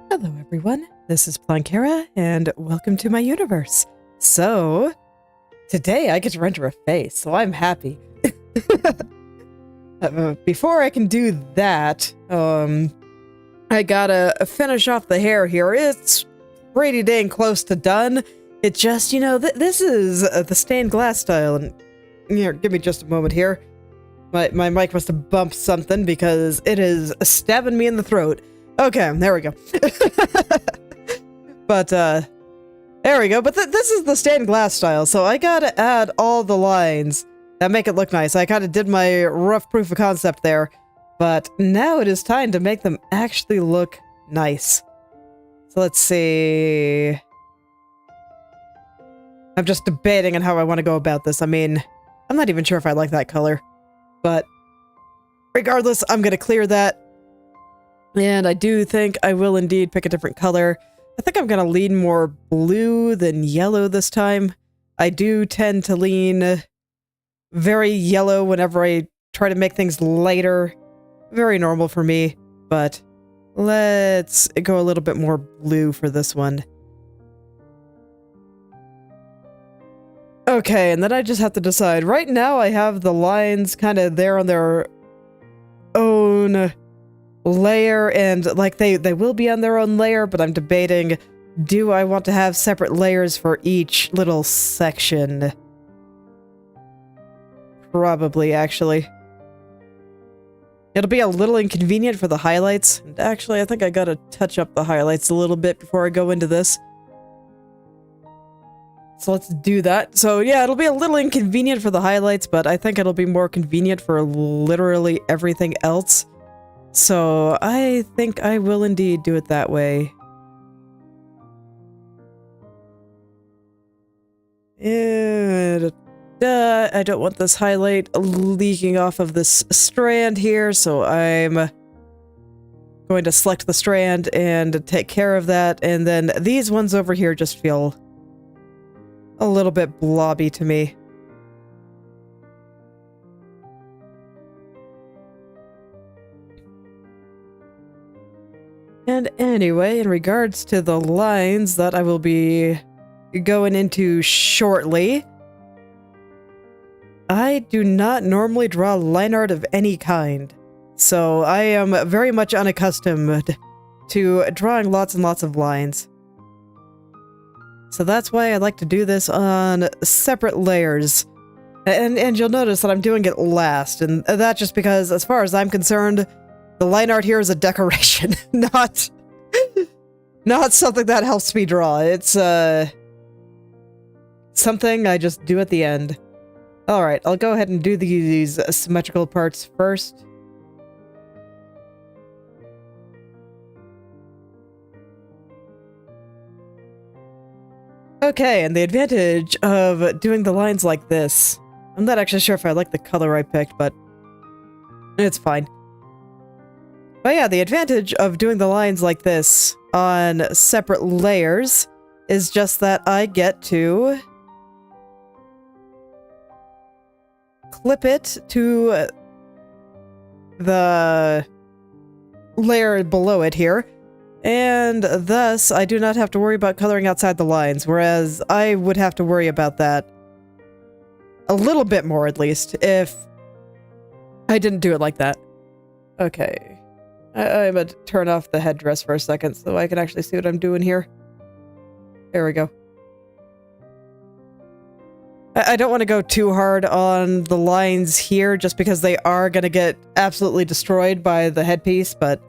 Hello everyone, this is Planckera, and welcome to my universe. So, today I get to render a face, so I'm happy. Before I can do that, I gotta finish off the hair here. It's pretty dang close to done. It just, this is the stained glass style, and here, give me just a moment here. My mic must have bumped something because it is stabbing me in the throat. Okay, there we go. But, there we go. But this is the stained glass style, so I gotta add all the lines that make it look nice. I kind of did my rough proof of concept there, but now it is time to make them actually look nice. So let's see. I'm just debating on how I want to go about this. I mean, I'm not even sure if I like that color, but regardless, I'm gonna clear that. And I do think I will indeed pick a different color. I think I'm going to lean more blue than yellow this time. I do tend to lean very yellow whenever I try to make things lighter. Very normal for me, but let's go a little bit more blue for this one. Okay, and then I just have to decide. Right now I have the lines kind of there on their own layer, and like they will be on their own layer, but I'm debating, do I want to have separate layers for each little section? Probably, actually. It'll be a little inconvenient for the highlights. And actually, I think I gotta touch up the highlights a little bit before I go into this. So let's do that. So yeah, it'll be a little inconvenient for the highlights, but I think it'll be more convenient for literally everything else. So I think I will indeed do it that way. And I don't want this highlight leaking off of this strand here, so I'm going to select the strand and take care of that. And then these ones over here just feel a little bit blobby to me. And anyway, in regards to the lines that I will be going into shortly, I do not normally draw line art of any kind, so I am very much unaccustomed to drawing lots and lots of lines. So that's why I like to do this on separate layers. And you'll notice that I'm doing it last, and that's just because, as far as I'm concerned, the line art here is a decoration, not something that helps me draw. It's something I just do at the end. Alright, I'll go ahead and do these symmetrical parts first. Okay, and the advantage of doing the lines like this... I'm not actually sure if I like the color I picked, but it's fine. But yeah, the advantage of doing the lines like this on separate layers is just that I get to clip it to the layer below it here, and thus I do not have to worry about coloring outside the lines, whereas I would have to worry about that a little bit more, at least, if I didn't do it like that. Okay. I'm gonna turn off the headdress for a second so I can actually see what I'm doing here. There we go. I don't want to go too hard on the lines here just because they are going to get absolutely destroyed by the headpiece, but...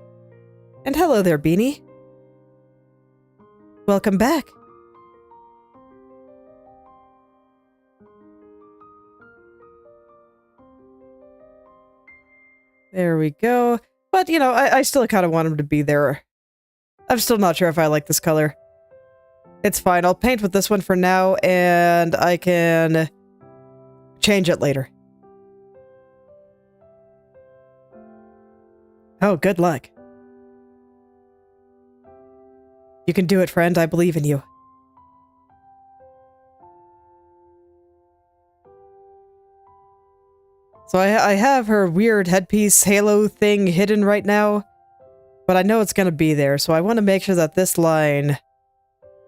And hello there, Beanie. Welcome back. There we go. But, you know, I still kind of want him to be there. I'm still not sure if I like this color. It's fine. I'll paint with this one for now, and I can change it later. Oh, good luck. You can do it, friend. I believe in you. So I have her weird headpiece halo thing hidden right now, but I know it's going to be there, so I want to make sure that this line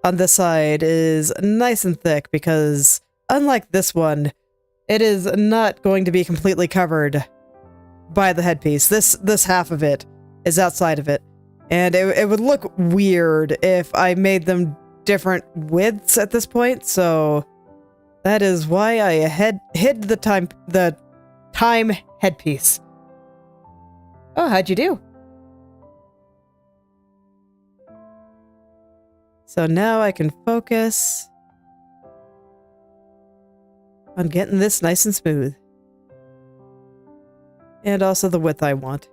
on this side is nice and thick, because unlike this one, it is not going to be completely covered by the headpiece. This half of it is outside of it, and it would look weird if I made them different widths at this point, so that is why I hid the time headpiece. Oh, how'd you do? So now I can focus on getting this nice and smooth. And also the width I want.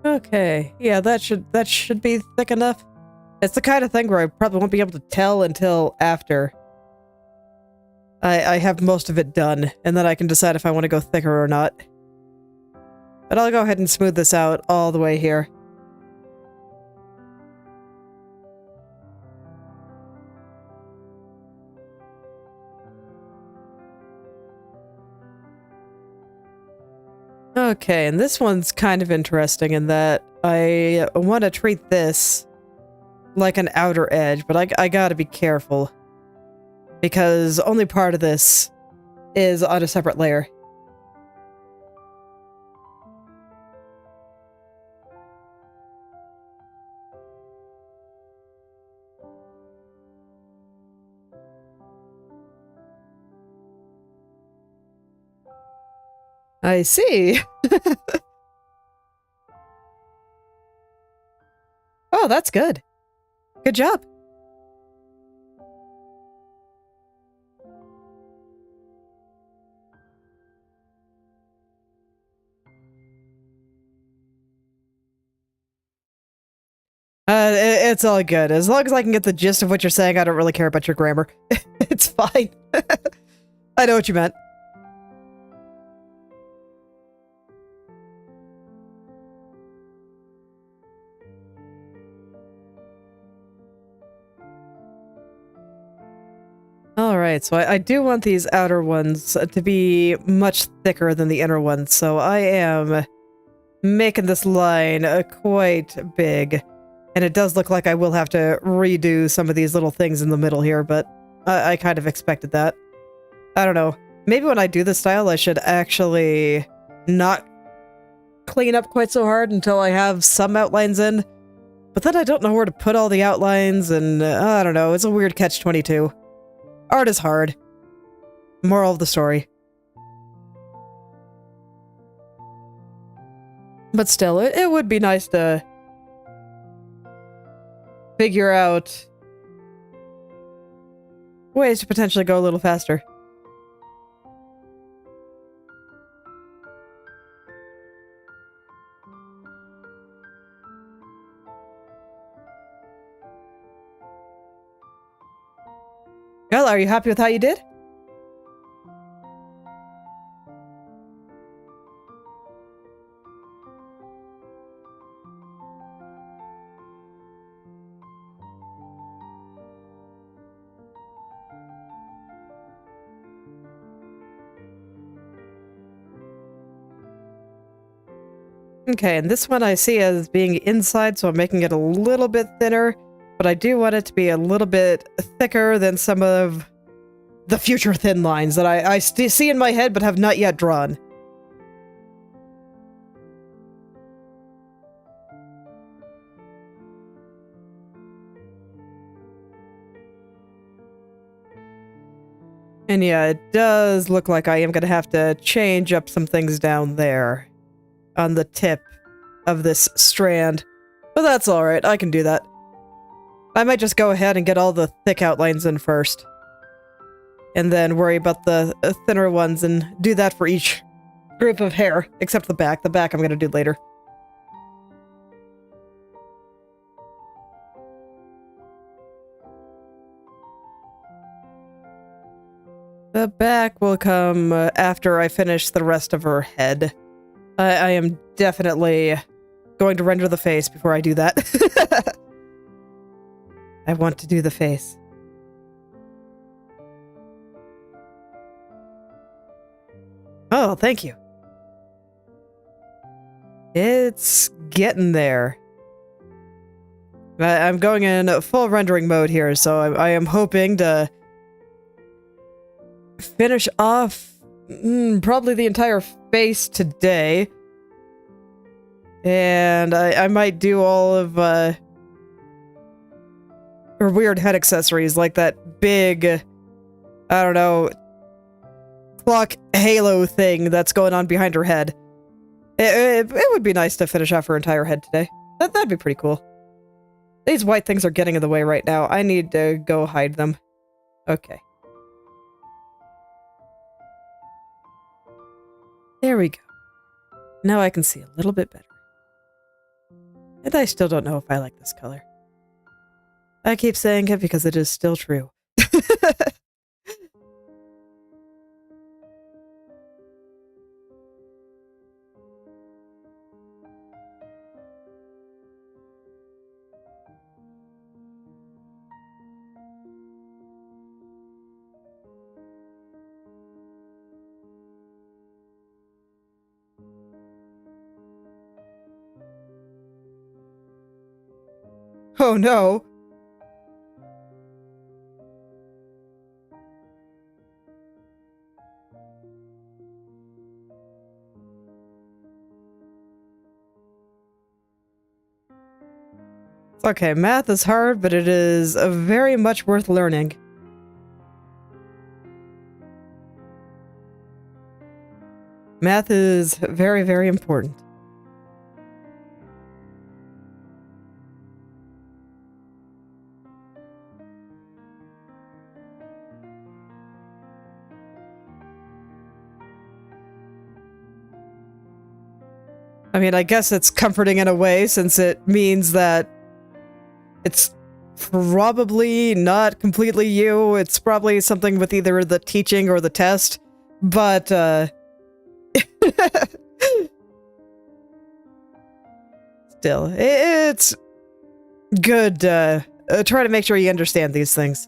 Okay, yeah, that should be thick enough. It's the kind of thing where I probably won't be able to tell until after I have most of it done, and then I can decide if I want to go thicker or not. But I'll go ahead and smooth this out all the way here. Okay, and this one's kind of interesting in that I want to treat this like an outer edge, but I gotta be careful. Because only part of this is on a separate layer. I see. Oh, that's good. Good job. It's all good. As long as I can get the gist of what you're saying, I don't really care about your grammar. It's fine. I know what you meant. Alright, so I do want these outer ones to be much thicker than the inner ones, so I am making this line quite big. And it does look like I will have to redo some of these little things in the middle here, but I kind of expected that. I don't know. Maybe when I do this style, I should actually not clean up quite so hard until I have some outlines in. But then I don't know where to put all the outlines, and I don't know. It's a weird catch-22. Art is hard. Moral of the story. But still, it would be nice to figure out ways to potentially go a little faster. Well, are you happy with how you did? Okay, and this one I see as being inside, so I'm making it a little bit thinner, but I do want it to be a little bit thicker than some of the future thin lines that I see in my head but have not yet drawn. And yeah, it does look like I am going to have to change up some things down there on the tip of this strand. But that's alright, I can do that. I might just go ahead and get all the thick outlines in first. And then worry about the thinner ones and do that for each group of hair, except the back. The back I'm going to do later. The back will come after I finish the rest of her head. I am definitely going to render the face before I do that. I want to do the face. Oh, thank you. It's getting there. I'm going in full rendering mode here, so I am hoping to finish off probably the entire face today. And I might do all of her weird head accessories, like that big, I don't know, clock halo thing that's going on behind her head. It would be nice to finish off her entire head today. That'd be pretty cool. These white things are getting in the way right now. I need to go hide them. Okay. There we go. Now I can see a little bit better. And I still don't know if I like this color. I keep saying it because it is still true. Oh no! Okay, math is hard, but it is very much worth learning. Math is very, very important. I mean, I guess it's comforting in a way, since it means that it's probably not completely you. It's probably something with either the teaching or the test, but, still, it's good, try to make sure you understand these things.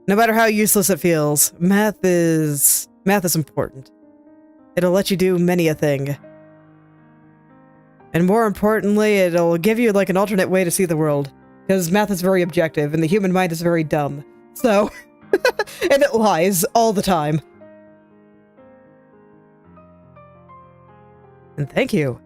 No matter how useless it feels, math is important. It'll let you do many a thing. And more importantly, it'll give you, like, an alternate way to see the world. Because math is very objective, and the human mind is very dumb. So, and it lies all the time. And thank you.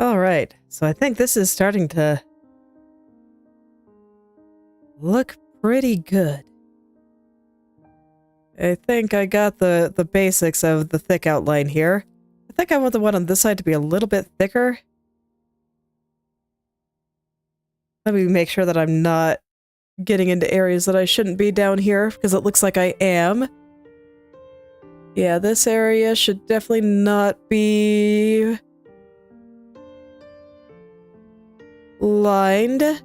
Alright, so I think this is starting to look pretty good. I think I got the basics of the thick outline here. I think I want the one on this side to be a little bit thicker. Let me make sure that I'm not getting into areas that I shouldn't be down here, because it looks like I am. Yeah, this area should definitely not be lined.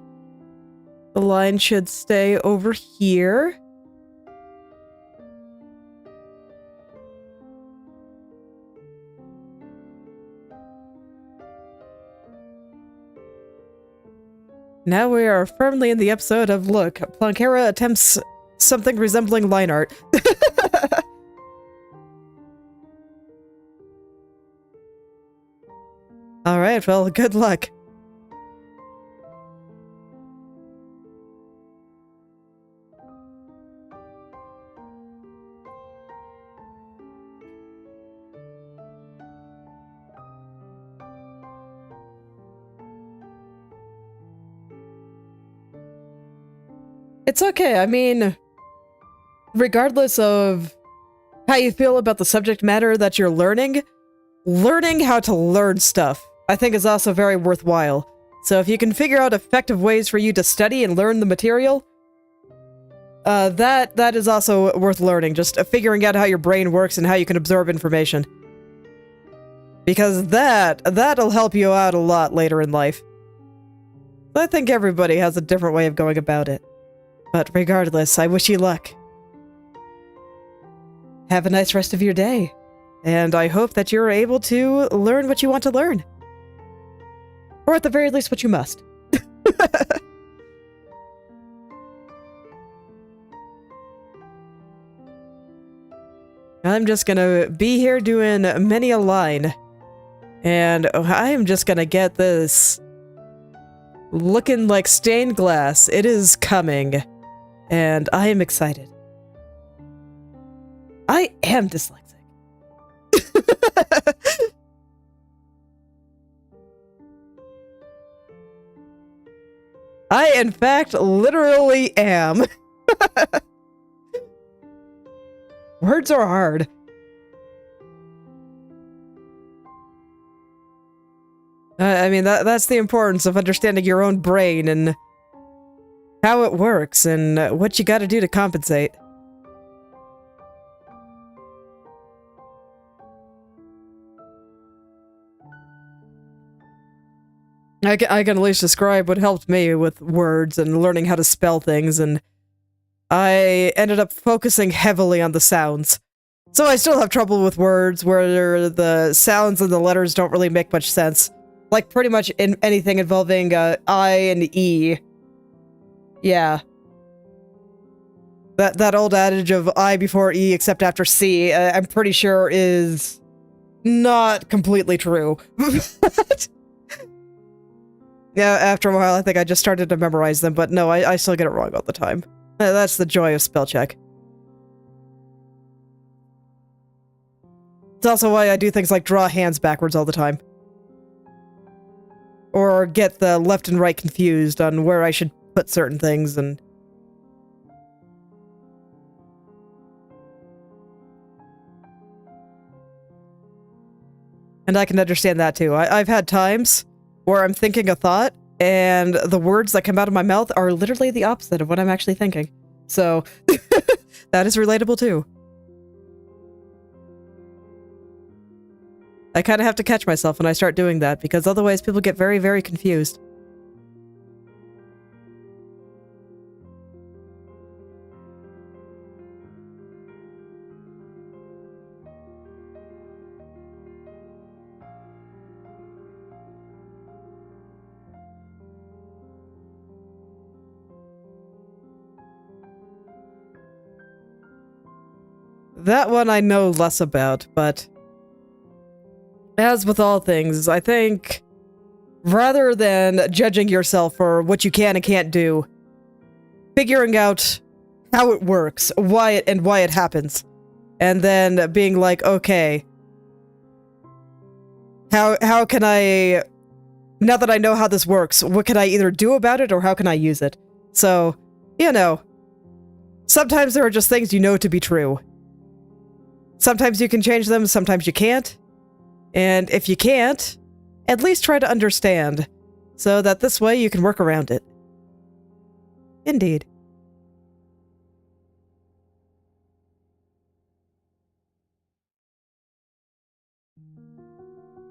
The line should stay over here. Now we are firmly in the episode of, look, Planckera attempts something resembling line art. Alright, well, good luck. It's okay, I mean, regardless of how you feel about the subject matter that you're learning how to learn stuff, I think, is also very worthwhile. So if you can figure out effective ways for you to study and learn the material, that is also worth learning, just figuring out how your brain works and how you can absorb information. Because that'll help you out a lot later in life. I think everybody has a different way of going about it. But regardless, I wish you luck. Have a nice rest of your day. And I hope that you're able to learn what you want to learn. Or at the very least, what you must. I'm just gonna be here doing many a line. And I am just gonna get this looking like stained glass. It is coming. And I am excited. I am dyslexic. I, in fact, literally am. Words are hard. I mean, that's the importance of understanding your own brain and how it works and what you gotta do to compensate. I can at least describe what helped me with words and learning how to spell things, and I ended up focusing heavily on the sounds. So I still have trouble with words where the sounds and the letters don't really make much sense. Like pretty much in anything involving I and E. Yeah. That old adage of I before E except after C, I'm pretty sure is not completely true. Yeah, after a while I think I just started to memorize them, but no, I still get it wrong all the time. That's the joy of spell check. It's also why I do things like draw hands backwards all the time. Or get the left and right confused on where I should put certain things, and... And I can understand that too. I've had times where I'm thinking a thought, and the words that come out of my mouth are literally the opposite of what I'm actually thinking. So, that is relatable too. I kind of have to catch myself when I start doing that, because otherwise people get very, very confused. That one I know less about, but as with all things, I think rather than judging yourself for what you can and can't do, figuring out how it works, why it happens, and then being like, okay, how can I, now that I know how this works, what can I either do about it or how can I use it? So, you know, sometimes there are just things you know to be true. Sometimes you can change them, sometimes you can't. And if you can't, at least try to understand, so that this way you can work around it. Indeed.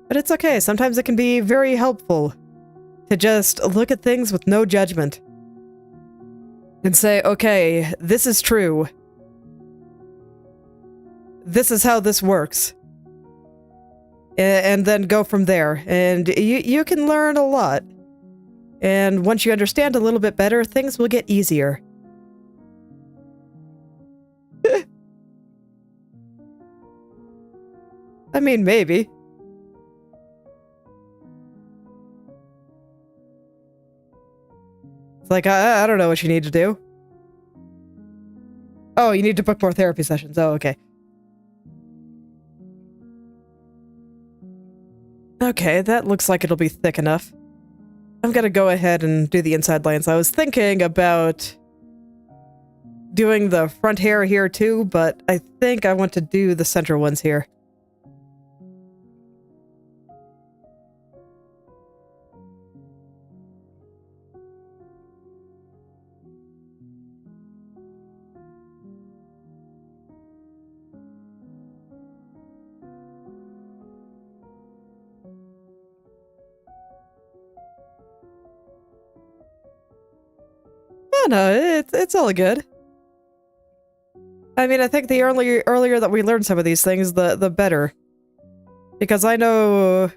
But it's okay, sometimes it can be very helpful to just look at things with no judgment. And say, okay, this is true. This is how this works. And then go from there. And you can learn a lot. And once you understand a little bit better, things will get easier. I mean, maybe. It's like, I don't know what you need to do. Oh, you need to book more therapy sessions. Oh, okay. Okay, that looks like it'll be thick enough. I'm gonna go ahead and do the inside lines. I was thinking about doing the front hair here too, but I think I want to do the center ones here. Oh no, it's all good. I mean, I think the earlier that we learn some of these things, the better. Because I know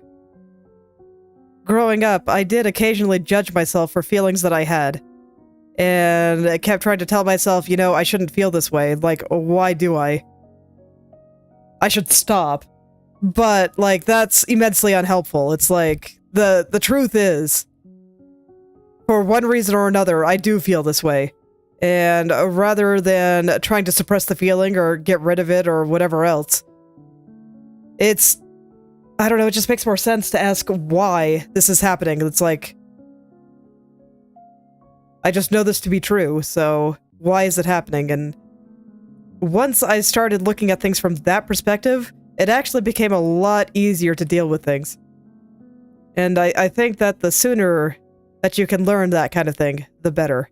growing up, I did occasionally judge myself for feelings that I had. And I kept trying to tell myself, you know, I shouldn't feel this way. Like, why do I? I should stop. But, like, that's immensely unhelpful. It's like, the truth is, for one reason or another, I do feel this way. And rather than trying to suppress the feeling or get rid of it or whatever else, it's, I don't know, it just makes more sense to ask why this is happening. It's like, I just know this to be true, so why is it happening? And once I started looking at things from that perspective, it actually became a lot easier to deal with things. And I think that the sooner that you can learn that kind of thing, the better.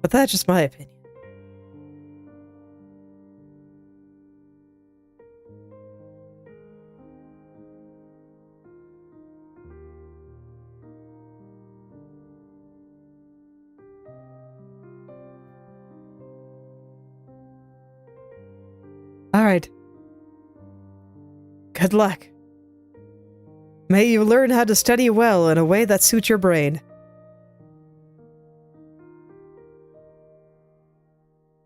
but that's just my opinion. Alright. Good luck. May you learn how to study well in a way that suits your brain.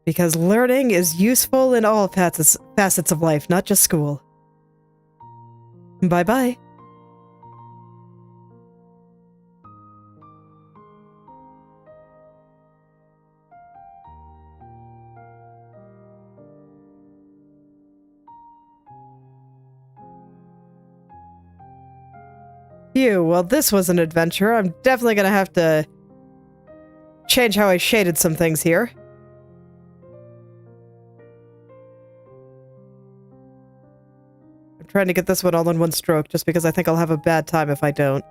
Because learning is useful in all facets of life, not just school. Bye-bye. Phew, well this was an adventure. I'm definitely gonna have to change how I shaded some things here. I'm trying to get this one all in one stroke, just because I think I'll have a bad time if I don't.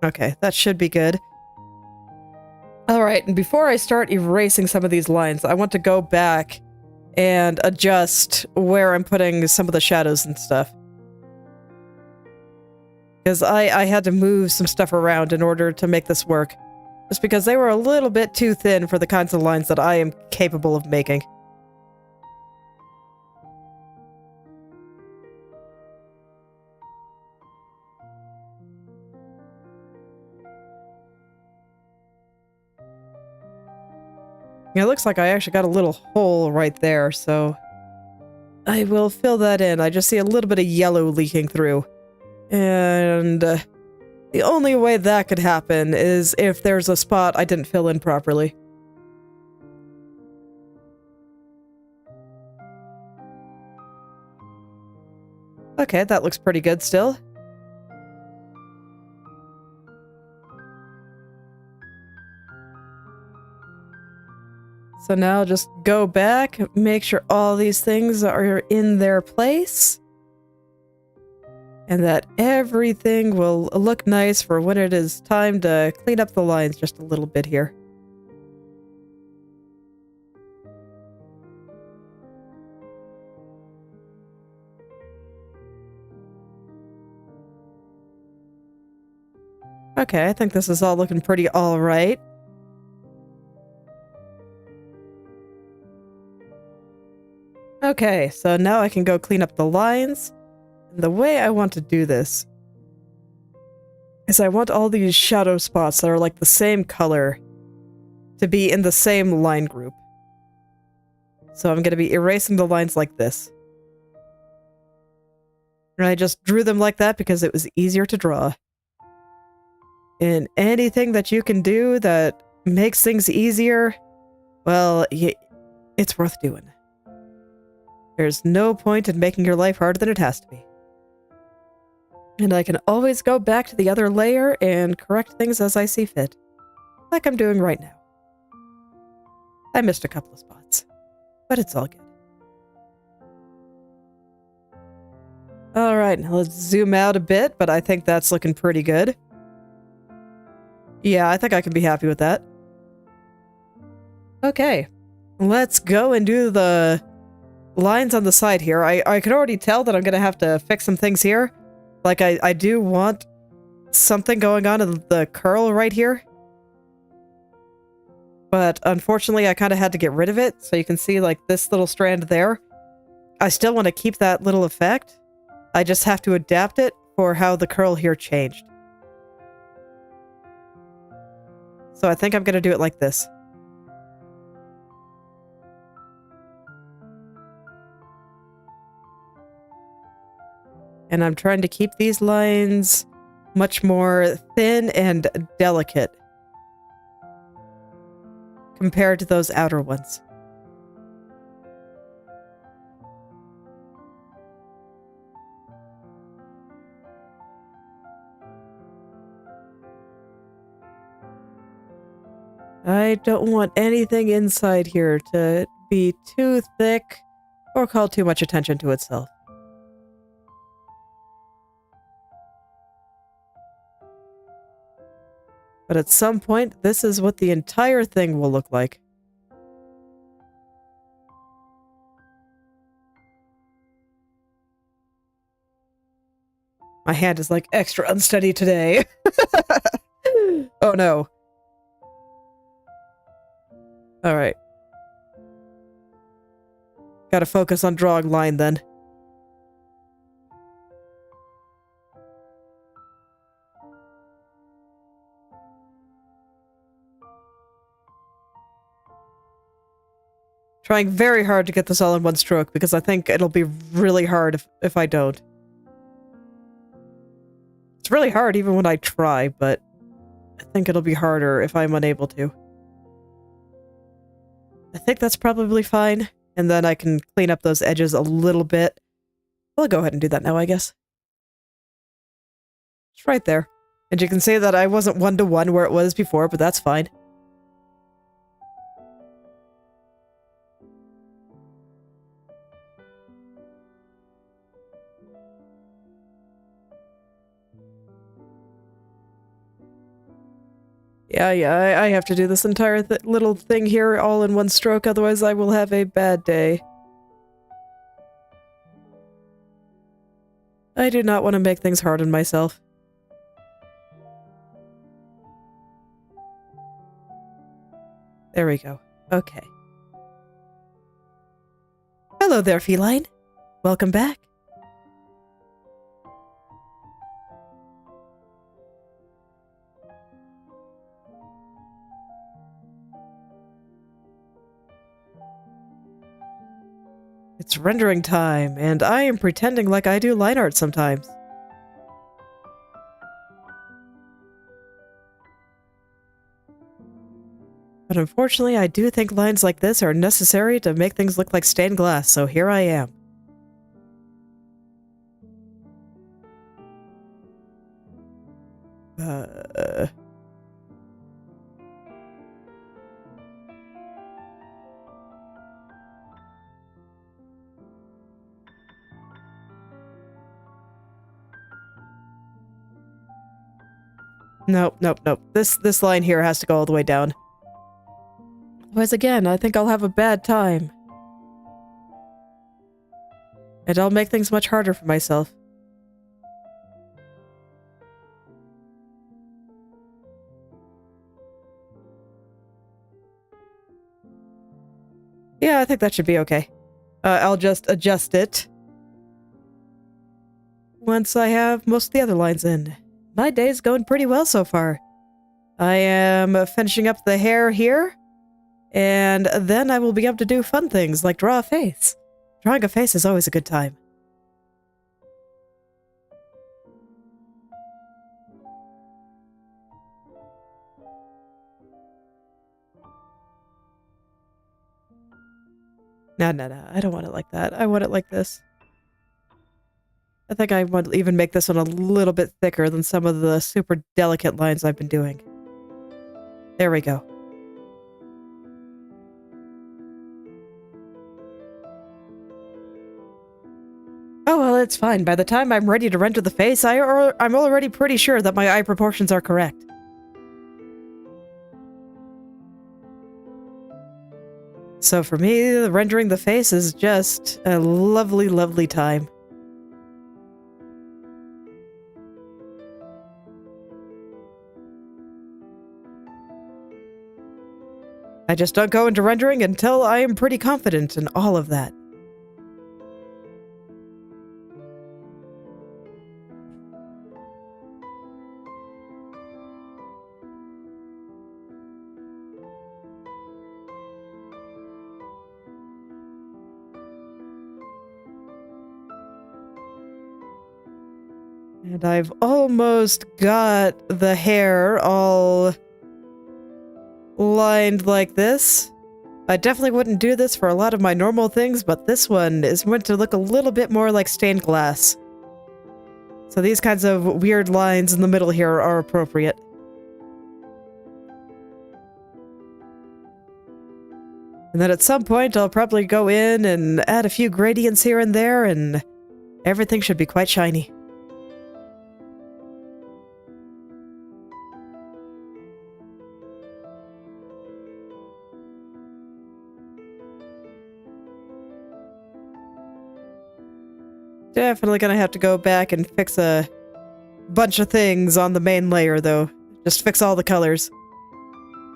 Okay, that should be good. Alright, and before I start erasing some of these lines, I want to go back and adjust where I'm putting some of the shadows and stuff. Because I had to move some stuff around in order to make this work. Just because they were a little bit too thin for the kinds of lines that I am capable of making. Yeah, it looks like I actually got a little hole right there, so I will fill that in. I just see a little bit of yellow leaking through. And the only way that could happen is if there's a spot I didn't fill in properly. Okay, that looks pretty good still. So now just go back, make sure all these things are in their place. And that everything will look nice for when it is time to clean up the lines just a little bit here. Okay, I think this is all looking pretty alright. Okay, so now I can go clean up the lines. The way I want to do this is I want all these shadow spots that are like the same color to be in the same line group. So I'm going to be erasing the lines like this. And I just drew them like that because it was easier to draw. And anything that you can do that makes things easier, well, it's worth doing. There's no point in making your life harder than it has to be. And I can always go back to the other layer and correct things as I see fit. Like I'm doing right now. I missed a couple of spots, but it's all good. Alright, now let's zoom out a bit, but I think that's looking pretty good. Yeah, I think I can be happy with that. Okay, let's go and do the lines on the side here. I can already tell that I'm going to have to fix some things here. Like, I do want something going on in the curl right here. But unfortunately, I kind of had to get rid of it. So you can see, like, this little strand there. I still want to keep that little effect. I just have to adapt it for how the curl here changed. So I think I'm going to do it like this. And I'm trying to keep these lines much more thin and delicate compared to those outer ones. I don't want anything inside here to be too thick or call too much attention to itself. But at some point, this is what the entire thing will look like. My hand is like extra unsteady today. Oh no. Alright. Gotta focus on drawing line then. Trying very hard to get this all in one stroke because I think it'll be really hard if I don't. It's really hard even when I try, but I think it'll be harder if I'm unable to. I think that's probably fine, and then I can clean up those edges a little bit. I'll go ahead and do that now, I guess. It's right there. And you can see that I wasn't one-to-one where it was before, but that's fine. Yeah, I have to do this entire little thing here all in one stroke, otherwise I will have a bad day. I do not want to make things hard on myself. There we go. Okay. Hello there, feline. Welcome back. It's rendering time, and I am pretending like I do line art sometimes. But unfortunately, I do think lines like this are necessary to make things look like stained glass, so here I am. Nope. This line here has to go all the way down. Otherwise, again, I think I'll have a bad time. And I'll make things much harder for myself. Yeah, I think that should be okay. I'll just adjust it once I have most of the other lines in. My day's going pretty well so far. I am finishing up the hair here, and then I will be able to do fun things like draw a face. Drawing a face is always a good time. No, I don't want it like that. I want it like this. I think I want to even make this one a little bit thicker than some of the super delicate lines I've been doing. There we go. Oh, well, it's fine. By the time I'm ready to render the face, I'm already pretty sure that my eye proportions are correct. So for me, rendering the face is just a lovely, lovely time. I just don't go into rendering until I am pretty confident in all of that. And I've almost got the hair all lined like this. I definitely wouldn't do this for a lot of my normal things, but this one is meant to look a little bit more like stained glass. So these kinds of weird lines in the middle here are appropriate. And then at some point I'll probably go in and add a few gradients here and there, and everything should be quite shiny. definitely gonna have to go back and fix a bunch of things on the main layer, though. Just fix all the colors.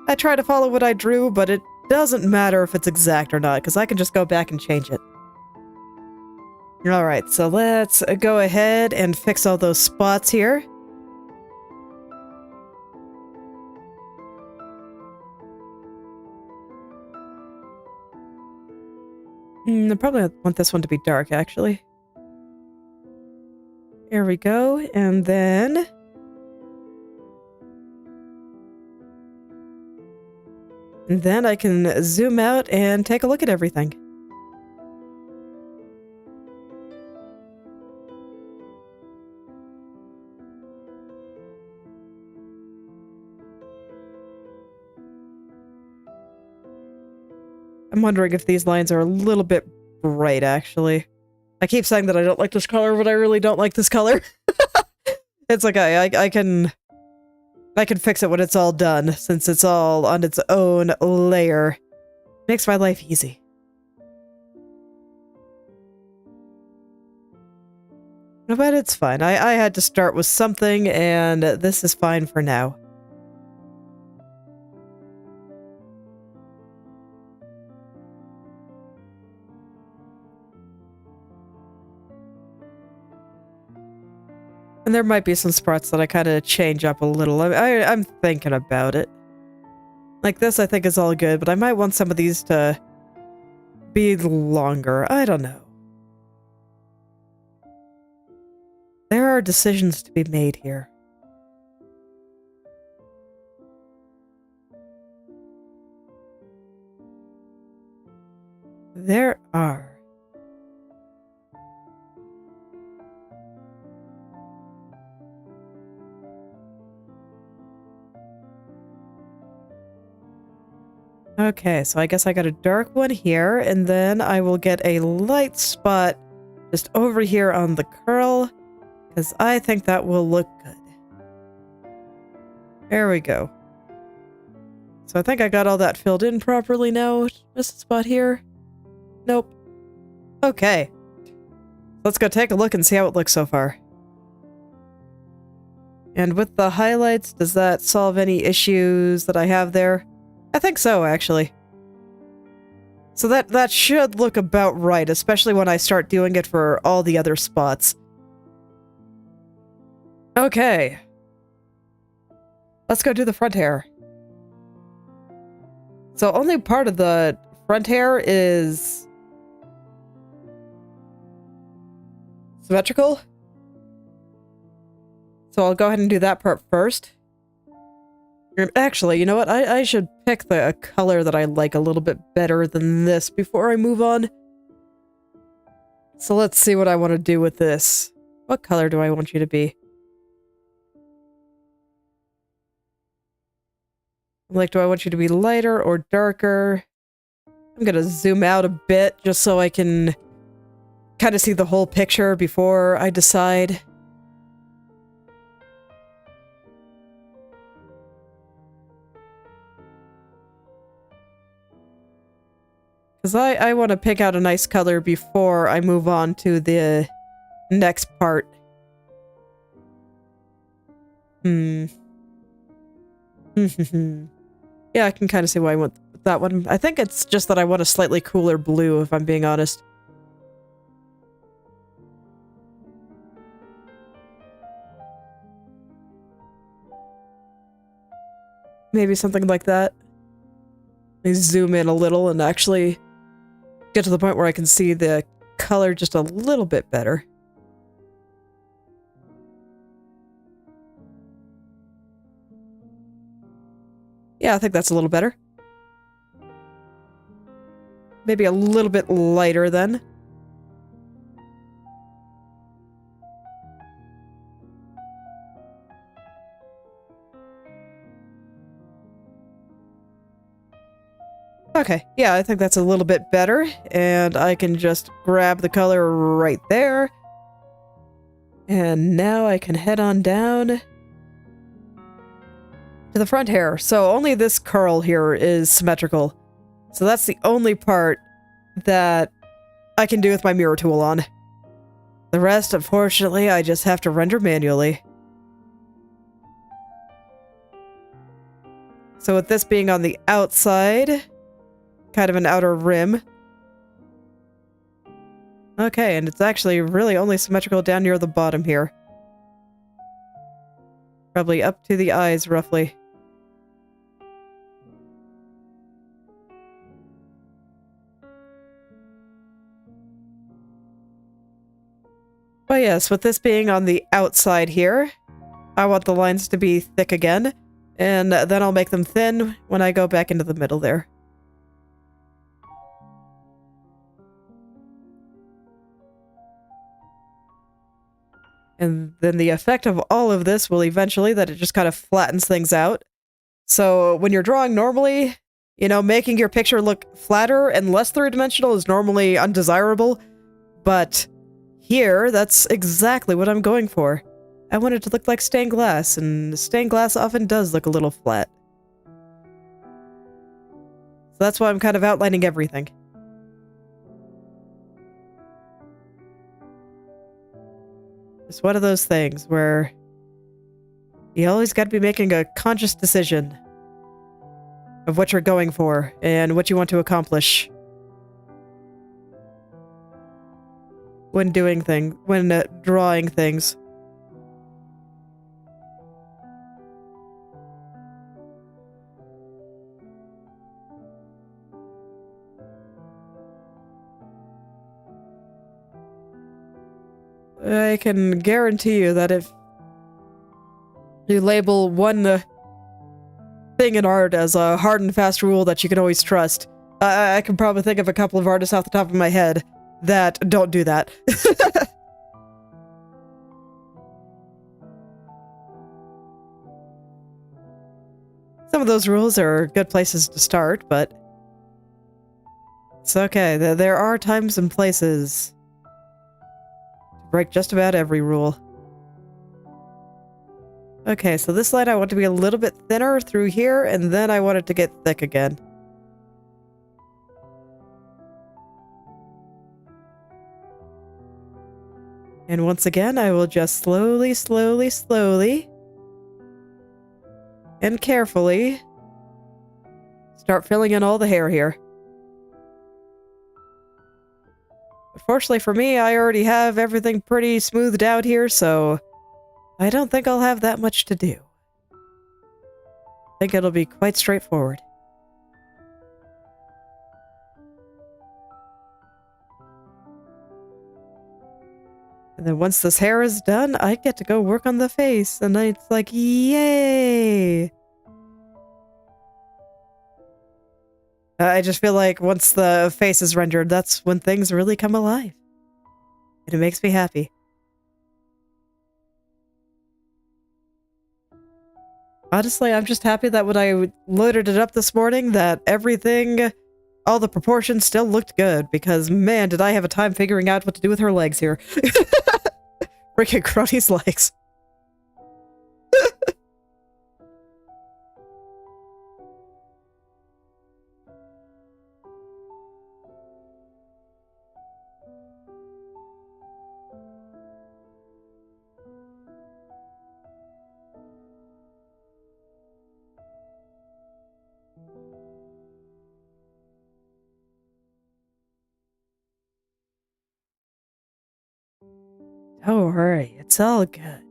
I try to follow what I drew, but it doesn't matter if it's exact or not, because I can just go back and change it. Alright, so let's go ahead and fix all those spots here. I probably want this one to be dark, actually. There we go, and then... I can zoom out and take a look at everything. I'm wondering if these lines are a little bit bright, actually. I keep saying that I don't like this color, but I really don't like this color. It's okay, I can fix it when it's all done, since it's all on its own layer. Makes my life easy. But it's fine. I had to start with something, and this is fine for now. And there might be some spots that I kind of change up a little. I'm thinking about it. Like this, I think is all good, but I might want some of these to be longer. I don't know. There are decisions to be made here. There are. Okay, so I guess I got a dark one here, and then I will get a light spot just over here on the curl, because I think that will look good. There we go. So I think I got all that filled in properly now. Just a spot here. Nope. Okay. Let's go take a look and see how it looks so far. And with the highlights, does that solve any issues that I have there? I think so, actually. So that should look about right, especially when I start doing it for all the other spots. Okay. Let's go do the front hair. So only part of the front hair is symmetrical. So I'll go ahead and do that part first. Actually, you know what? I should pick a color that I like a little bit better than this before I move on. So let's see what I want to do with this. What color do I want you to be? Like, do I want you to be lighter or darker? I'm gonna zoom out a bit just so I can kind of see the whole picture before I decide. Because I want to pick out a nice color before I move on to the next part. Yeah, I can kind of see why I want that one. I think it's just that I want a slightly cooler blue, if I'm being honest. Maybe something like that. Let me zoom in a little and actually get to the point where I can see the color just a little bit better. Yeah, I think that's a little better. Maybe a little bit lighter then. Okay, yeah, I think that's a little bit better, and I can just grab the color right there. And now I can head on down to the front hair. So only this curl here is symmetrical. So that's the only part that I can do with my mirror tool on. The rest, unfortunately, I just have to render manually. So with this being on the outside, kind of an outer rim. Okay, and it's actually really only symmetrical down near the bottom here. Probably up to the eyes, roughly. But yes, with this being on the outside here, I want the lines to be thick again, and then I'll make them thin when I go back into the middle there. And then the effect of all of this will eventually that it just kind of flattens things out. So when you're drawing normally, you know, making your picture look flatter and less three-dimensional is normally undesirable, but here, that's exactly what I'm going for. I want it to look like stained glass, and stained glass often does look a little flat. So that's why I'm kind of outlining everything. It's one of those things where you always got to be making a conscious decision of what you're going for and what you want to accomplish when doing things, when drawing things. I can guarantee you that if you label one thing in art as a hard and fast rule that you can always trust, I can probably think of a couple of artists off the top of my head that don't do that. Some of those rules are good places to start, but it's okay. There are times and places to break just about every rule. Okay, so this line I want to be a little bit thinner through here, and then I want it to get thick again. And once again, I will just slowly, slowly, slowly, and carefully start filling in all the hair here. Fortunately for me, I already have everything pretty smoothed out here, so I don't think I'll have that much to do. I think it'll be quite straightforward. And then once this hair is done, I get to go work on the face, and it's like, yay! I just feel like once the face is rendered, that's when things really come alive. And it makes me happy. Honestly, I'm just happy that when I loaded it up this morning, that everything, all the proportions still looked good, because man, did I have a time figuring out what to do with her legs here. Freaking Kronii's legs. Don't worry, it's all good.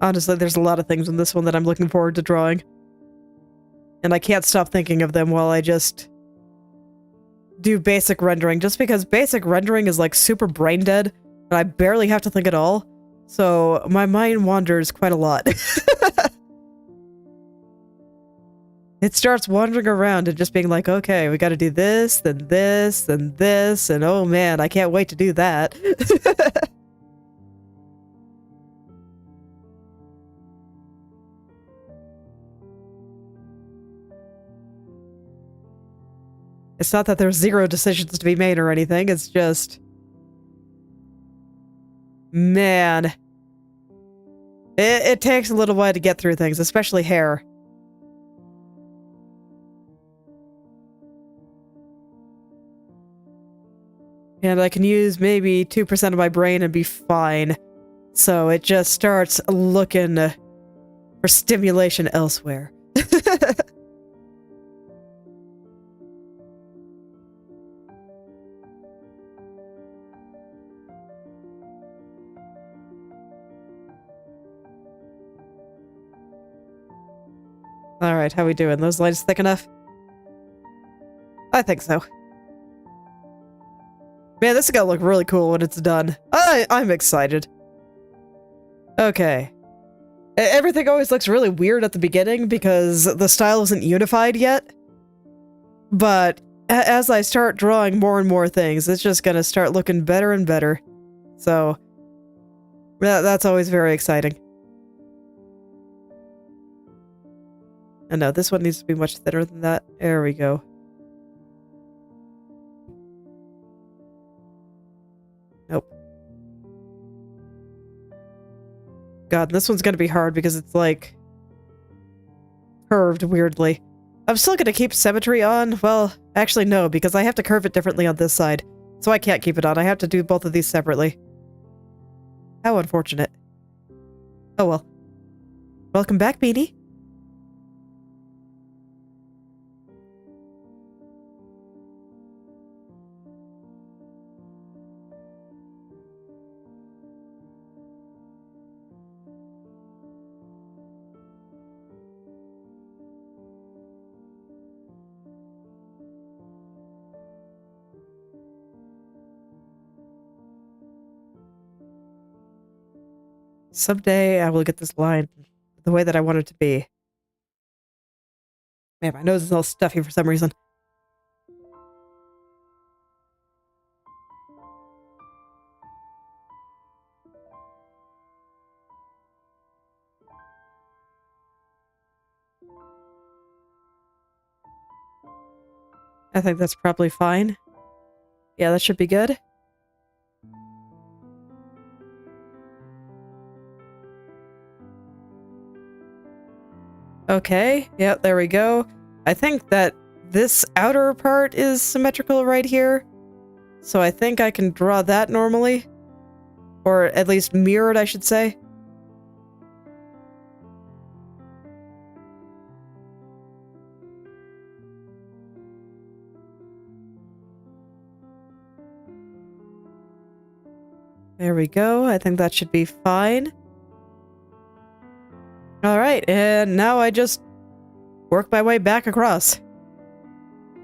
Honestly, there's a lot of things in this one that I'm looking forward to drawing. And I can't stop thinking of them while I just do basic rendering, just because basic rendering is like super brain dead, and I barely have to think at all. So my mind wanders quite a lot. It starts wandering around and just being like, okay, we gotta do this, then this, then this, and oh man, I can't wait to do that. It's not that there's zero decisions to be made or anything, it's just... Man. It takes a little while to get through things, especially hair. And I can use maybe 2% of my brain and be fine. So it just starts looking for stimulation elsewhere. Alright, how we doing? Those lines thick enough? I think so. Man, this is gonna look really cool when it's done. I'm excited. Okay. Everything always looks really weird at the beginning because the style isn't unified yet. But as I start drawing more and more things, it's just gonna start looking better and better. So, that's always very exciting. And no, this one needs to be much thinner than that. There we go. Nope. God, this one's gonna be hard because it's like curved weirdly. I'm still gonna keep symmetry on. Well, actually no, because I have to curve it differently on this side. So I can't keep it on. I have to do both of these separately. How unfortunate. Oh well. Welcome back, Beanie. Someday I will get this line the way that I want it to be. Man, my nose is all stuffy for some reason. I think that's probably fine. Yeah, that should be good. Okay, yep, there we go. I think that this outer part is symmetrical right here. So I think I can draw that normally. Or at least mirrored, I should say. There we go. I think that should be fine. Alright, and now I just work my way back across.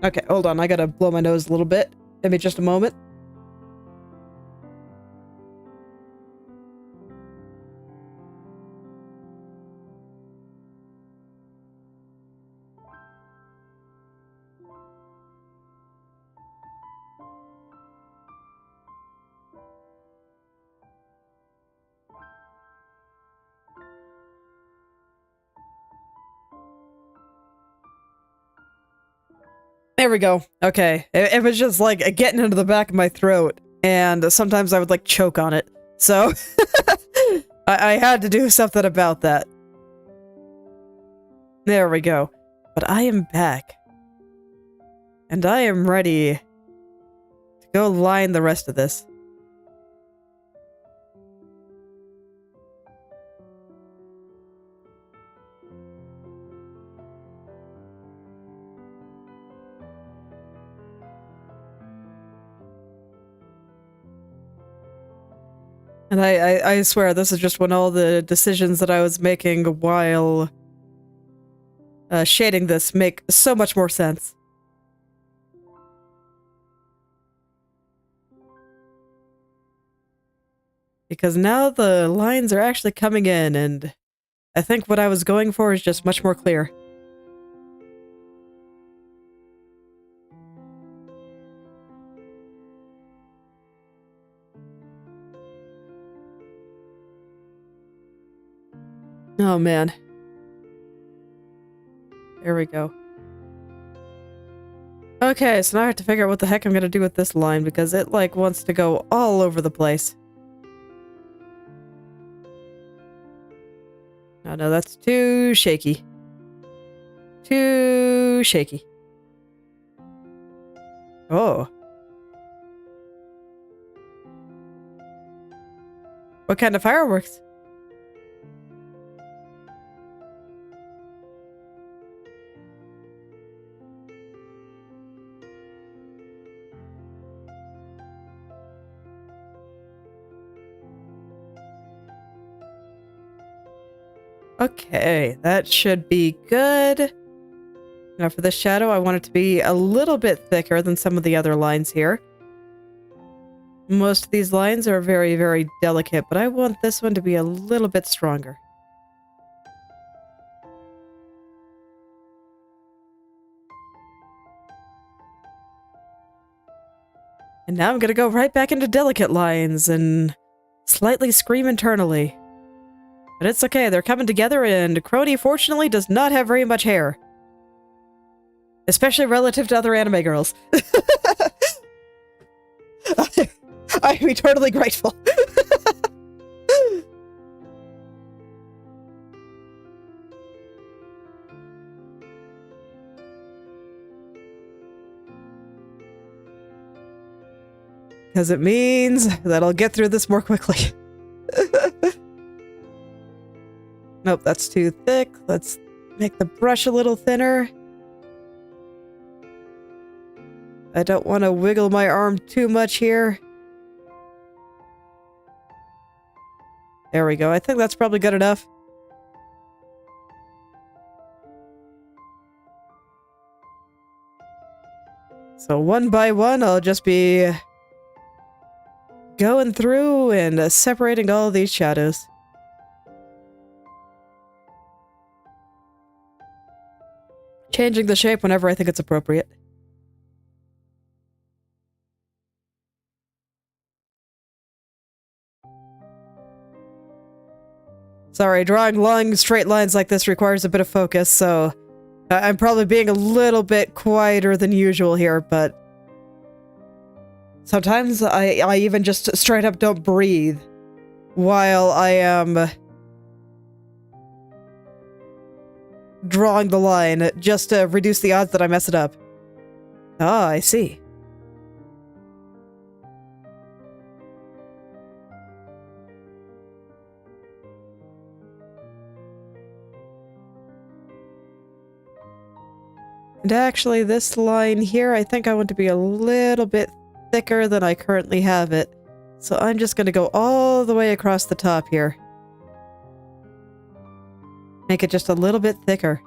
Okay, hold on. I gotta blow my nose a little bit. Give me just a moment. There we go. Okay. It was just like getting into the back of my throat, and sometimes I would like choke on it. So I had to do something about that. There we go. But I am back. And I am ready to go line the rest of this. And I swear, this is just when all the decisions that I was making while shading this make so much more sense. Because now the lines are actually coming in, and I think what I was going for is just much more clear. Oh man. There we go. Okay, so now I have to figure out what the heck I'm gonna do with this line, because it, like, wants to go all over the place. Oh no, that's too shaky. Too shaky. Oh. What kind of fireworks? Okay, that should be good. Now for the shadow, I want it to be a little bit thicker than some of the other lines here. Most of these lines are very, very delicate, but I want this one to be a little bit stronger. And now I'm gonna go right back into delicate lines and slightly scream internally. But it's okay, they're coming together, and Kronii fortunately does not have very much hair. Especially relative to other anime girls. I'd be totally grateful. Because it means that I'll get through this more quickly. Nope, that's too thick. Let's make the brush a little thinner. I don't want to wiggle my arm too much here. There we go. I think that's probably good enough. So one by one, I'll just be going through and separating all these shadows. Changing the shape whenever I think it's appropriate. Sorry, drawing long, straight lines like this requires a bit of focus, so I'm probably being a little bit quieter than usual here, but sometimes I even just straight up don't breathe while I am drawing the line, just to reduce the odds that I mess it up. Ah, I see. And actually, this line here, I think I want to be a little bit thicker than I currently have it. So I'm just going to go all the way across the top here. Make it just a little bit thicker.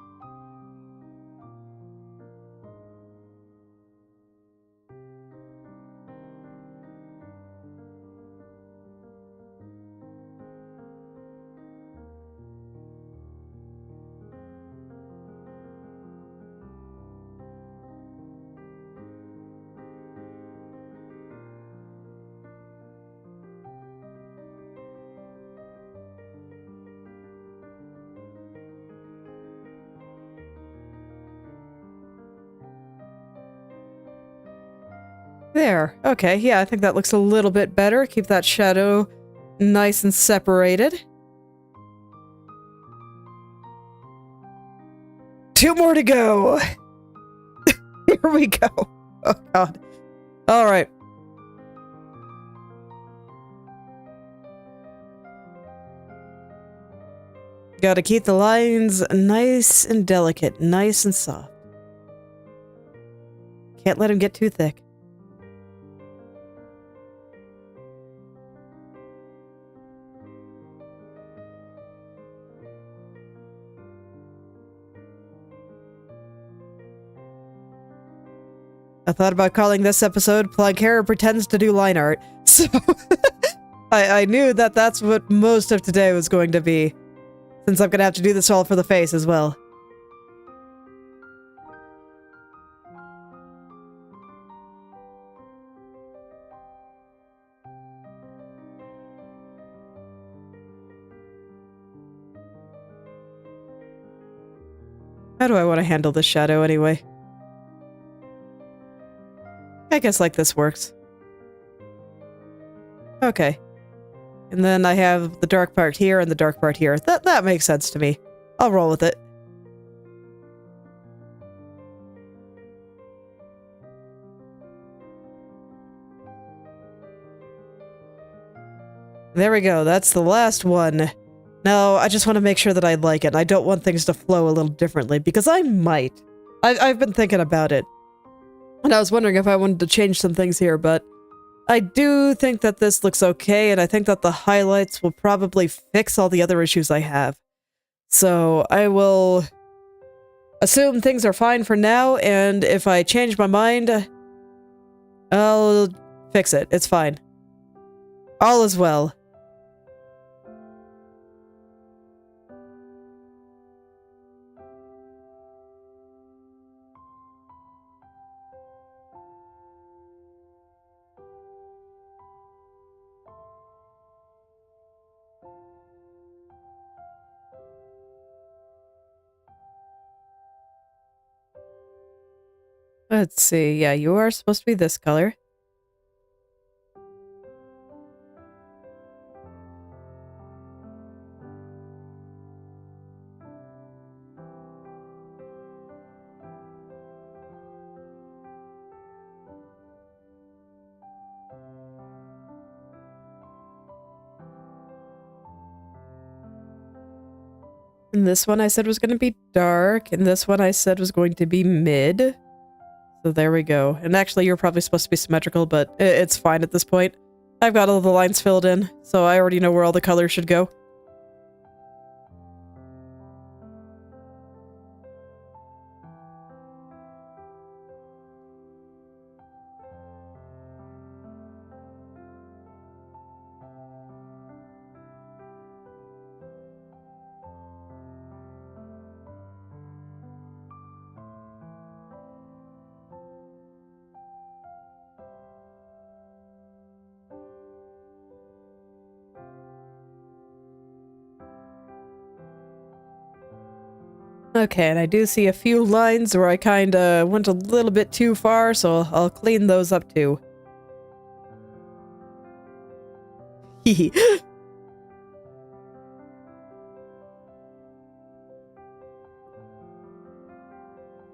There. Okay, yeah, I think that looks a little bit better. Keep that shadow nice and separated. 2 more to go! Here we go. Oh, God. Alright. Gotta keep the lines nice and delicate, nice and soft. Can't let them get too thick. I thought about calling this episode Planckera Pretends to Do Line Art, so I knew that that's what most of today was going to be, since I'm gonna have to do this all for the face as well. How do I want to handle this shadow anyway? I guess like this works. Okay. And then I have the dark part here and the dark part here. That makes sense to me. I'll roll with it. There we go. That's the last one. Now, I just want to make sure that I like it. I don't want things to flow a little differently, because I might. I've been thinking about it. And I was wondering if I wanted to change some things here, but I do think that this looks okay, and I think that the highlights will probably fix all the other issues I have. So I will assume things are fine for now, and if I change my mind, I'll fix it. It's fine. All is well. Let's see. Yeah, you are supposed to be this color. And this one I said was going to be dark, and this one I said was going to be mid. So there we go. And actually, you're probably supposed to be symmetrical, but it's fine at this point. I've got all the lines filled in, so I already know where all the colors should go. Okay, and I do see a few lines where I kinda went a little bit too far, so I'll clean those up too. Hehe.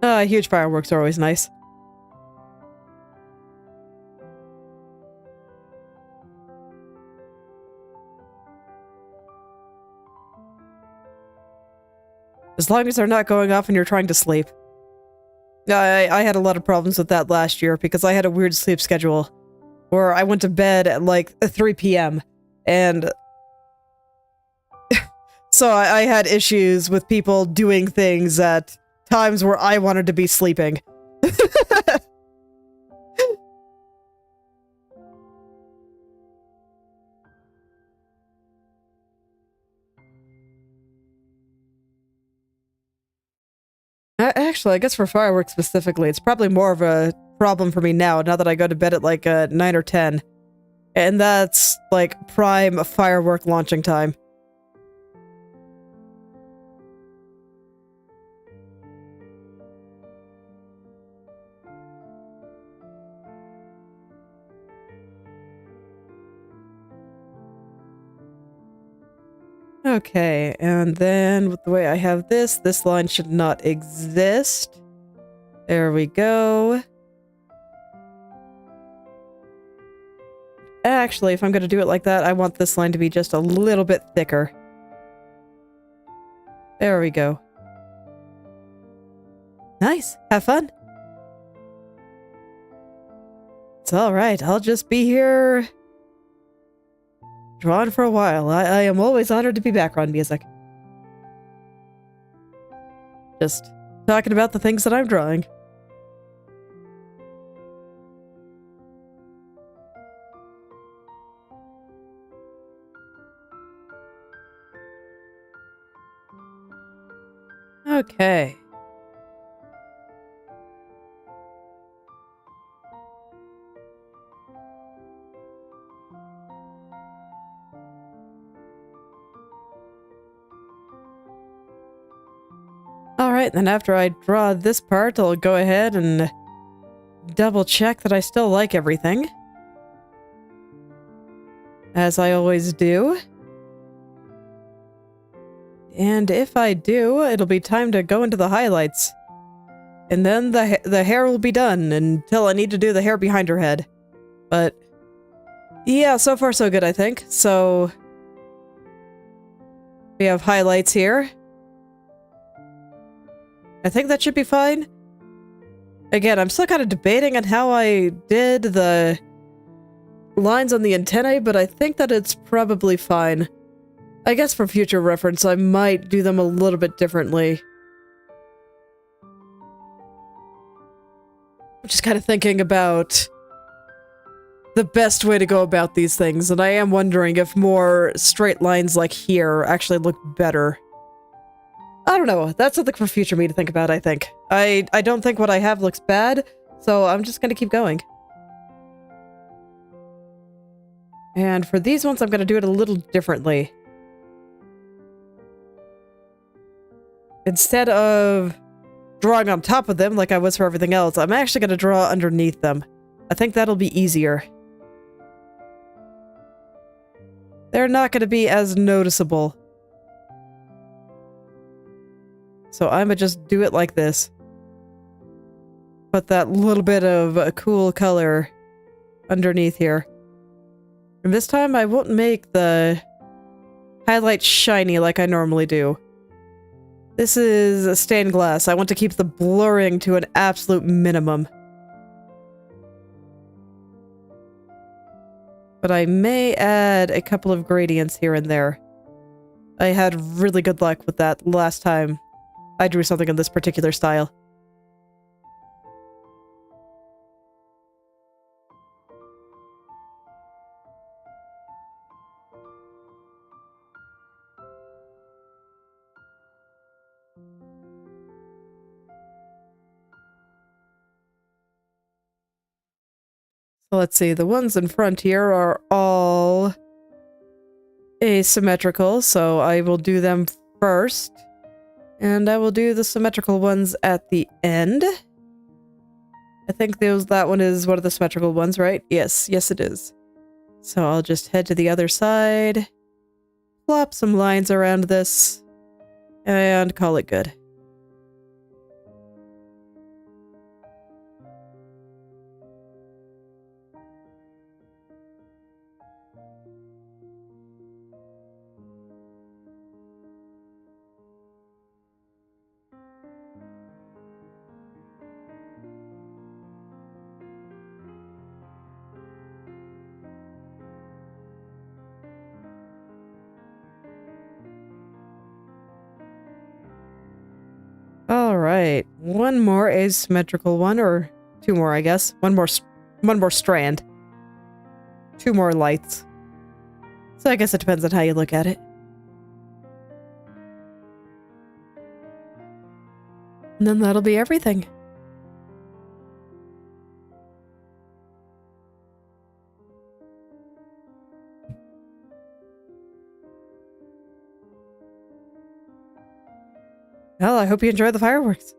Huge fireworks are always nice. As long as they're not going off and you're trying to sleep. I had a lot of problems with that last year because I had a weird sleep schedule where I went to bed at like 3 p.m. and so I had issues with people doing things at times where I wanted to be sleeping. Actually, I guess for fireworks specifically, it's probably more of a problem for me now that I go to bed at like 9 or 10. And that's like prime firework launching time. Okay, and then with the way I have this line should not exist. There we go. Actually, if I'm going to do it like that, I want this line to be just a little bit thicker. There we go. Nice. Have fun. It's alright. I'll just be here drawing for a while. I am always honored to be background music. Just talking about the things that I'm drawing. Okay. Alright, then after I draw this part, I'll go ahead and double check that I still like everything. as I always do. And if I do, it'll be time to go into the highlights. And then the hair will be done until I need to do the hair behind her head. But yeah, so far so good, I think. So we have highlights here. I think that should be fine. Again, I'm still kind of debating on how I did the lines on the antennae, but I think that it's probably fine. I guess for future reference, I might do them a little bit differently. I'm just kind of thinking about the best way to go about these things, and I am wondering if more straight lines like here actually look better. I don't know. That's something for future me to think about, I think. I don't think what I have looks bad, so I'm just gonna keep going. And for these ones, I'm gonna do it a little differently. Instead of drawing on top of them like I was for everything else, I'm actually gonna draw underneath them. I think that'll be easier. They're not gonna be as noticeable. So I'ma just do it like this. Put that little bit of a cool color underneath here. And this time I won't make the highlight shiny like I normally do. This is a stained glass. I want to keep the blurring to an absolute minimum. But I may add a couple of gradients here and there. I had really good luck with that last time I drew something in this particular style. So let's see, the ones in front here are all asymmetrical, so I will do them first. And I will do the symmetrical ones at the end. I think that one is one of the symmetrical ones, right? Yes, yes it is. So I'll just head to the other side, plop some lines around this, and call it good. Alright, one more asymmetrical one, or two more, I guess. One more strand. Two more lights. So I guess it depends on how you look at it. And then that'll be everything. Well, I hope you enjoy the fireworks.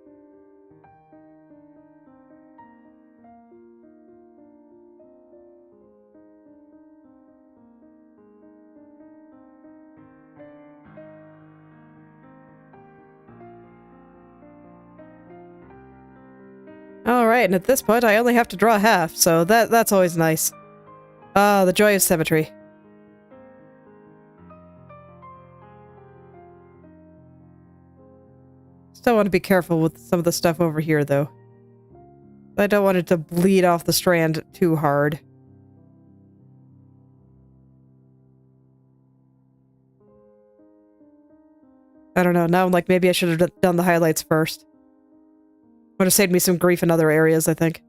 Alright, and at this point I only have to draw half, so that's always nice. Ah, the joy of symmetry. Still want to be careful with some of the stuff over here, though. I don't want it to bleed off the strand too hard. I don't know, now I'm like, maybe I should have done the highlights first. Would have saved me some grief in other areas, I think.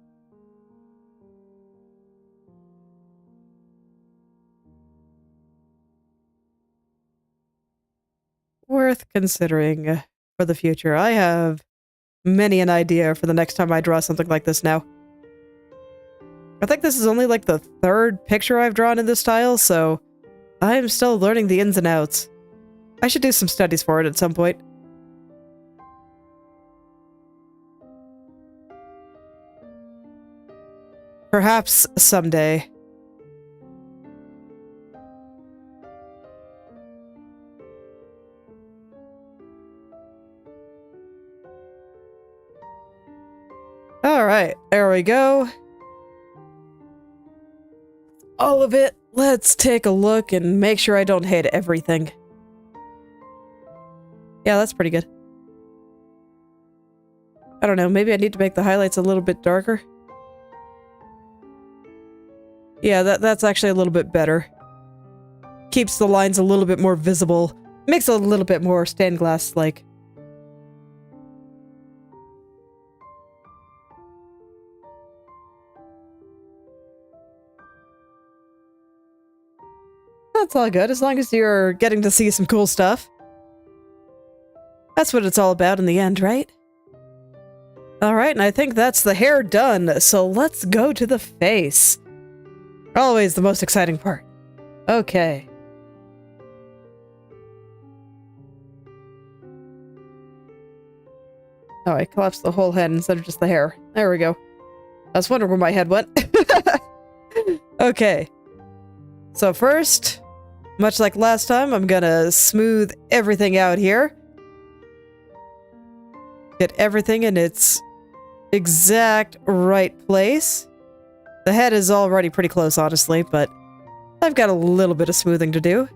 Worth considering for the future. I have many an idea for the next time I draw something like this now. I think this is only like the third picture I've drawn in this style, so I'm still learning the ins and outs. I should do some studies for it at some point. Perhaps someday. Alright, there we go. All of it. Let's take a look and make sure I don't hate everything. Yeah, that's pretty good. I don't know, maybe I need to make the highlights a little bit darker. Yeah, that's actually a little bit better. Keeps the lines a little bit more visible. Makes it a little bit more stained glass-like. That's all good, as long as you're getting to see some cool stuff. That's what it's all about in the end, right? Alright, and I think that's the hair done, so let's go to the face. Always the most exciting part. Okay. Oh, I collapsed the whole head instead of just the hair. There we go. I was wondering where my head went. Okay. So first, much like last time, I'm gonna smooth everything out here. Get everything in its exact right place. The head is already pretty close, honestly, but I've got a little bit of smoothing to do.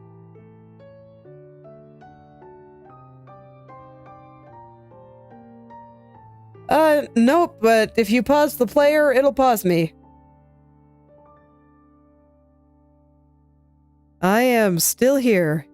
Nope, but if you pause the player, it'll pause me. I am still here.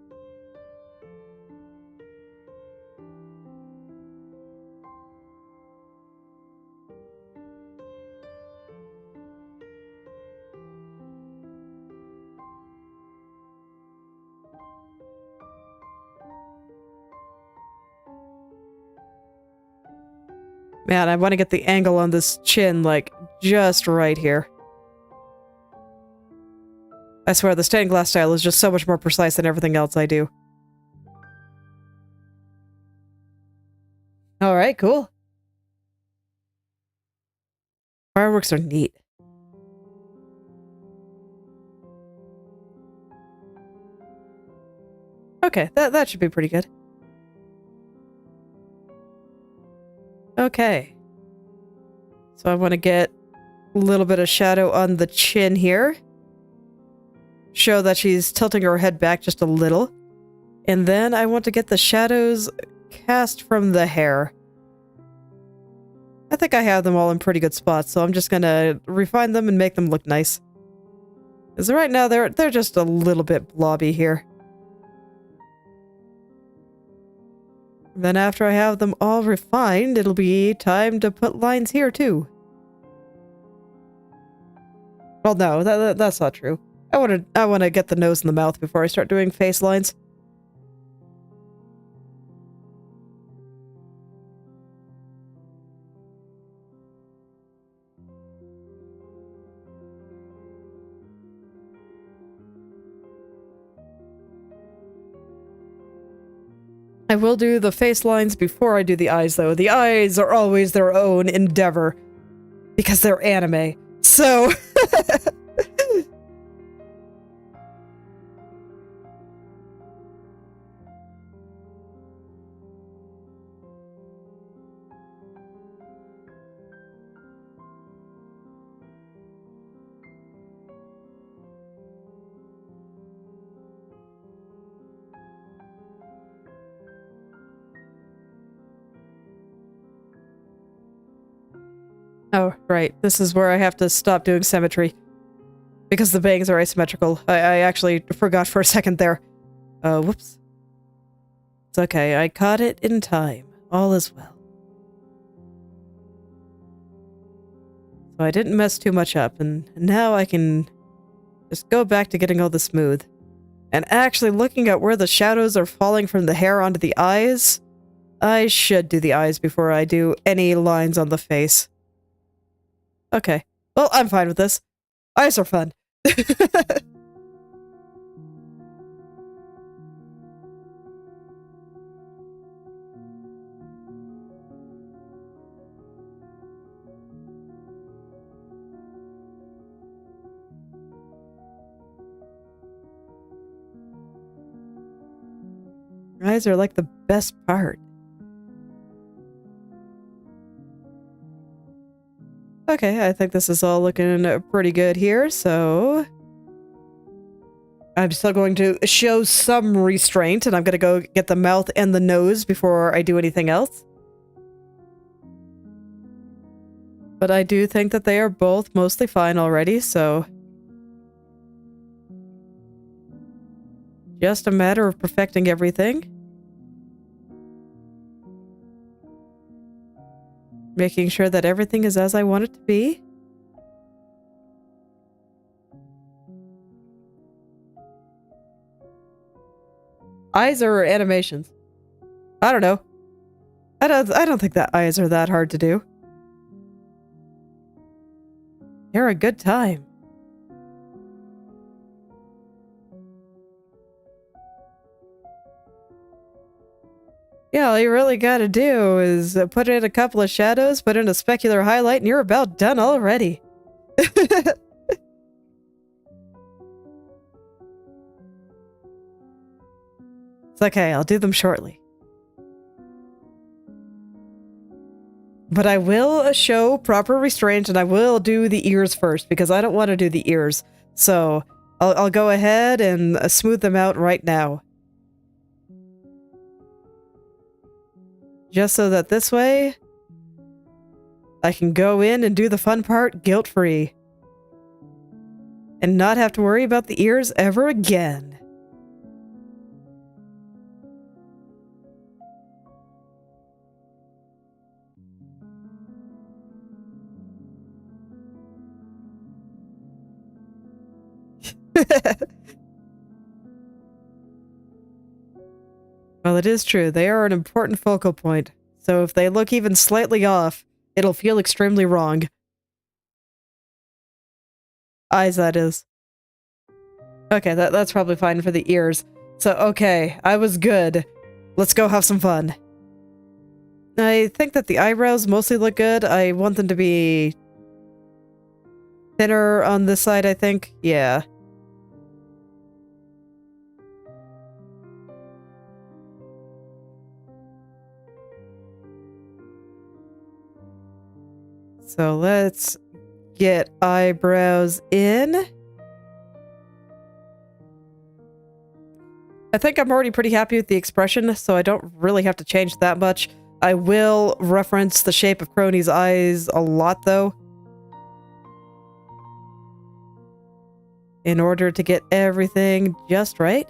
Man, I want to get the angle on this chin, like, just right here. I swear, the stained glass style is just so much more precise than everything else I do. Alright, cool. Fireworks are neat. Okay, that should be pretty good. Okay. So I want to get a little bit of shadow on the chin here. Show that she's tilting her head back just a little. And then I want to get the shadows cast from the hair. I think I have them all in pretty good spots, so I'm just gonna refine them and make them look nice. Because right now they're just a little bit blobby here. Then after I have them all refined, it'll be time to put lines here too. Well, no, that's not true. I want to get the nose and the mouth before I start doing face lines. I will do the face lines before I do the eyes, though. The eyes are always their own endeavor. Because they're anime. So... Oh, right. This is where I have to stop doing symmetry. Because the bangs are asymmetrical. I actually forgot for a second there. Whoops. It's okay. I caught it in time. All is well. So I didn't mess too much up, and now I can just go back to getting all the smooth. And actually looking at where the shadows are falling from the hair onto the eyes, I should do the eyes before I do any lines on the face. Okay. Well, I'm fine with this. Eyes are fun. Eyes are like the best part. Okay, I think this is all looking pretty good here, so I'm still going to show some restraint, and I'm going to go get the mouth and the nose before I do anything else. But I do think that they are both mostly fine already, so just a matter of perfecting everything. Making sure that everything is as I want it to be. Eyes or animations? I don't know. I don't think that eyes are that hard to do. You're a good time. Yeah, all you really gotta do is put in a couple of shadows, put in a specular highlight, and you're about done already. It's okay, I'll do them shortly. But I will show proper restraint, and I will do the ears first, because I don't want to do the ears. So, I'll go ahead and smooth them out right now. Just so that this way, I can go in and do the fun part guilt-free. And not have to worry about the ears ever again. Well, it is true. They are an important focal point. So if they look even slightly off, it'll feel extremely wrong. Eyes, that is. Okay, that's probably fine for the ears. So, okay, I was good. Let's go have some fun. I think that the eyebrows mostly look good. I want them to be thinner on this side, I think. Yeah. So let's get eyebrows in. I think I'm already pretty happy with the expression, so I don't really have to change that much. I will reference the shape of Kronii's eyes a lot, though, in order to get everything just right.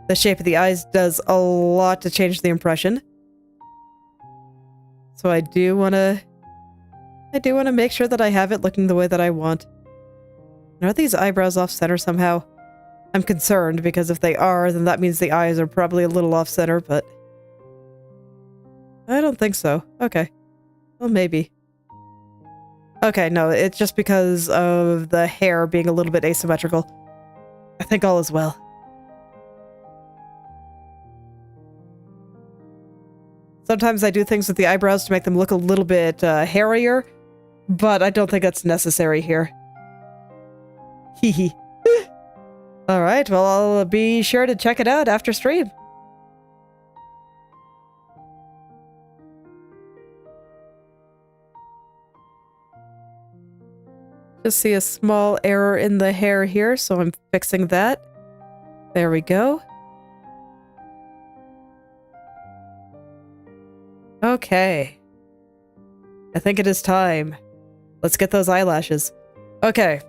The shape of the eyes does a lot to change the impression. So I do want to make sure that I have it looking the way that I want. Are these eyebrows off center somehow? I'm concerned, because if they are, then that means the eyes are probably a little off center, but I don't think so. Okay. Well, maybe. Okay, no, it's just because of the hair being a little bit asymmetrical. I think all is well. Sometimes I do things with the eyebrows to make them look a little bit hairier, but I don't think that's necessary here. Hehe. Alright, well, I'll be sure to check it out after stream. Just see a small error in the hair here, so I'm fixing that. There we go. Okay. I think it is time. Let's get those eyelashes. Okay.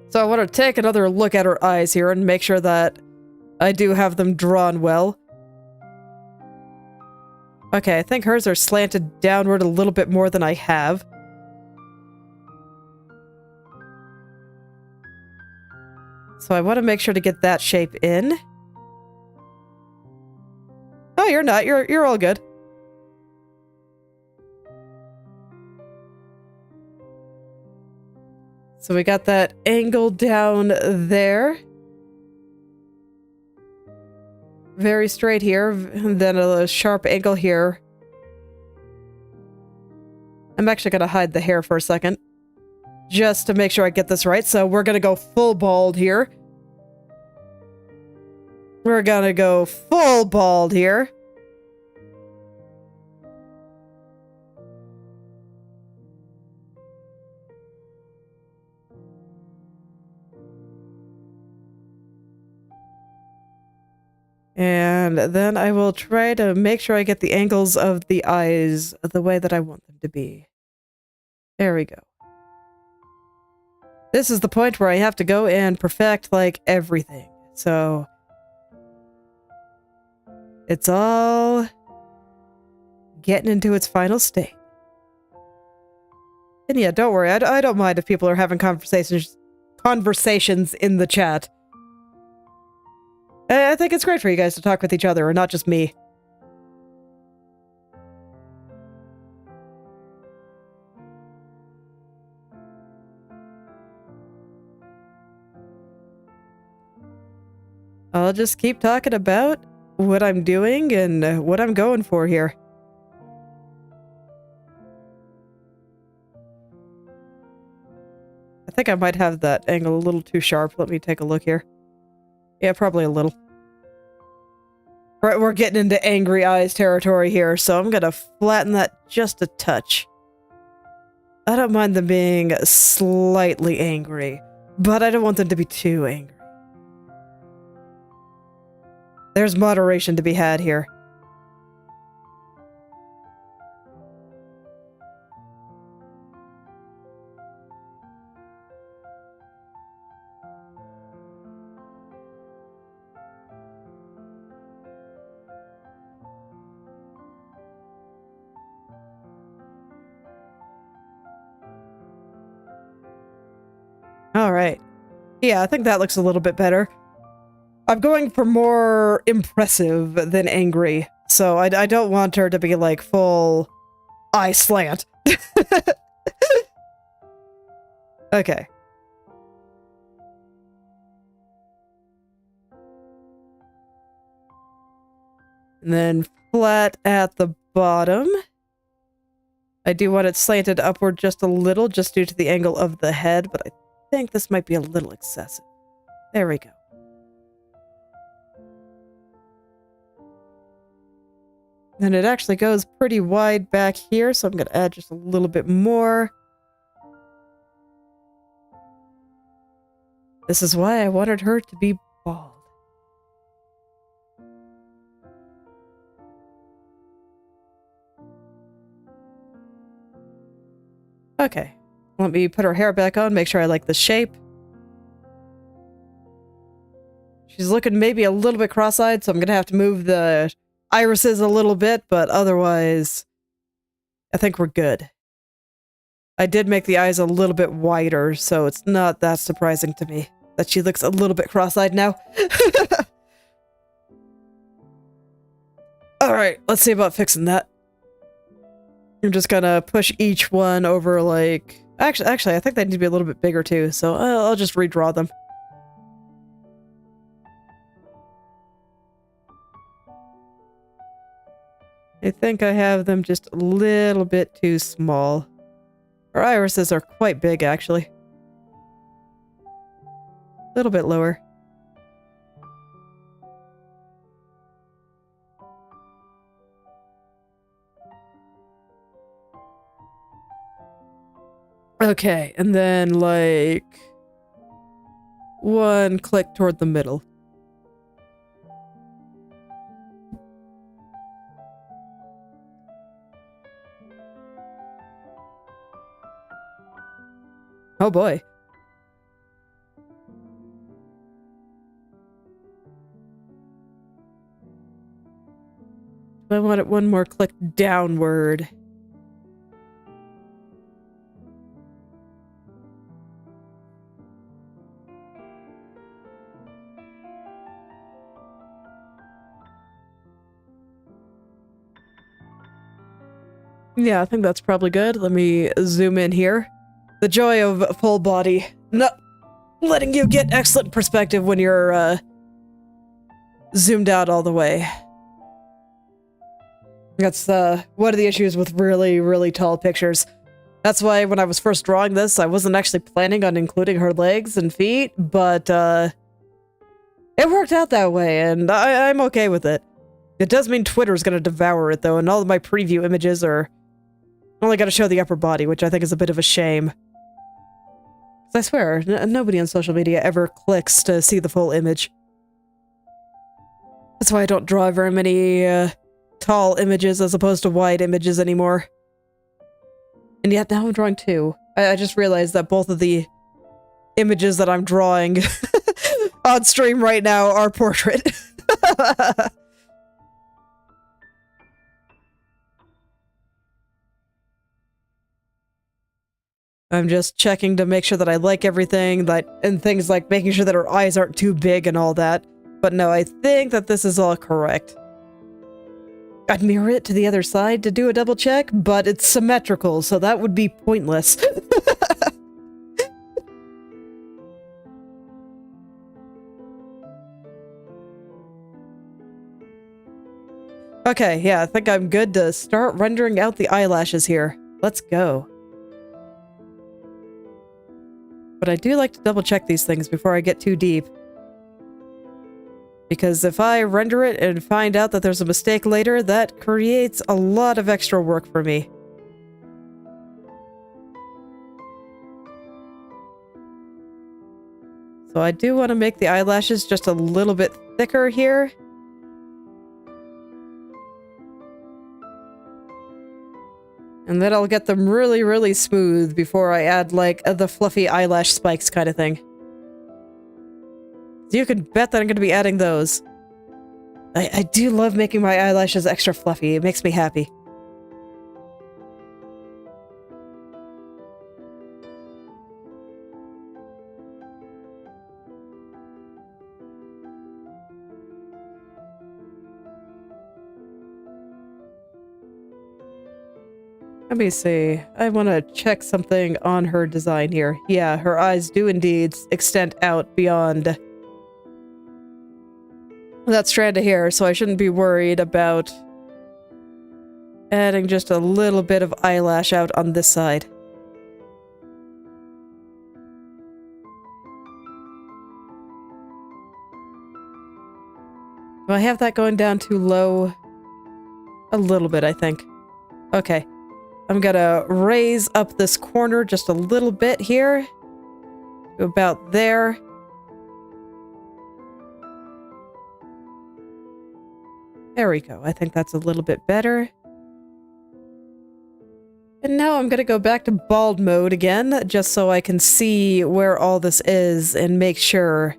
So I want to take another look at her eyes here and make sure that I do have them drawn well. Okay, I think hers are slanted downward a little bit more than I have. So I want to make sure to get that shape in. Oh, you're not. You're all good. So we got that angle down there. Very straight here, and then a sharp angle here. I'm actually going to hide the hair for a second, just to make sure I get this right. So we're going to go full bald here. We're going to go full bald here. And then I will try to make sure I get the angles of the eyes the way that I want them to be. There we go. This is the point where I have to go and perfect, like, everything. So it's all getting into its final state. And yeah, don't worry, I don't mind if people are having conversations in the chat. I think it's great for you guys to talk with each other, and not just me. I'll just keep talking about what I'm doing and what I'm going for here. I think I might have that angle a little too sharp. Let me take a look here. Yeah, probably a little. Right, we're getting into angry eyes territory here, so I'm gonna flatten that just a touch. I don't mind them being slightly angry, but I don't want them to be too angry. There's moderation to be had here. All right. Yeah, I think that looks a little bit better. I'm going for more impressive than angry, so I don't want her to be like full eye slant. Okay. And then flat at the bottom. I do want it slanted upward just a little, just due to the angle of the head, but I think this might be a little excessive. There we go. Then it actually goes pretty wide back here, so I'm going to add just a little bit more. This is why I wanted her to be bald. Okay. Let me put her hair back on, make sure I like the shape. She's looking maybe a little bit cross-eyed, so I'm going to have to move the irises a little bit, but otherwise, I think we're good. I did make the eyes a little bit wider, so it's not that surprising to me that she looks a little bit cross-eyed now. Alright, let's see about fixing that. I'm just gonna push each one over, like... Actually, I think they need to be a little bit bigger too, so I'll just redraw them. I think I have them just a little bit too small. Her irises are quite big, actually. A little bit lower. Okay, and then, like, one click toward the middle. Oh boy. I want it one more click downward. Yeah, I think that's probably good. Let me zoom in here. The joy of full body. Not letting you get excellent perspective when you're zoomed out all the way. That's one of the issues with really, really tall pictures. That's why when I was first drawing this, I wasn't actually planning on including her legs and feet, but it worked out that way, and I'm okay with it. It does mean Twitter's gonna devour it, though, and all of my preview images are only gonna show the upper body, which I think is a bit of a shame. I swear, nobody on social media ever clicks to see the full image. That's why I don't draw very many tall images as opposed to wide images anymore. And yet now I'm drawing two. I just realized that both of the images that I'm drawing on stream right now are portrait. I'm just checking to make sure that I like everything, and things like making sure that her eyes aren't too big and all that. But no, I think that this is all correct. I'd mirror it to the other side to do a double check, but it's symmetrical, so that would be pointless. Okay, yeah, I think I'm good to start rendering out the eyelashes here. Let's go. But I do like to double check these things before I get too deep. Because if I render it and find out that there's a mistake later, that creates a lot of extra work for me. So I do want to make the eyelashes just a little bit thicker here. And then I'll get them really, really smooth before I add, like, the fluffy eyelash spikes kind of thing. You can bet that I'm going to be adding those. I do love making my eyelashes extra fluffy. It makes me happy. Let me see. I want to check something on her design here. Yeah, her eyes do indeed extend out beyond that strand of hair, so I shouldn't be worried about adding just a little bit of eyelash out on this side. Do I have that going down too low? A little bit, I think. Okay. I'm gonna raise up this corner just a little bit here. To about there. There we go. I think that's a little bit better. And now I'm gonna go back to bald mode again, just so I can see where all this is and make sure.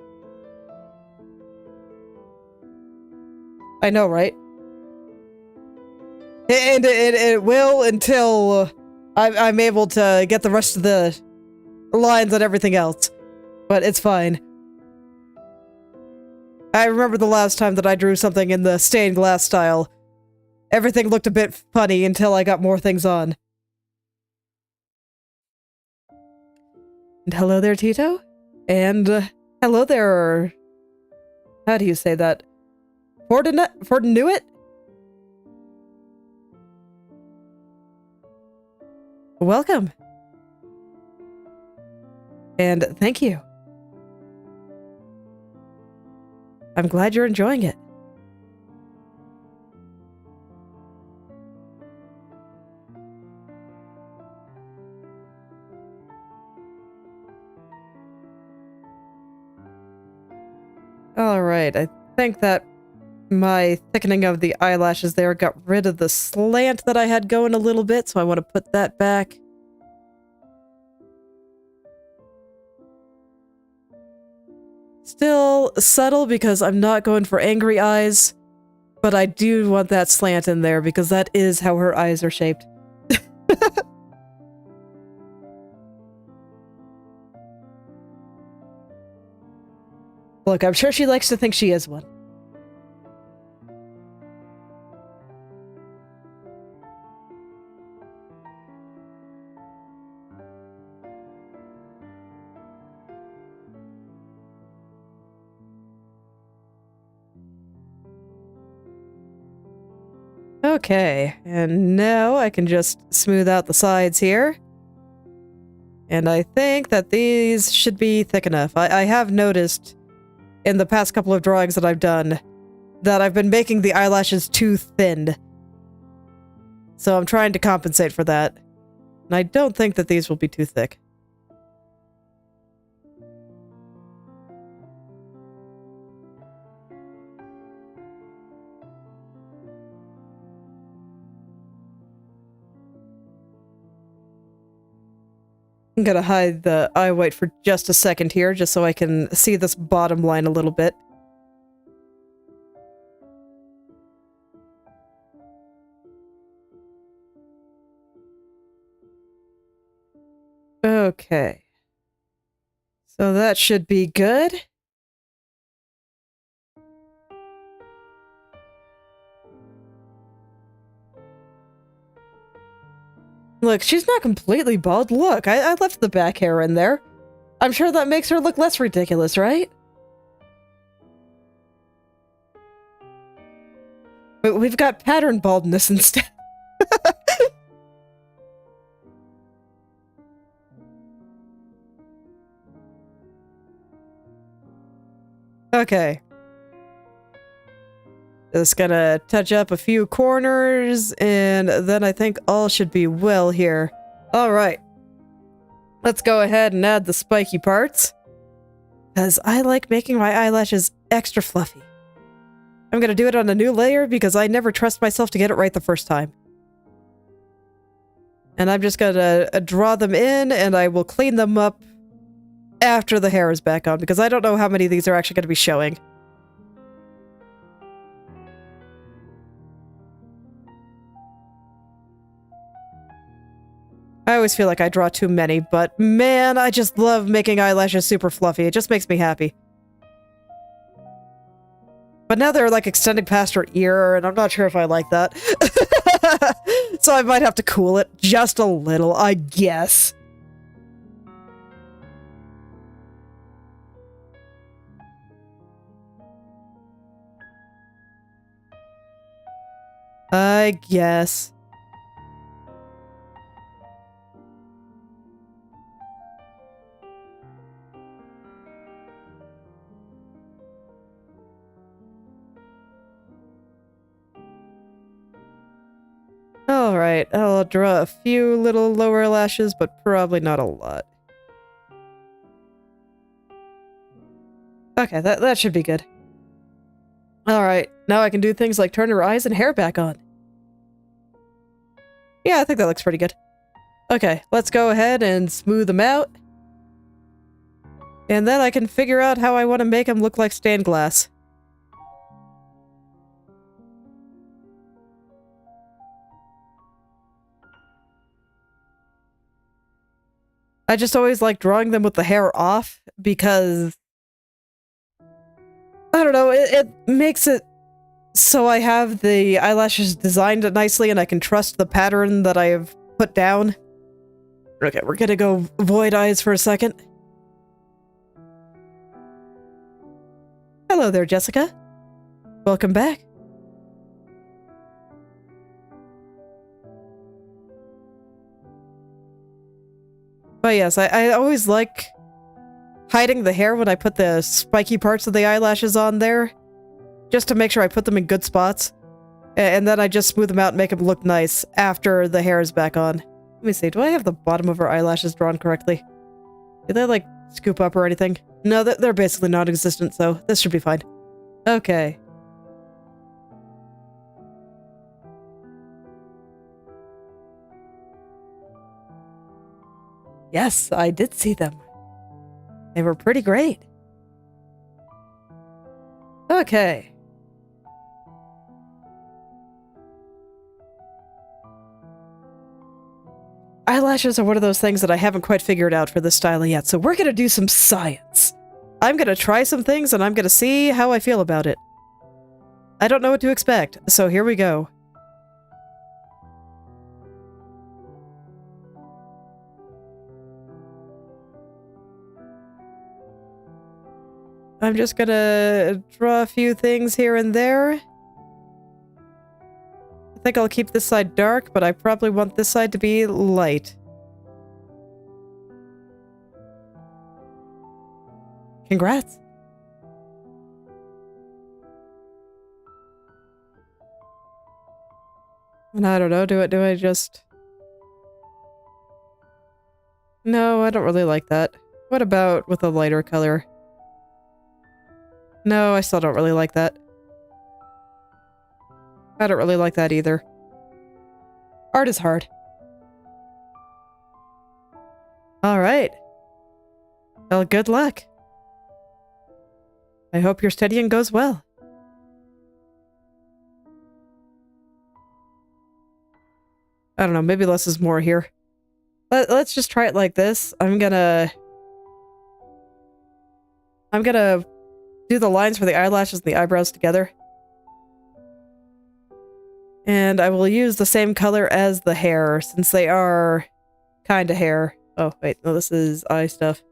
I know, right? And it will until I'm able to get the rest of the lines and everything else. But it's fine. I remember the last time that I drew something in the stained glass style. Everything looked a bit funny until I got more things on. And hello there, Tito. And hello there. How do you say that? Fortinuit? Welcome. And thank you. I'm glad you're enjoying it. Alright, I think that my thickening of the eyelashes there got rid of the slant that I had going a little bit, so I want to put that back. Still subtle because I'm not going for angry eyes, but I do want that slant in there because that is how her eyes are shaped. Look, I'm sure she likes to think she is one. Okay, and now I can just smooth out the sides here. And I think that these should be thick enough. I have noticed in the past couple of drawings that I've done that I've been making the eyelashes too thin. So I'm trying to compensate for that. And I don't think that these will be too thick. I'm gonna hide the eye white for just a second here, just so I can see this bottom line a little bit. Okay. So that should be good. Look, she's not completely bald. Look, I left the back hair in there. I'm sure that makes her look less ridiculous, right? But we've got pattern baldness instead. Okay. Just gonna touch up a few corners, and then I think all should be well here. Alright. Let's go ahead and add the spiky parts. Because I like making my eyelashes extra fluffy. I'm gonna do it on a new layer because I never trust myself to get it right the first time. And I'm just gonna draw them in, and I will clean them up after the hair is back on, because I don't know how many of these are actually gonna be showing. I always feel like I draw too many, but man, I just love making eyelashes super fluffy. It just makes me happy. But now they're like extending past her ear, and I'm not sure if I like that. So I might have to cool it just a little, I guess. I guess. Alright, I'll draw a few little lower lashes, but probably not a lot. Okay, that should be good. Alright, now I can do things like turn her eyes and hair back on. Yeah, I think that looks pretty good. Okay, let's go ahead and smooth them out. And then I can figure out how I want to make them look like stained glass. I just always like drawing them with the hair off because I don't know, it makes it so I have the eyelashes designed nicely and I can trust the pattern that I have put down. Okay, we're gonna go void eyes for a second. Hello there, Jessica. Welcome back. But yes, I always like hiding the hair when I put the spiky parts of the eyelashes on there, just to make sure I put them in good spots. And then I just smooth them out and make them look nice after the hair is back on. Let me see, do I have the bottom of her eyelashes drawn correctly? Did they, like, scoop up or anything? No, they're basically non-existent, so this should be fine. Okay. Yes, I did see them. They were pretty great. Okay. Eyelashes are one of those things that I haven't quite figured out for this style yet, so we're gonna do some science. I'm gonna try some things and I'm gonna see how I feel about it. I don't know what to expect, so here we go. I'm just gonna draw a few things here and there. I think I'll keep this side dark, but I probably want this side to be light. Congrats. And I don't know, do I just... No, I don't really like that. What about with a lighter color? No, I still don't really like that. I don't really like that either. Art is hard. All right. Well, good luck. I hope your studying goes well. I don't know, maybe less is more here. Let's just try it like this. I'm gonna do the lines for the eyelashes and the eyebrows together. And I will use the same color as the hair, since they are kind of hair. Oh, wait, no, this is eye stuff.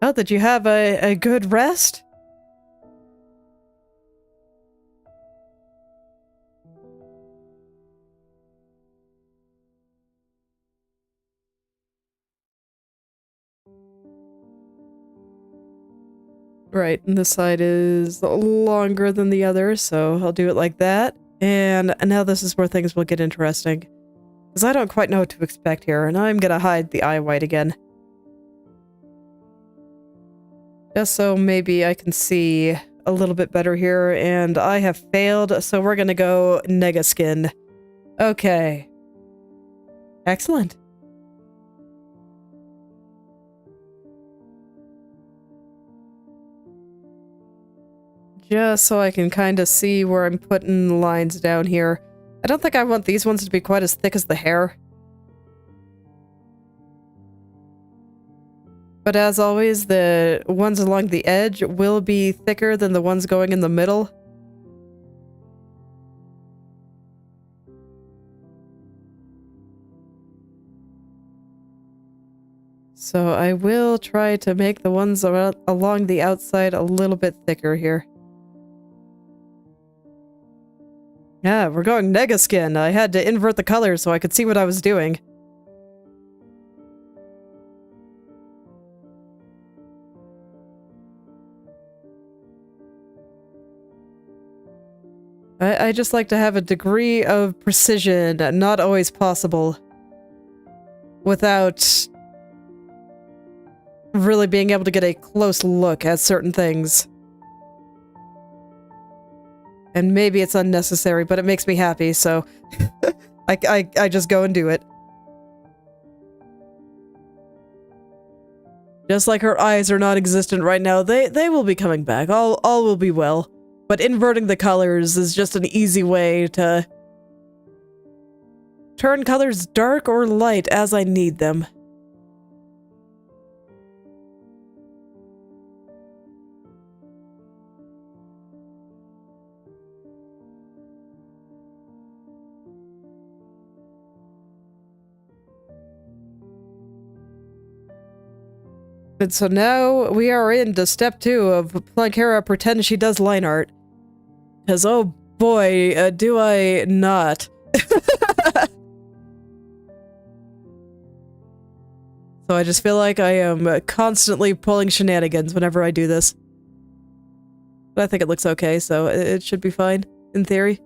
Oh, did you have a good rest? Right, and this side is longer than the other, so I'll do it like that. And now this is where things will get interesting. Because I don't quite know what to expect here, and I'm gonna hide the eye white again. Just so maybe I can see a little bit better here, and I have failed, so we're gonna go nega skin. Okay. Excellent. Just so I can kind of see where I'm putting lines down here. I don't think I want these ones to be quite as thick as the hair. But as always, the ones along the edge will be thicker than the ones going in the middle. So I will try to make the ones along the outside a little bit thicker here. Yeah, we're going nega skin. I had to invert the colors so I could see what I was doing. I just like to have a degree of precision, not always possible, without really being able to get a close look at certain things. And maybe it's unnecessary, but it makes me happy, so I just go and do it. Just like her eyes are non-existent right now, they will be coming back. All will be well. But inverting the colors is just an easy way to turn colors dark or light as I need them. And so now we are into step 2 of Planckera pretends she does line art. Because, oh boy, do I not. So I just feel like I am constantly pulling shenanigans whenever I do this. But I think it looks okay, so it should be fine, in theory.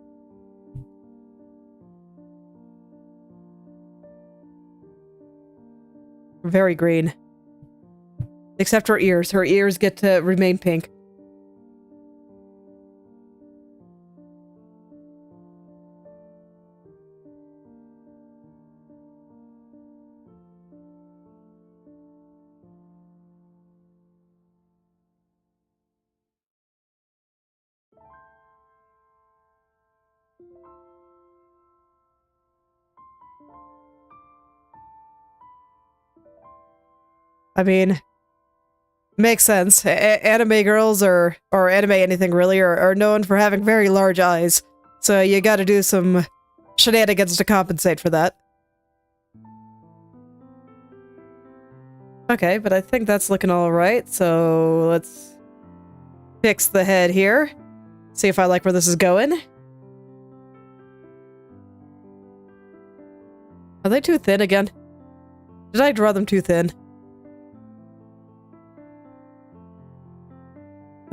Very green. Except her ears. Her ears get to remain pink. I mean, makes sense. Anime girls or anime anything really are known for having very large eyes. So you gotta do some shenanigans to compensate for that. Okay, but I think that's looking alright, so let's fix the head here. See if I like where this is going. Are they too thin again? Did I draw them too thin?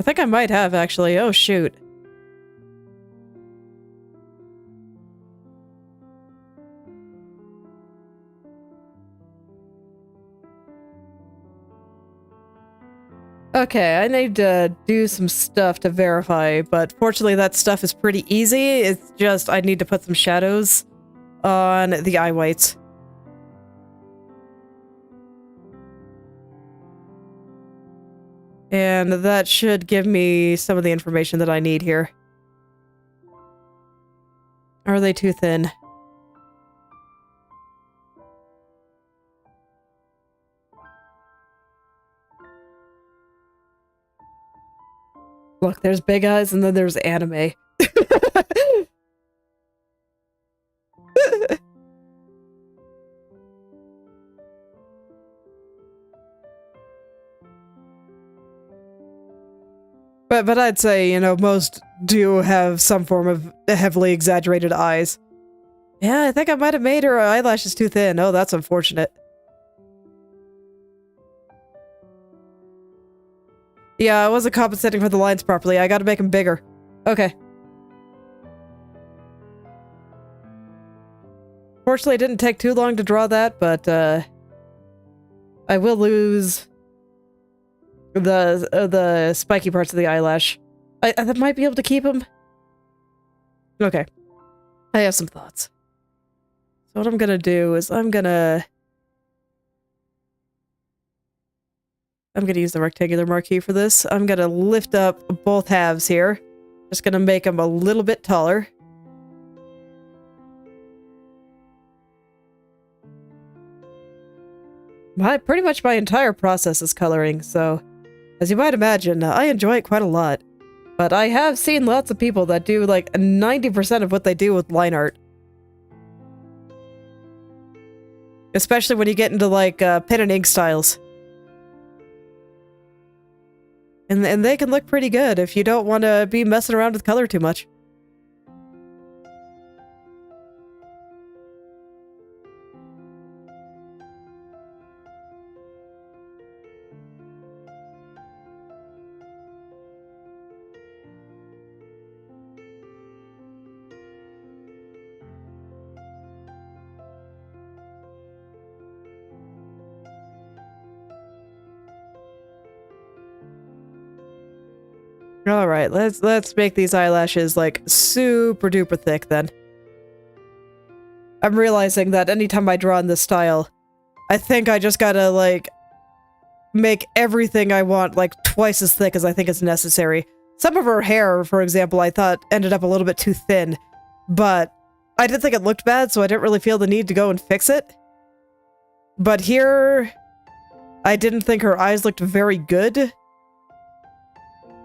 I think I might have, actually. Oh, shoot. Okay, I need to do some stuff to verify, but fortunately that stuff is pretty easy. It's just I need to put some shadows on the eye whites. And that should give me some of the information that I need here. Are they too thin? Look, there's big eyes and then there's anime. But I'd say, you know, most do have some form of heavily exaggerated eyes. Yeah, I think I might have made her eyelashes too thin. Oh, that's unfortunate. Yeah, I wasn't compensating for the lines properly. I gotta make them bigger. Okay. Fortunately, it didn't take too long to draw that, but, I will lose the spiky parts of the eyelash. I might be able to keep them. Okay. I have some thoughts. So what I'm gonna do is I'm gonna use the rectangular marquee for this. I'm gonna lift up both halves here. Just gonna make them a little bit taller. Pretty much my entire process is coloring, so as you might imagine, I enjoy it quite a lot. But I have seen lots of people that do like 90% of what they do with line art. Especially when you get into like pen and ink styles. And they can look pretty good if you don't want to be messing around with color too much. All right, let's make these eyelashes like super duper thick then. I'm realizing that anytime I draw in this style, I think I just gotta like make everything I want like twice as thick as I think is necessary. Some of her hair, for example, I thought ended up a little bit too thin, but I didn't think it looked bad, so I didn't really feel the need to go and fix it. But here, I didn't think her eyes looked very good,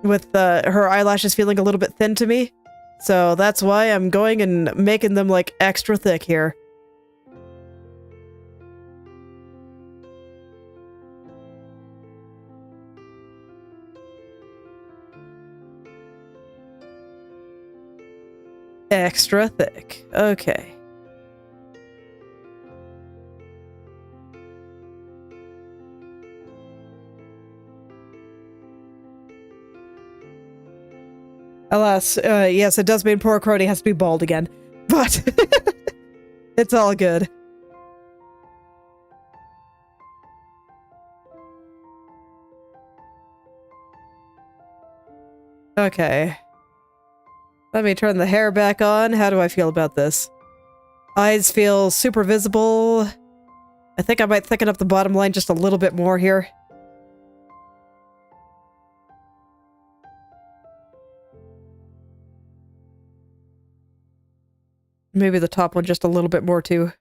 with her eyelashes feeling a little bit thin to me. So that's why I'm going and making them like extra thick here. Extra thick. Okay. Alas, yes, it does mean poor Kronii has to be bald again, but it's all good. Okay. Let me turn the hair back on. How do I feel about this? Eyes feel super visible. I think I might thicken up the bottom line just a little bit more here. Maybe the top one just a little bit more too.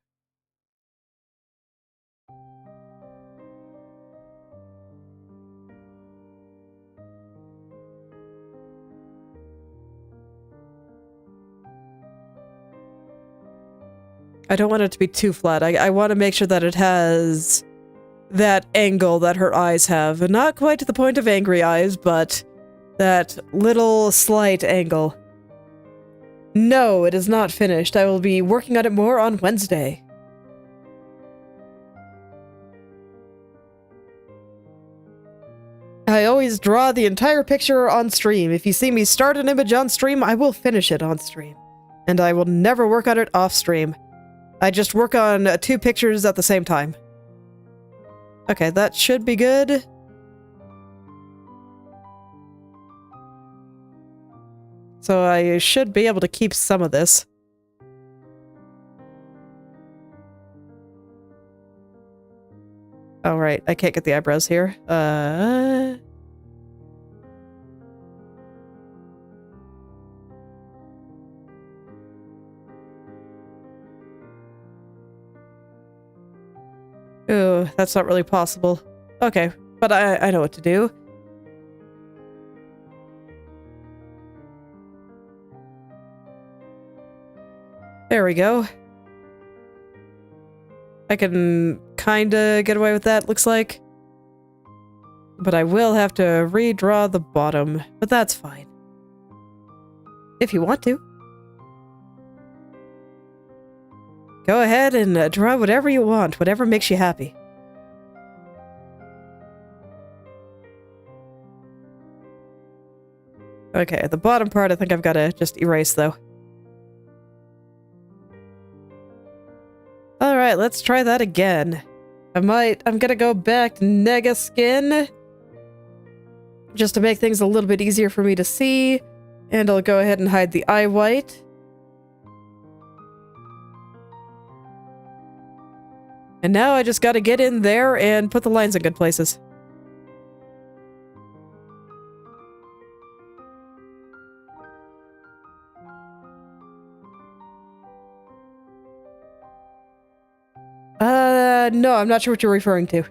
I don't want it to be too flat. I want to make sure that it has that angle that her eyes have. Not quite to the point of angry eyes, but that little slight angle. No, it is not finished. I will be working on it more on Wednesday. I always draw the entire picture on stream. If you see me start an image on stream, I will finish it on stream. And I will never work on it off stream. I just work on 2 pictures at the same time. Okay, that should be good. So I should be able to keep some of this. Oh, right. I can't get the eyebrows here. Ooh, that's not really possible. Okay, but I know what to do. There we go. I can kinda get away with that, looks like. But I will have to redraw the bottom, but that's fine. If you want to. Go ahead and draw whatever you want, whatever makes you happy. Okay, the bottom part I think I've got to just erase, though. Alright, let's try that again. I'm gonna go back to Nega Skin, just to make things a little bit easier for me to see, and I'll go ahead and hide the eye white. And now I just gotta get in there and put the lines in good places. No, I'm not sure what you're referring to.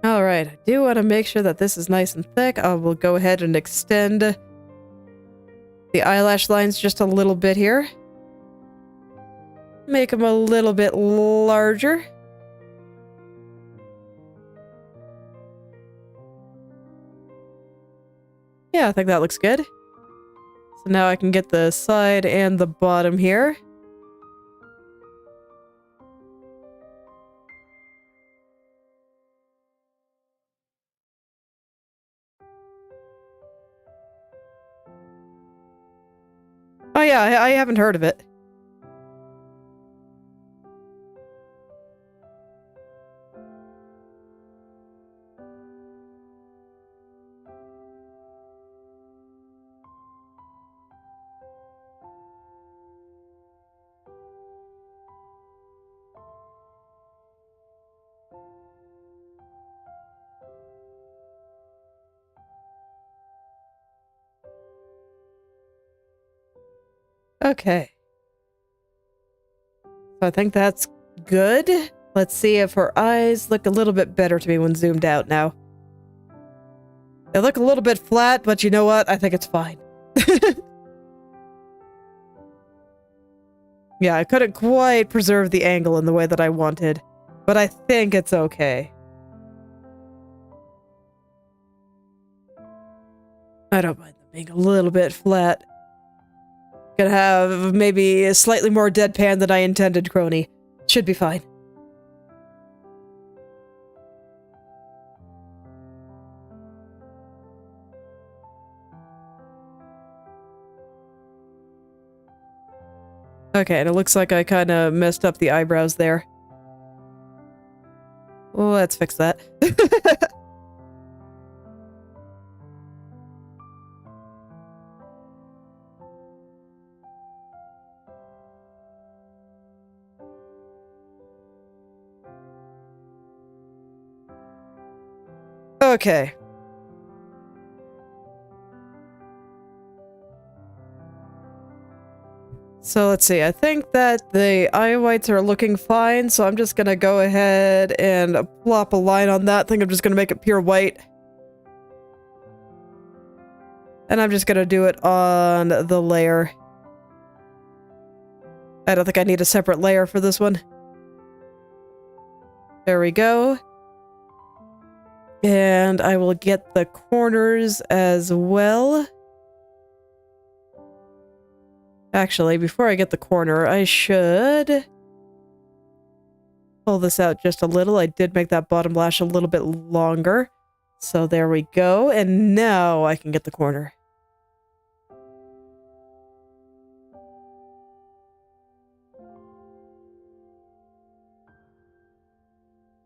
Alright, I do want to make sure that this is nice and thick. I will go ahead and extend the eyelash lines just a little bit here. Make them a little bit larger. Yeah, I think that looks good. So now I can get the side and the bottom here. Oh yeah, I haven't heard of it. Okay. So I think that's good. Let's see if her eyes look a little bit better to me when zoomed out now. They look a little bit flat, but you know what? I think it's fine. Yeah, I couldn't quite preserve the angle in the way that I wanted, but I think it's okay. I don't mind them being a little bit flat. Gonna have maybe a slightly more deadpan than I intended, Kronii. Should be fine. Okay, and it looks like I kind of messed up the eyebrows there. Let's fix that. Okay. So let's see, I think that the eye whites are looking fine, so I'm just gonna go ahead and plop a line on that thing. I'm just gonna make it pure white. And I'm just gonna do it on the layer. I don't think I need a separate layer for this one. There we go. And I will get the corners as well. Actually, before I get the corner, I should pull this out just a little. I did make that bottom lash a little bit longer. So there we go. And now I can get the corner.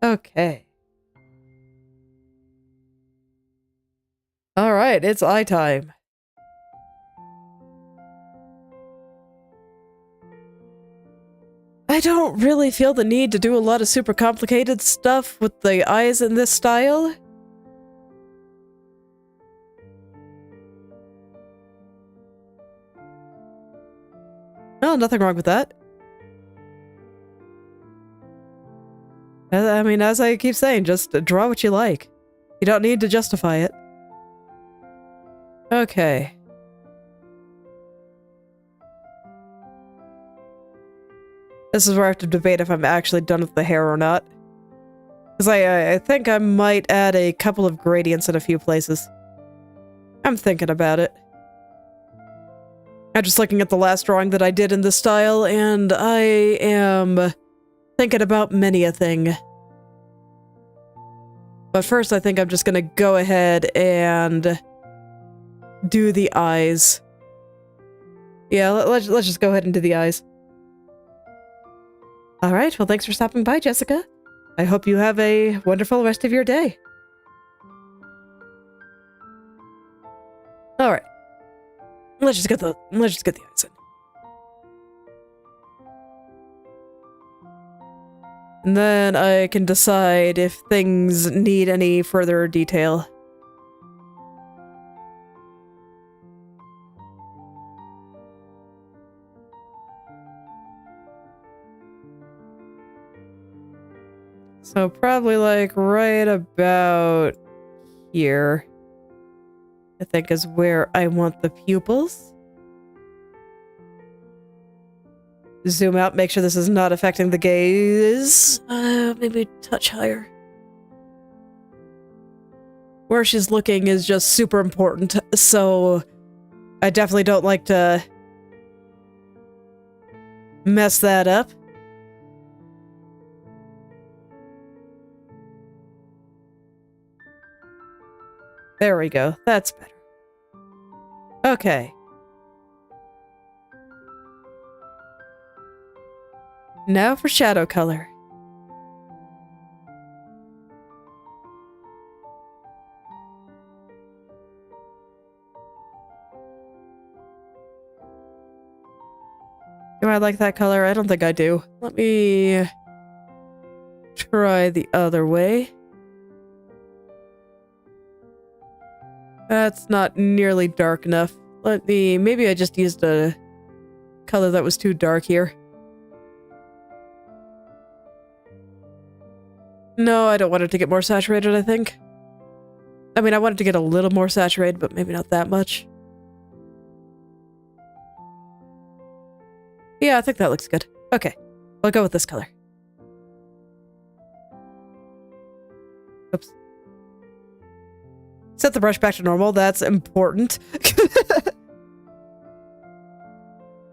Okay. Alright, it's eye time. I don't really feel the need to do a lot of super complicated stuff with the eyes in this style. No, nothing wrong with that. I mean, as I keep saying, just draw what you like. You don't need to justify it. Okay. This is where I have to debate if I'm actually done with the hair or not. Because I think I might add a couple of gradients in a few places. I'm thinking about it. I'm just looking at the last drawing that I did in this style, and I am thinking about many a thing. But first, I think I'm just gonna go ahead and do the eyes. Yeah, let's just go ahead and do the eyes. Alright, well thanks for stopping by, Jessica. I hope you have a wonderful rest of your day. Alright. Let's just get the eyes in. And then I can decide if things need any further detail. So probably like right about here, I think is where I want the pupils. Zoom out, make sure this is not affecting the gaze. Maybe a touch higher. Where she's looking is just super important, so I definitely don't like to mess that up. There we go. That's better. Okay. Now for shadow color. Do I like that color? I don't think I do. Let me try the other way. That's not nearly dark enough. Maybe I just used a color that was too dark here. No, I don't want it to get more saturated, I think. I mean, I want it to get a little more saturated, but maybe not that much. Yeah, I think that looks good. Okay, I'll go with this color. Oops. Set the brush back to normal, that's important.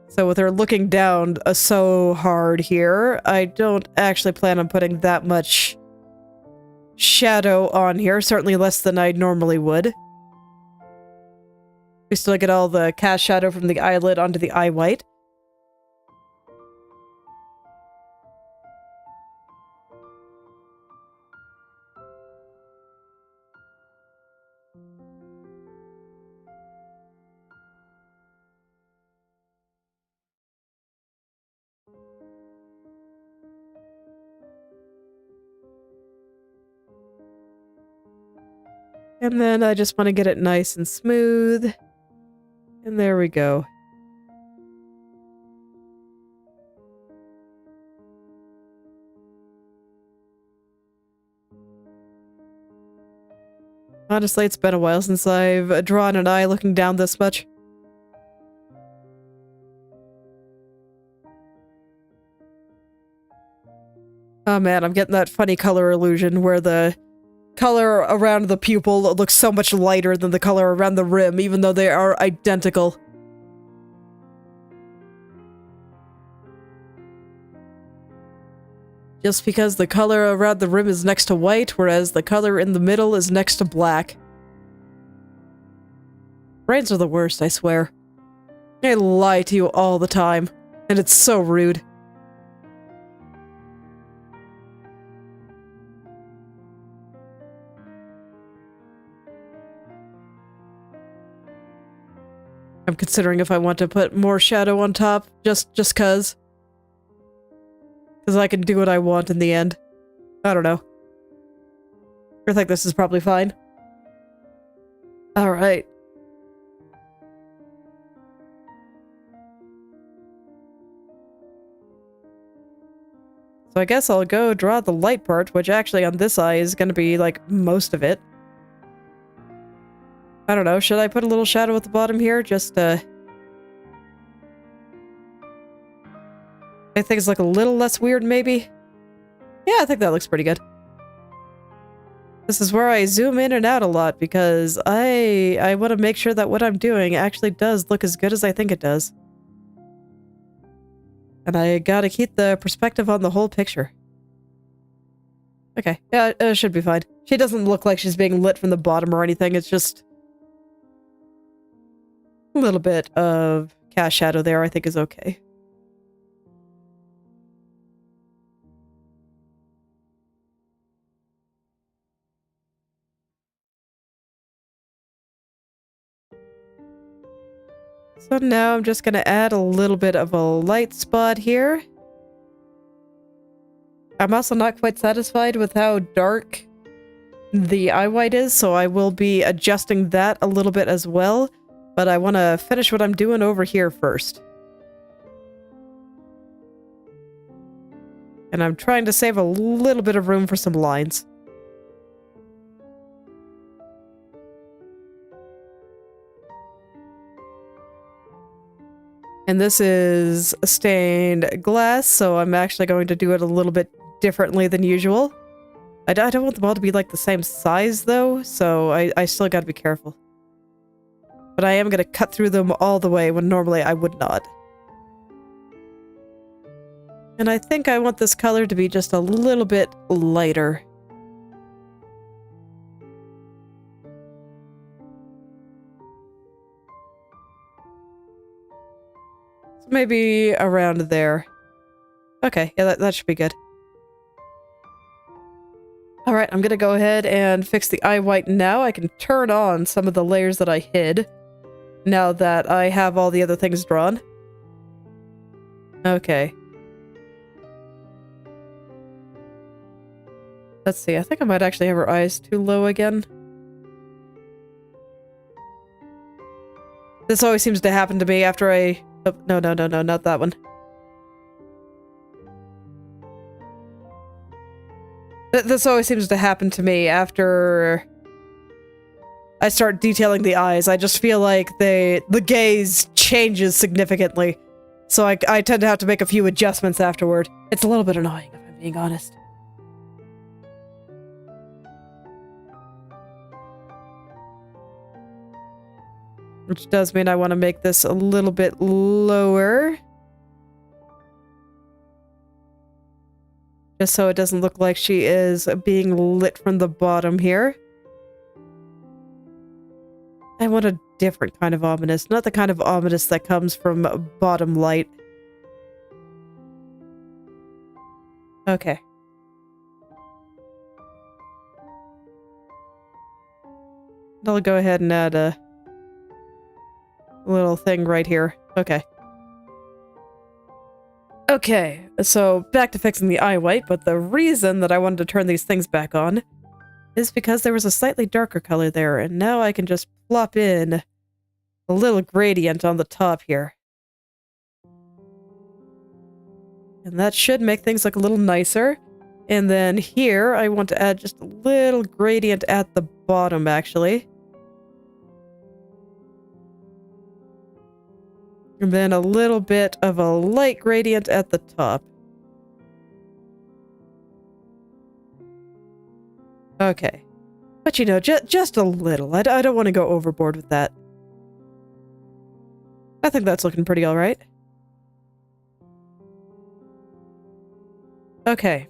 So with her looking down so hard here, I don't actually plan on putting that much shadow on here, certainly less than I normally would. We still get all the cast shadow from the eyelid onto the eye white. And then I just want to get it nice and smooth. And there we go. Honestly, it's been a while since I've drawn an eye looking down this much. Oh man, I'm getting that funny color illusion where the color around the pupil looks so much lighter than the color around the rim, even though they are identical. Just because the color around the rim is next to white, whereas the color in the middle is next to black. Brains are the worst, I swear. They lie to you all the time, and it's so rude. I'm considering if I want to put more shadow on top, just cause. Because I can do what I want in the end. I don't know. I think this is probably fine. Alright. So I guess I'll go draw the light part, which actually on this eye is going to be, like, most of it. I don't know, should I put a little shadow at the bottom here? Just, I think it's like a little less weird, maybe? Yeah, I think that looks pretty good. This is where I zoom in and out a lot, because I want to make sure that what I'm doing actually does look as good as I think it does. And I gotta keep the perspective on the whole picture. Okay, yeah, it should be fine. She doesn't look like she's being lit from the bottom or anything, it's just a little bit of cast shadow there, I think is okay. So now I'm just gonna add a little bit of a light spot here. I'm also not quite satisfied with how dark the eye white is, so I will be adjusting that a little bit as well. But I want to finish what I'm doing over here first. And I'm trying to save a little bit of room for some lines. And this is a stained glass, so I'm actually going to do it a little bit differently than usual. I don't want them all to be like the same size though, so I still gotta be careful. But I am gonna cut through them all the way when normally I would not. And I think I want this color to be just a little bit lighter. So maybe around there. Okay, yeah, that should be good. Alright, I'm gonna go ahead and fix the eye white now. I can turn on some of the layers that I hid, now that I have all the other things drawn. Okay. Let's see, I think I might actually have her eyes too low again. This always seems to happen to me after I... Oh, no, not that one. This always seems to happen to me after I start detailing the eyes. I just feel like the gaze changes significantly. So I tend to have to make a few adjustments afterward. It's a little bit annoying, if I'm being honest. Which does mean I want to make this a little bit lower. Just so it doesn't look like she is being lit from the bottom here. I want a different kind of ominous, not the kind of ominous that comes from bottom light. Okay. I'll go ahead and add a little thing right here. Okay. Okay, so back to fixing the eye white, but the reason that I wanted to turn these things back on is because there was a slightly darker color there, and now I can just plop in a little gradient on the top here. And that should make things look a little nicer. And then here, I want to add just a little gradient at the bottom, actually. And then a little bit of a light gradient at the top. Okay. But you know, just a little. I don't want to go overboard with that. I think that's looking pretty alright. Okay.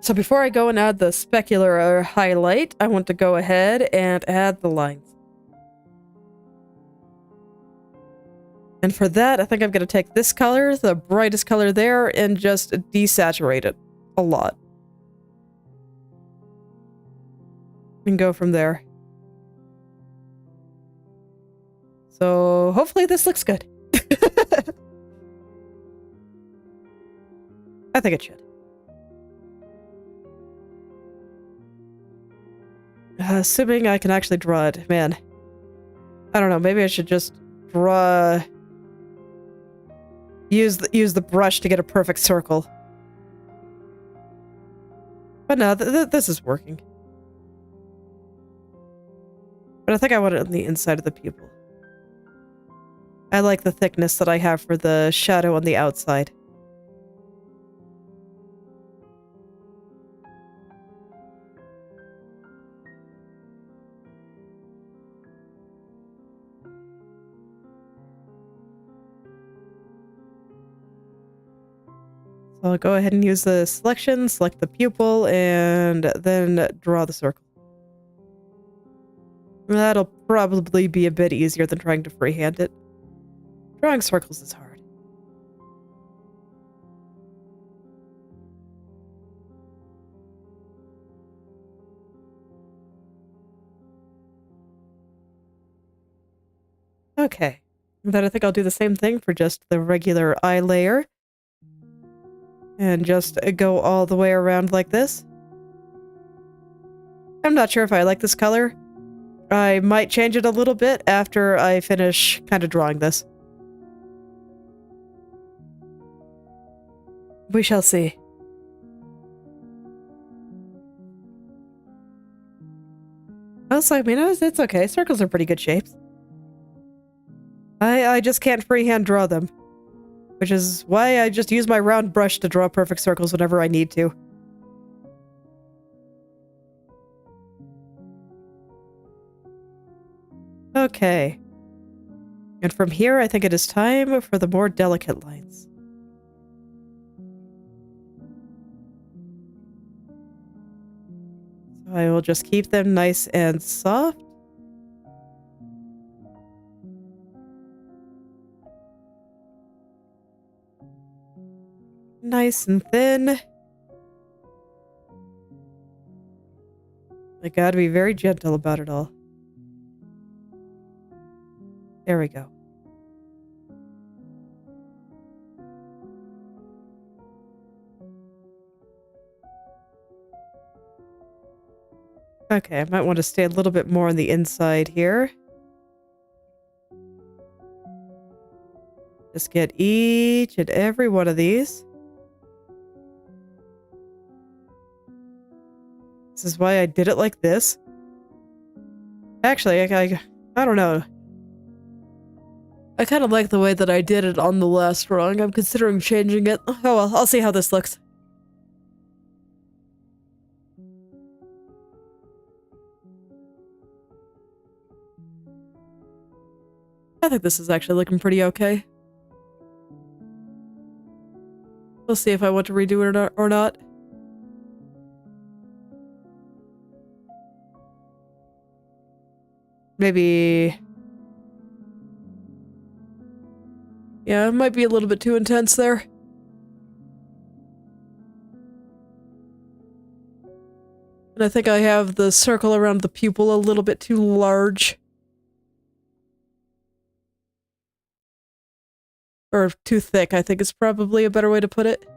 So before I go and add the specular highlight, I want to go ahead and add the lines. And for that, I think I'm going to take this color, the brightest color there, and just desaturate it a lot. And go from there. So hopefully this looks good. I think it should. Assuming I can actually draw it. Man. I don't know. Maybe I should just draw... Use the brush to get a perfect circle. But no, this is working. But I think I want it on the inside of the pupil. I like the thickness that I have for the shadow on the outside. So I'll go ahead and use the selection, select the pupil, and then draw the circle. That'll probably be a bit easier than trying to freehand it. Drawing circles is hard. Okay. Then I think I'll do the same thing for just the regular eye layer. And just go all the way around like this. I'm not sure if I like this color. I might change it a little bit after I finish kind of drawing this. We shall see. Also, I mean, it's okay. Circles are pretty good shapes. I just can't freehand draw them. Which is why I just use my round brush to draw perfect circles whenever I need to. Okay. And from here, I think it is time for the more delicate lines. So I will just keep them nice and soft. Nice and thin. I gotta be very gentle about it all. There we go. Okay, I might want to stay a little bit more on the inside here. Just get each and every one of these. This is why I did it like this. Actually, I don't know. I kind of like the way that I did it on the last drawing. I'm considering changing it. Oh well, I'll see how this looks. I think this is actually looking pretty okay. We'll see if I want to redo it or not. Maybe... Yeah, it might be a little bit too intense there. And I think I have the circle around the pupil a little bit too large. Or too thick, I think is probably a better way to put it.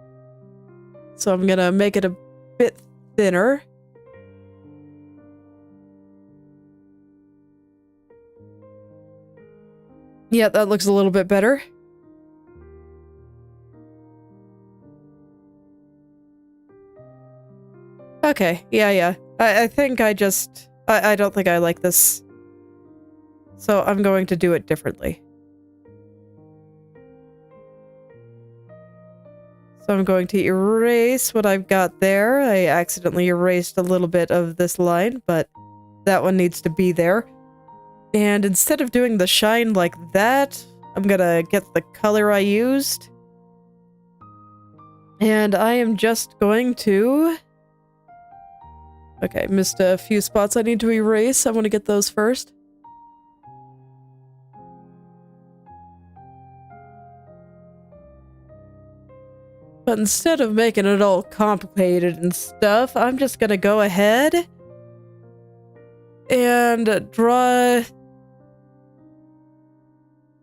So I'm gonna make it a bit thinner. Yeah, that looks a little bit better. Okay, yeah. I think I don't think I like this. So I'm going to do it differently. So I'm going to erase what I've got there. I accidentally erased a little bit of this line, but that one needs to be there. And instead of doing the shine like that, I'm gonna get the color I used. And I am just going to... Okay, missed a few spots I need to erase. I want to get those first. But instead of making it all complicated and stuff, I'm just gonna go ahead and draw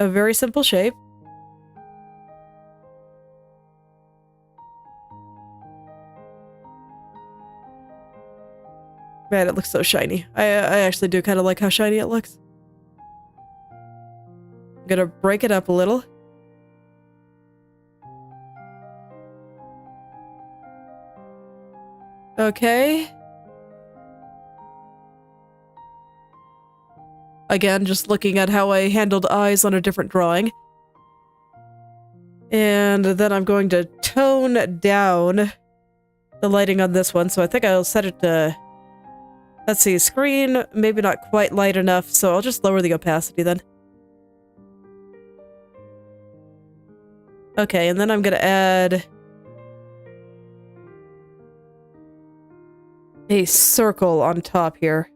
a very simple shape. Man, it looks so shiny. I actually do kind of like how shiny it looks. I'm gonna break it up a little. Okay. Again, just looking at how I handled eyes on a different drawing. And then I'm going to tone down the lighting on this one, so I think I'll set it to... Let's see, screen, maybe not quite light enough, so I'll just lower the opacity then. Okay, and then I'm gonna add a circle on top here.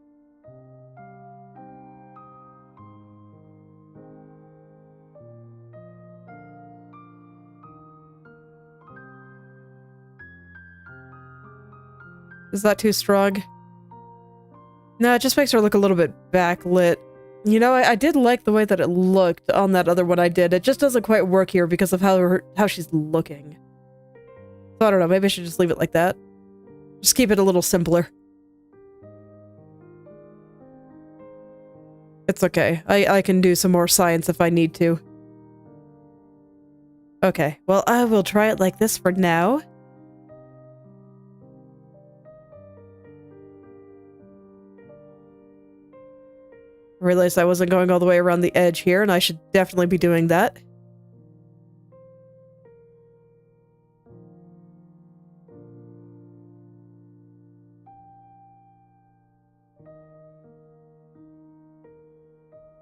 Is that too strong? No, it just makes her look a little bit backlit. You know, I did like the way that it looked on that other one I did. It just doesn't quite work here because of how she's looking. So I don't know, maybe I should just leave it like that. Just keep it a little simpler. It's okay. I can do some more science if I need to. Okay, well, I will try it like this for now. I realized I wasn't going all the way around the edge here, and I should definitely be doing that.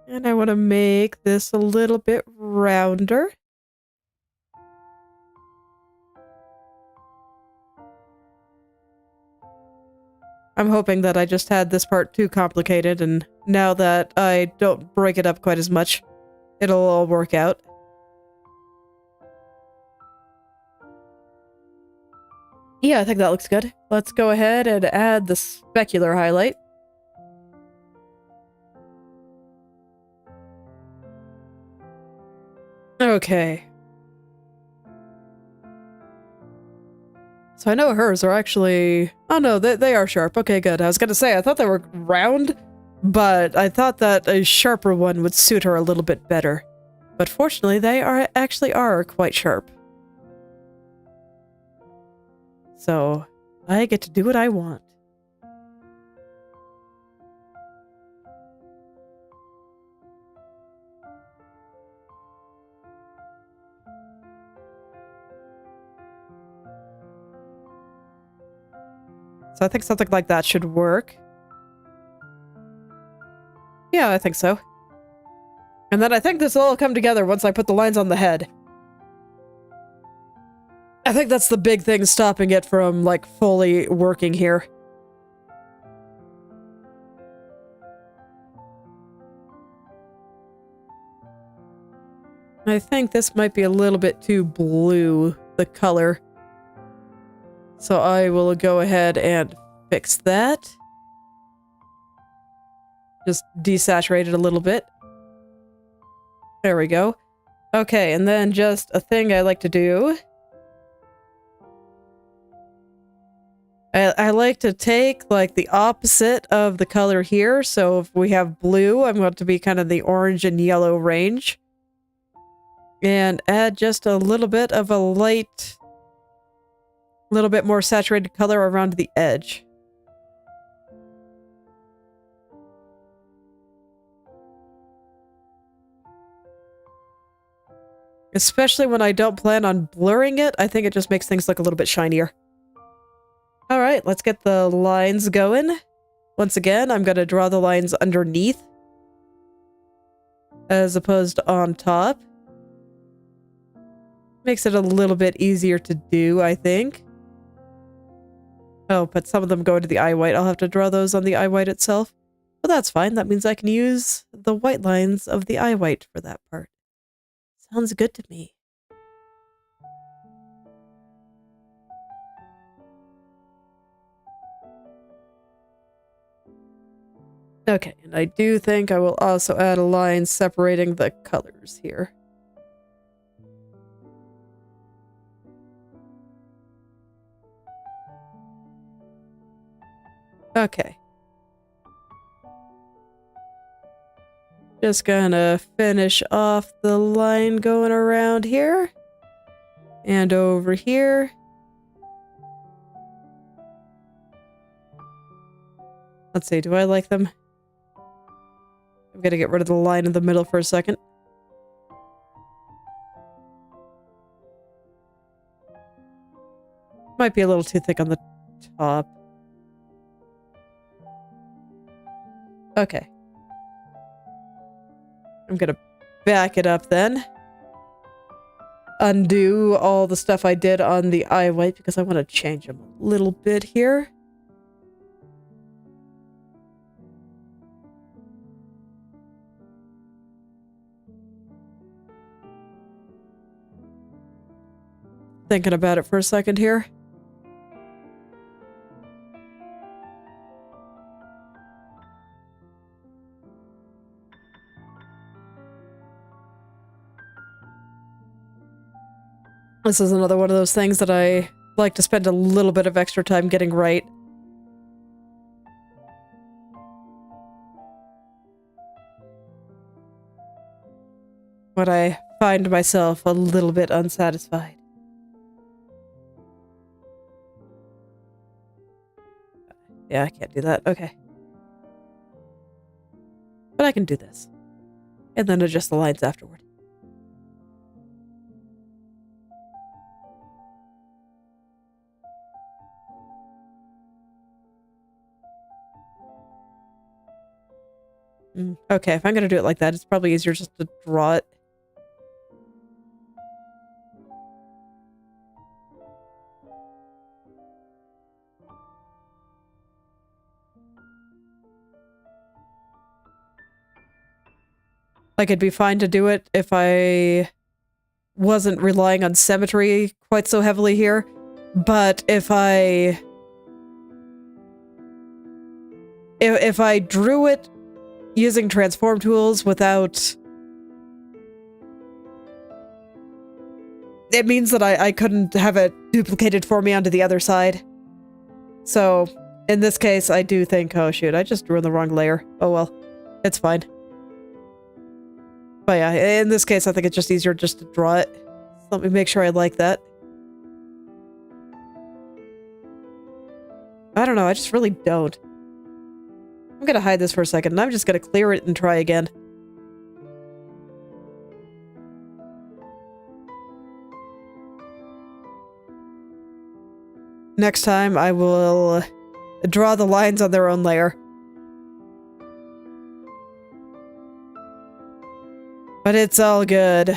And I want to make this a little bit rounder. I'm hoping that I just had this part too complicated, and now that I don't break it up quite as much, it'll all work out. Yeah, I think that looks good. Let's go ahead and add the specular highlight. Okay. So I know hers are actually... Oh no, they are sharp. Okay, good. I was gonna say, I thought they were round, but I thought that a sharper one would suit her a little bit better. But fortunately, they actually are quite sharp. So, I get to do what I want. So I think something like that should work. Yeah, I think so. And then I think this will all come together once I put the lines on the head. I think that's the big thing stopping it from, like, fully working here. I think this might be a little bit too blue, the color. So I will go ahead and fix that. Just desaturate it a little bit. There we go. Okay, and then just a thing I like to do. I like to take, like, the opposite of the color here. So if we have blue, I'm going to be kind of the orange and yellow range. And add just a little bit of a light... little bit more saturated color around the edge. Especially when I don't plan on blurring it, I think it just makes things look a little bit shinier. Alright, let's get the lines going. Once again, I'm going to draw the lines underneath, as opposed to on top. Makes it a little bit easier to do, I think. Oh, but some of them go into the eye white. I'll have to draw those on the eye white itself. But that's fine. That means I can use the white lines of the eye white for that part. Sounds good to me. Okay, and I do think I will also add a line separating the colors here. Okay. Just gonna finish off the line going around here. And over here. Let's see, do I like them? I'm gonna get rid of the line in the middle for a second. Might be a little too thick on the top. Okay. I'm gonna back it up then. Undo all the stuff I did on the eye white because I want to change them a little bit here. Thinking about it for a second here. This is another one of those things that I like to spend a little bit of extra time getting right. When I find myself a little bit unsatisfied. Yeah, I can't do that. Okay. But I can do this. And then adjust the lines afterward. Okay, if I'm gonna do it like that, it's probably easier just to draw it. Like, it'd be fine to do it if I wasn't relying on symmetry quite so heavily here, but if I drew it using transform tools without... It means that I couldn't have it duplicated for me onto the other side. So, in this case, I do think, oh shoot, I just drew in the wrong layer. Oh well, it's fine. But yeah, in this case, I think it's just easier just to draw it. So let me make sure I like that. I don't know, I just really don't. I'm gonna hide this for a second, and I'm just gonna clear it and try again. Next time, I will draw the lines on their own layer. But it's all good.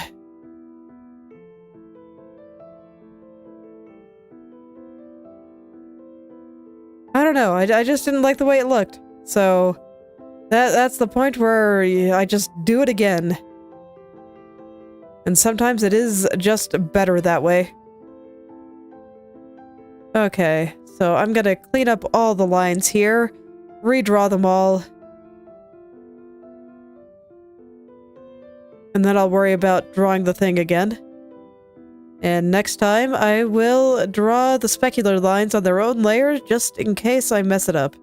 I don't know, I just didn't like the way it looked. So, that's the point where I just do it again. And sometimes it is just better that way. Okay, so I'm gonna clean up all the lines here, redraw them all. And then I'll worry about drawing the thing again. And next time, I will draw the specular lines on their own layer, just in case I mess it up.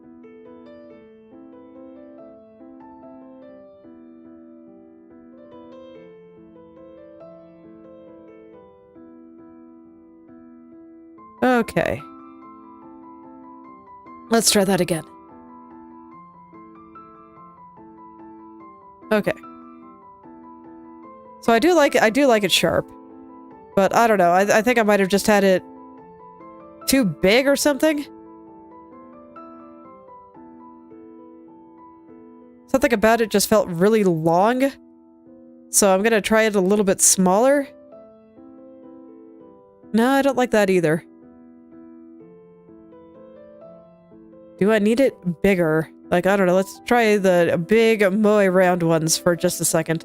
Okay. Let's try that again. Okay. So I do like it sharp. But I don't know, I think I might have just had it too big or something. Something about it just felt really long. So I'm gonna try it a little bit smaller. No, I don't like that either. Do I need it bigger? Like, I don't know, let's try the big moe round ones for just a second.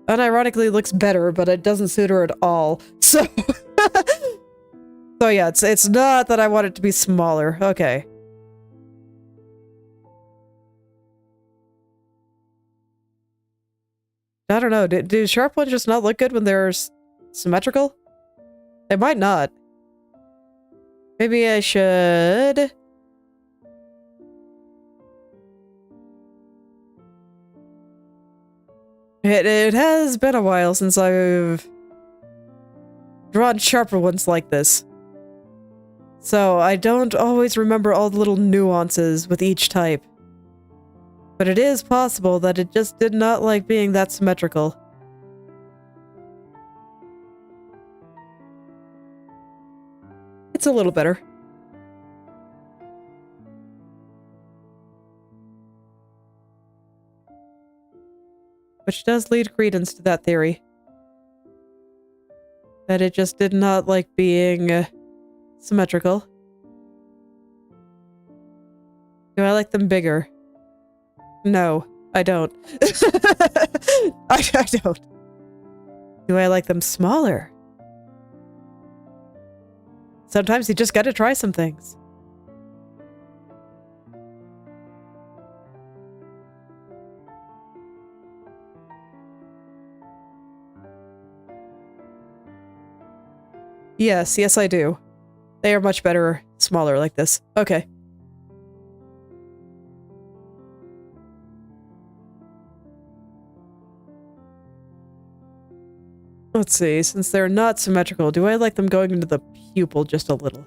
Unironically, it looks better, but it doesn't suit her at all. So, so yeah, it's not that I want it to be smaller. Okay. I don't know. Do sharp ones just not look good when they're symmetrical? They might not. Maybe I should... It has been a while since I've drawn sharper ones like this. So I don't always remember all the little nuances with each type. But it is possible that it just did not like being that symmetrical. It's a little better. Which does lead credence to that theory. That it just did not like being symmetrical. Do I like them bigger? No, I don't. I don't. Do I like them smaller? Sometimes you just gotta try some things. Yes, I do. They are much better smaller like this. Okay. Let's see, since they're not symmetrical, do I like them going into the pupil just a little?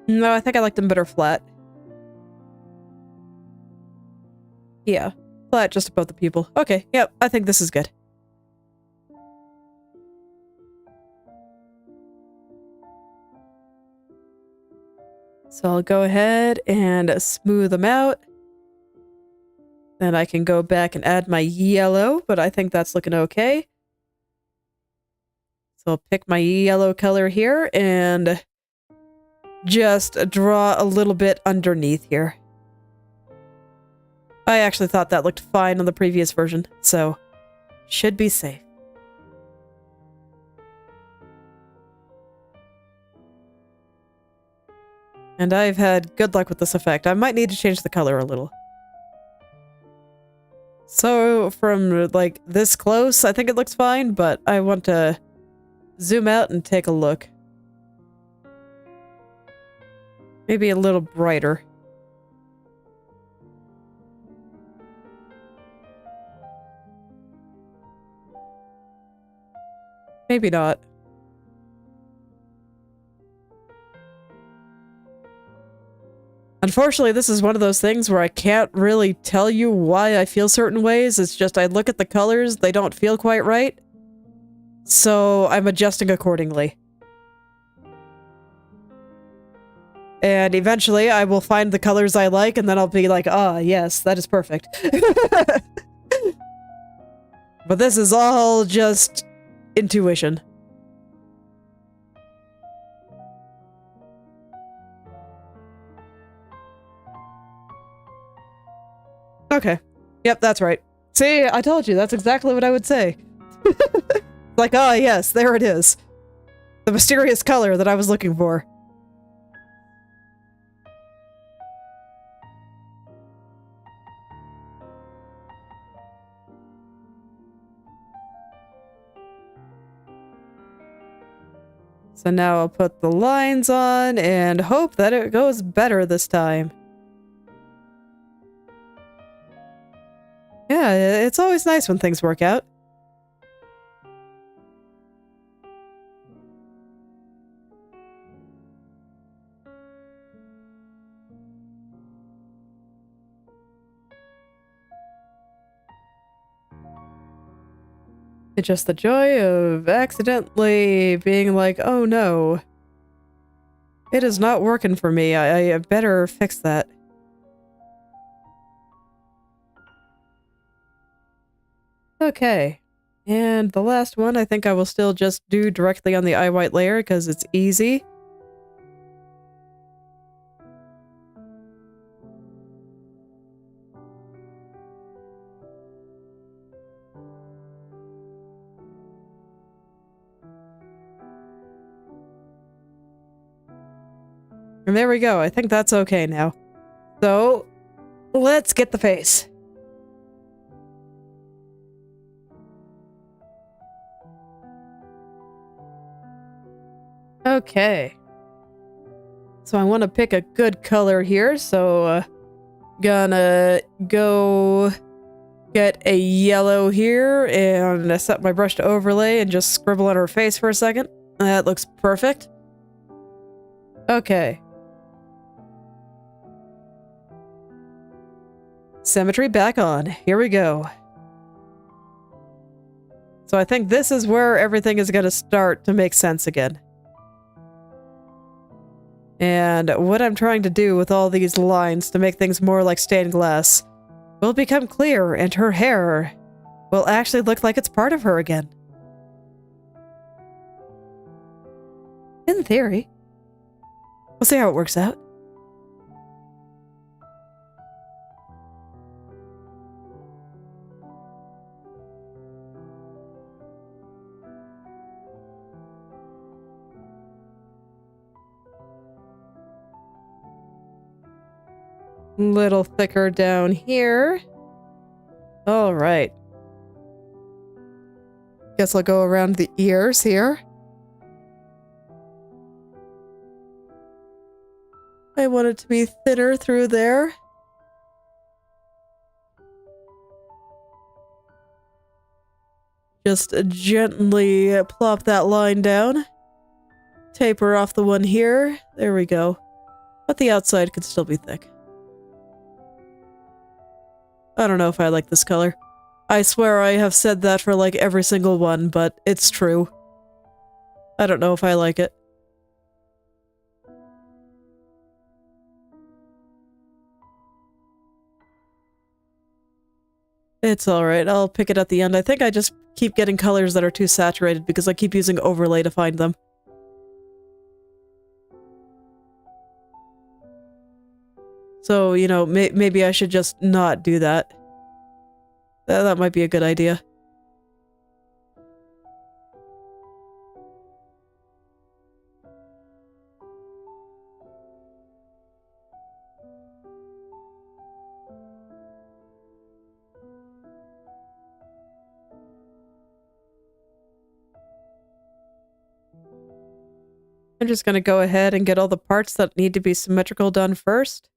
No, I think I like them better flat. Yeah, flat just above the pupil. Okay, yep, I think this is good. So I'll go ahead and smooth them out. Then I can go back and add my yellow, but I think that's looking okay. So I'll pick my yellow color here and just draw a little bit underneath here. I actually thought that looked fine on the previous version, so should be safe. And I've had good luck with this effect. I might need to change the color a little. So from like this close, I think it looks fine, but I want to zoom out and take a look. Maybe a little brighter. Maybe not. Unfortunately, this is one of those things where I can't really tell you why I feel certain ways. It's just I look at the colors, they don't feel quite right. So I'm adjusting accordingly. And eventually I will find the colors I like and then I'll be like, ah, yes, that is perfect. But this is all just intuition. Okay. Yep, that's right. See, I told you, that's exactly what I would say. Like, oh yes, there it is. The mysterious color that I was looking for. So now I'll put the lines on and hope that it goes better this time. Yeah, it's always nice when things work out. It's just the joy of accidentally being like, oh no, it is not working for me. I better fix that. Okay. And the last one, I think I will still just do directly on the eye white layer because it's easy. And there we go. I think that's okay now. So, let's get the face. Okay. So I want to pick a good color here, so gonna go get a yellow here and set my brush to overlay and just scribble on her face for a second. That looks perfect. Okay. Symmetry back on. Here we go. So I think this is where everything is going to start to make sense again. And what I'm trying to do with all these lines to make things more like stained glass will become clear, and her hair will actually look like it's part of her again. In theory. We'll see how it works out. Little thicker down here. All right. Guess I'll go around the ears here. I want it to be thinner through there. Just gently plop that line down. Taper off the one here. There we go. But the outside could still be thick. I don't know if I like this color. I swear I have said that for like every single one, but it's true. I don't know if I like it. It's alright, I'll pick it at the end. I think I just keep getting colors that are too saturated because I keep using overlay to find them. So, you know, maybe I should just not do that. That might be a good idea. I'm just gonna go ahead and get all the parts that need to be symmetrical done first.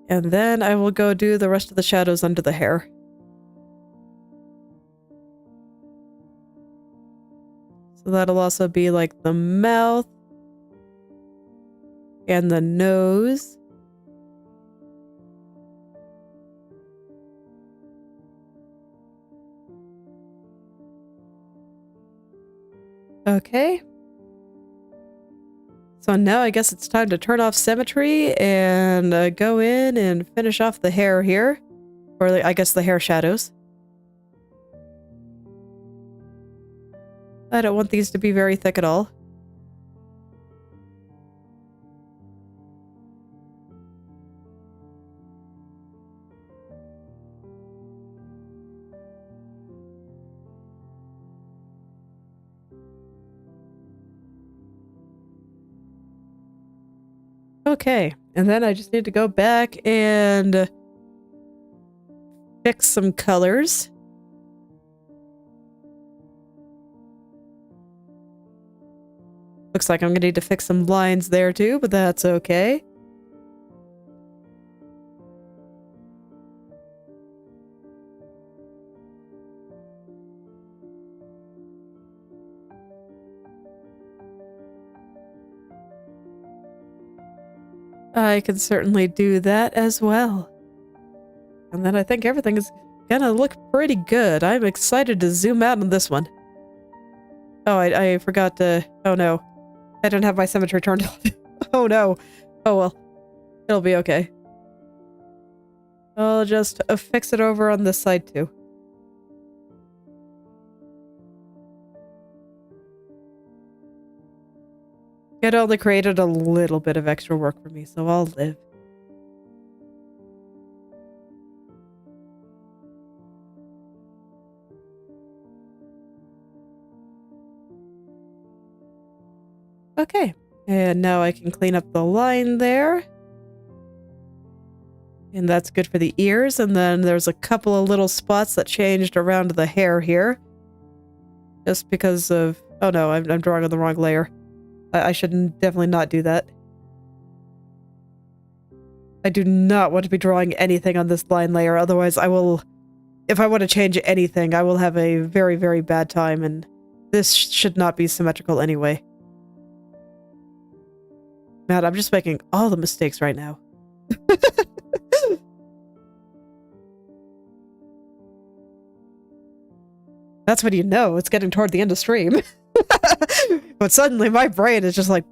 And then I will go do the rest of the shadows under the hair. So that'll also be like the mouth and the nose. Okay. So now I guess it's time to turn off symmetry and go in and finish off the hair here. Or I guess the hair shadows. I don't want these to be very thick at all. Okay, and then I just need to go back and fix some colors. Looks like I'm gonna need to fix some lines there too, but that's okay. I can certainly do that as well. And then I think everything is gonna look pretty good. I'm excited to zoom out on this one. Oh, I forgot to... Oh no. I don't have my symmetry turned on. Oh no. Oh well. It'll be okay. I'll just fix it over on this side too. It only created a little bit of extra work for me, so I'll live. Okay. And now I can clean up the line there. And that's good for the ears. And then there's a couple of little spots that changed around the hair here. Just because of... Oh no, I'm drawing on the wrong layer. I should definitely not do that. I do not want to be drawing anything on this line layer. Otherwise, I will... If I want to change anything, I will have a very, very bad time. And this should not be symmetrical anyway. Man, I'm just making all the mistakes right now. That's when you know it's getting toward the end of stream. But suddenly my brain is just like,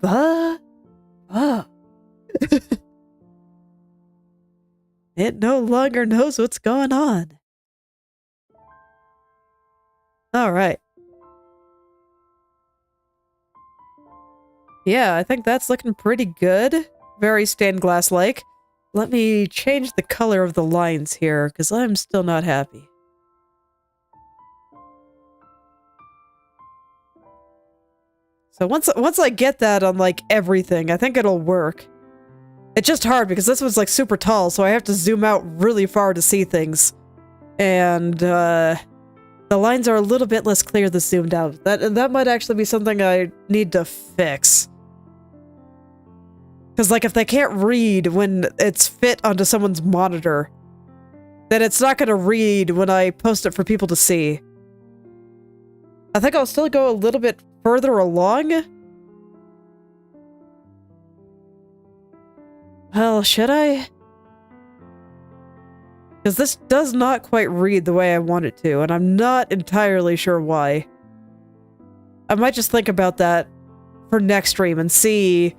It no longer knows what's going on. Alright. Yeah, I think that's looking pretty good. Very stained glass-like. Let me change the color of the lines here, because I'm still not happy. So once I get that on, like, everything, I think it'll work. It's just hard, because this one's, like, super tall, so I have to zoom out really far to see things. And, the lines are a little bit less clear than zoomed out. That might actually be something I need to fix. Because, like, if they can't read when it's fit onto someone's monitor, then it's not going to read when I post it for people to see. I think I'll still go a little bit further along. Well, should I? Because this does not quite read the way I want it to, and I'm not entirely sure why. I might just think about that for next stream and see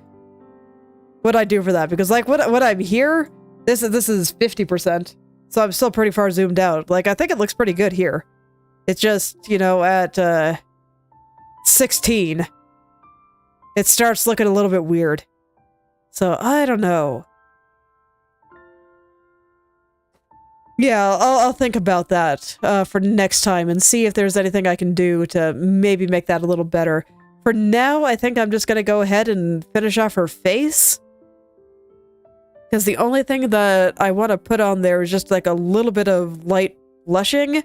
what I do for that, because like what I'm here, this is 50%, so I'm still pretty far zoomed out. Like, I think it looks pretty good here. It's just, you know, at 16, it starts looking a little bit weird. So I don't know. Yeah, I'll think about that for next time and see if there's anything I can do to maybe make that a little better. For now, I think I'm just gonna go ahead and finish off her face. Because the only thing that I want to put on there is just like a little bit of light blushing.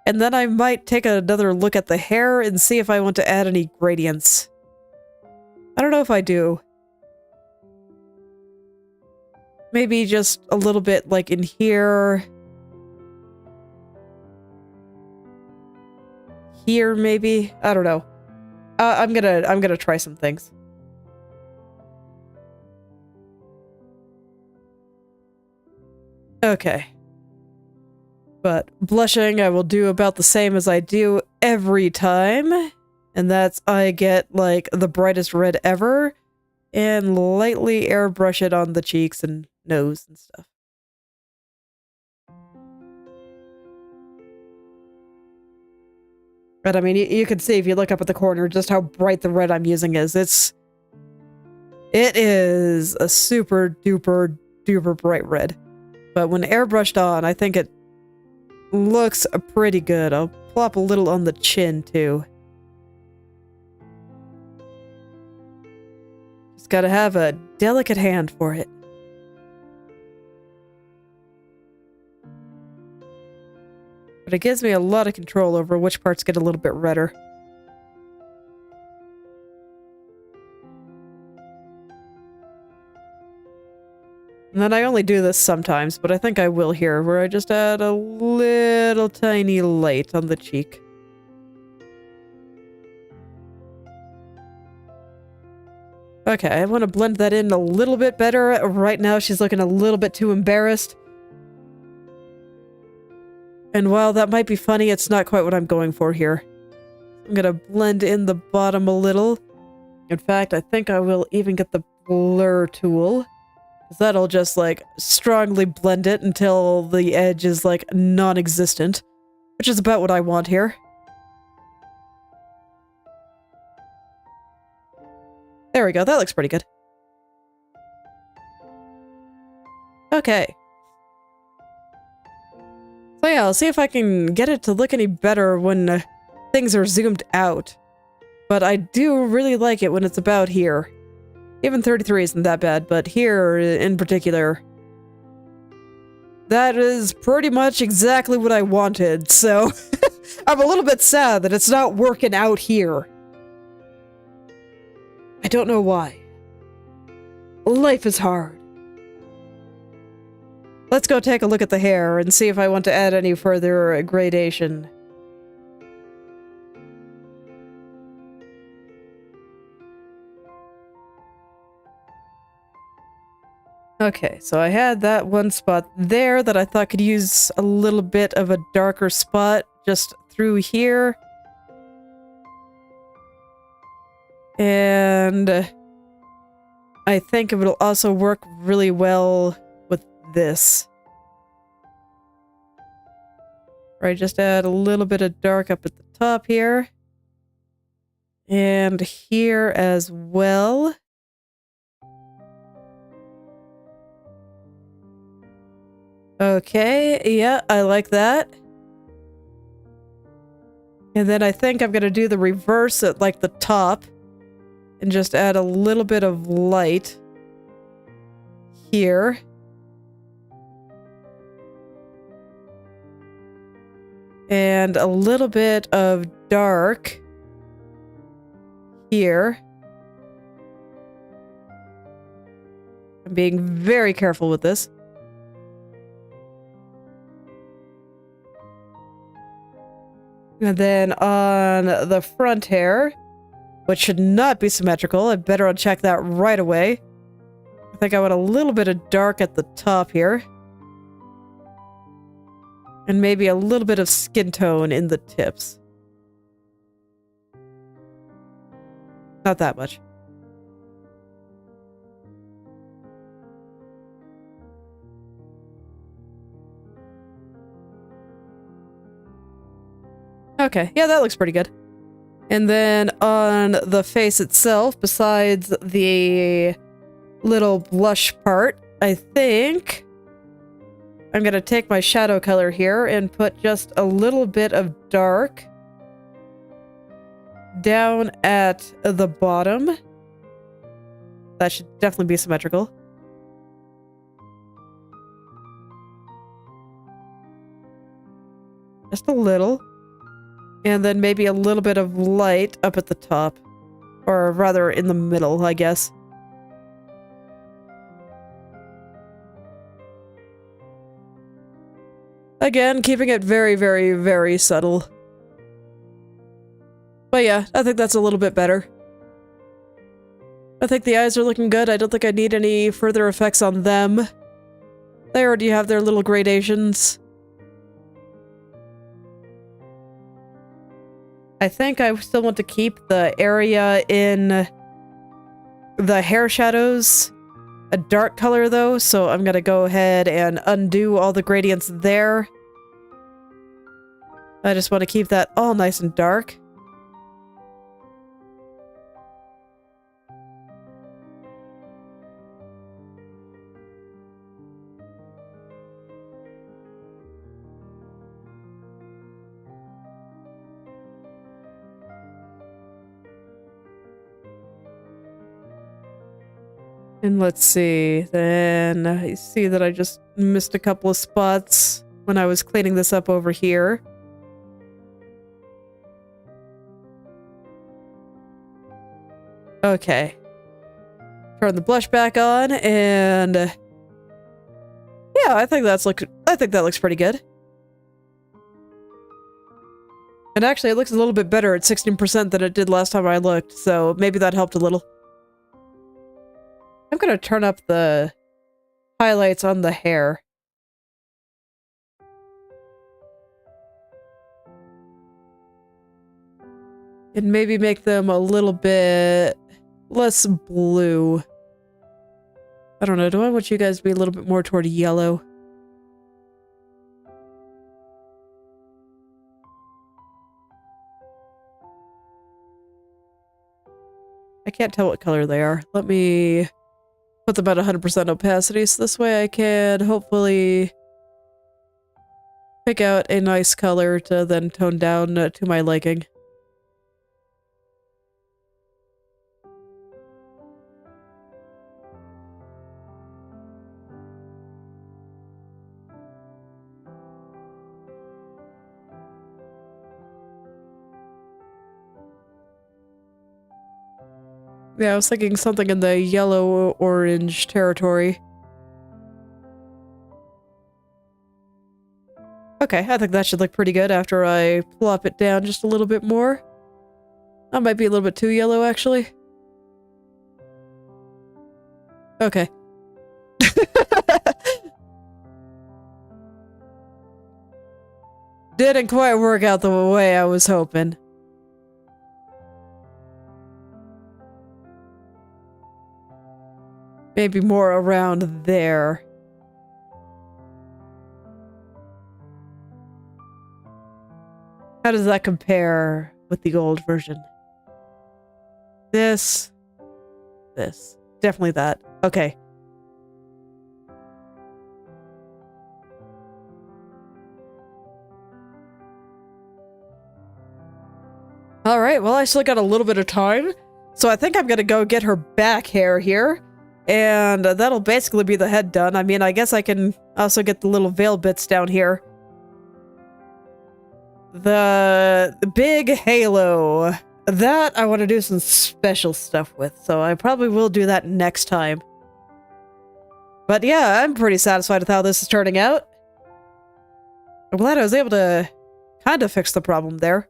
And then I might take another look at the hair and see if I want to add any gradients. I don't know if I do. Maybe just a little bit like in here. Here, maybe? I don't know. I'm gonna try some things. Okay. But blushing I will do about the same as I do every time. And that's I get like the brightest red ever and lightly airbrush it on the cheeks and nose and stuff. But I mean, you can see if you look up at the corner just how bright the red I'm using is. It is a super duper duper bright red. But when airbrushed on, I think it looks pretty good. I'll plop a little on the chin too. Just gotta have a delicate hand for it. But it gives me a lot of control over which parts get a little bit redder. And then I only do this sometimes, but I think I will here, where I just add a little tiny light on the cheek. Okay, I want to blend that in a little bit better. Right now she's looking a little bit too embarrassed. And while that might be funny, it's not quite what I'm going for here. I'm gonna blend in the bottom a little. In fact, I think I will even get the blur tool. That'll just, like, strongly blend it until the edge is, like, non-existent. Which is about what I want here. There we go, that looks pretty good. Okay. So yeah, I'll see if I can get it to look any better when things are zoomed out. But I do really like it when it's about here. Even 33 isn't that bad, but here in particular, that is pretty much exactly what I wanted, so I'm a little bit sad that it's not working out here. I don't know why. Life is hard. Let's go take a look at the hair and see if I want to add any further gradation. Okay, so I had that one spot there that I thought could use a little bit of a darker spot just through here. And I think it will also work really well with this. Right, just add a little bit of dark up at the top here. And here as well. Okay, yeah, I like that. And then I think I'm gonna do the reverse at like the top and just add a little bit of light here. And a little bit of dark here. I'm being very careful with this. And then on the front hair, which should not be symmetrical, I better uncheck that right away. I think I want a little bit of dark at the top here. And maybe a little bit of skin tone in the tips. Not that much. Okay, yeah, that looks pretty good. And then on the face itself, besides the little blush part, I think I'm gonna take my shadow color here and put just a little bit of dark down at the bottom. That should definitely be symmetrical. Just a little. And then maybe a little bit of light up at the top. Or rather, in the middle, I guess. Again, keeping it very, very, very subtle. But yeah, I think that's a little bit better. I think the eyes are looking good. I don't think I need any further effects on them. They already have their little gradations. I think I still want to keep the area in the hair shadows a dark color though, so I'm gonna go ahead and undo all the gradients there. I just want to keep that all nice and dark. And let's see, then I see that I just missed a couple of spots when I was cleaning this up over here. Okay. Turn the blush back on, and yeah, I think that looks pretty good. And actually, it looks a little bit better at 16% than it did last time I looked, so maybe that helped a little. I'm gonna turn up the highlights on the hair. And maybe make them a little bit less blue. I don't know, do I want you guys to be a little bit more toward yellow? I can't tell what color they are. Let me put them at 100% opacity, so this way I can hopefully pick out a nice color to then tone down to my liking. Yeah, I was thinking something in the yellow-orange territory. Okay, I think that should look pretty good after I plop it down just a little bit more. That might be a little bit too yellow, actually. Okay. Didn't quite work out the way I was hoping. Maybe more around there. How does that compare with the old version? This. Definitely that. Okay. Alright, well I still got a little bit of time. So I think I'm gonna go get her back hair here. And that'll basically be the head done. I mean, I guess I can also get the little veil bits down here. The big halo. That I want to do some special stuff with, so I probably will do that next time. But yeah, I'm pretty satisfied with how this is turning out. I'm glad I was able to kind of fix the problem there.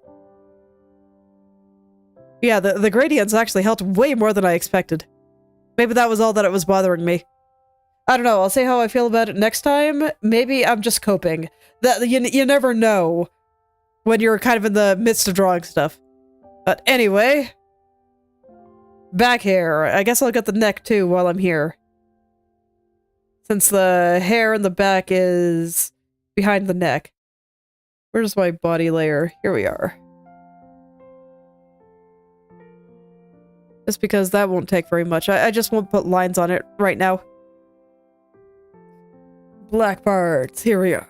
Yeah, the gradients actually helped way more than I expected. Maybe that was all that it was bothering me. I don't know, I'll see how I feel about it next time. Maybe I'm just coping. You never know when you're kind of in the midst of drawing stuff. But anyway, back hair. I guess I'll get the neck too while I'm here. Since the hair in the back is behind the neck. Where's my body layer? Here we are. Just because that won't take very much. I just won't put lines on it right now. Black parts. Here we are.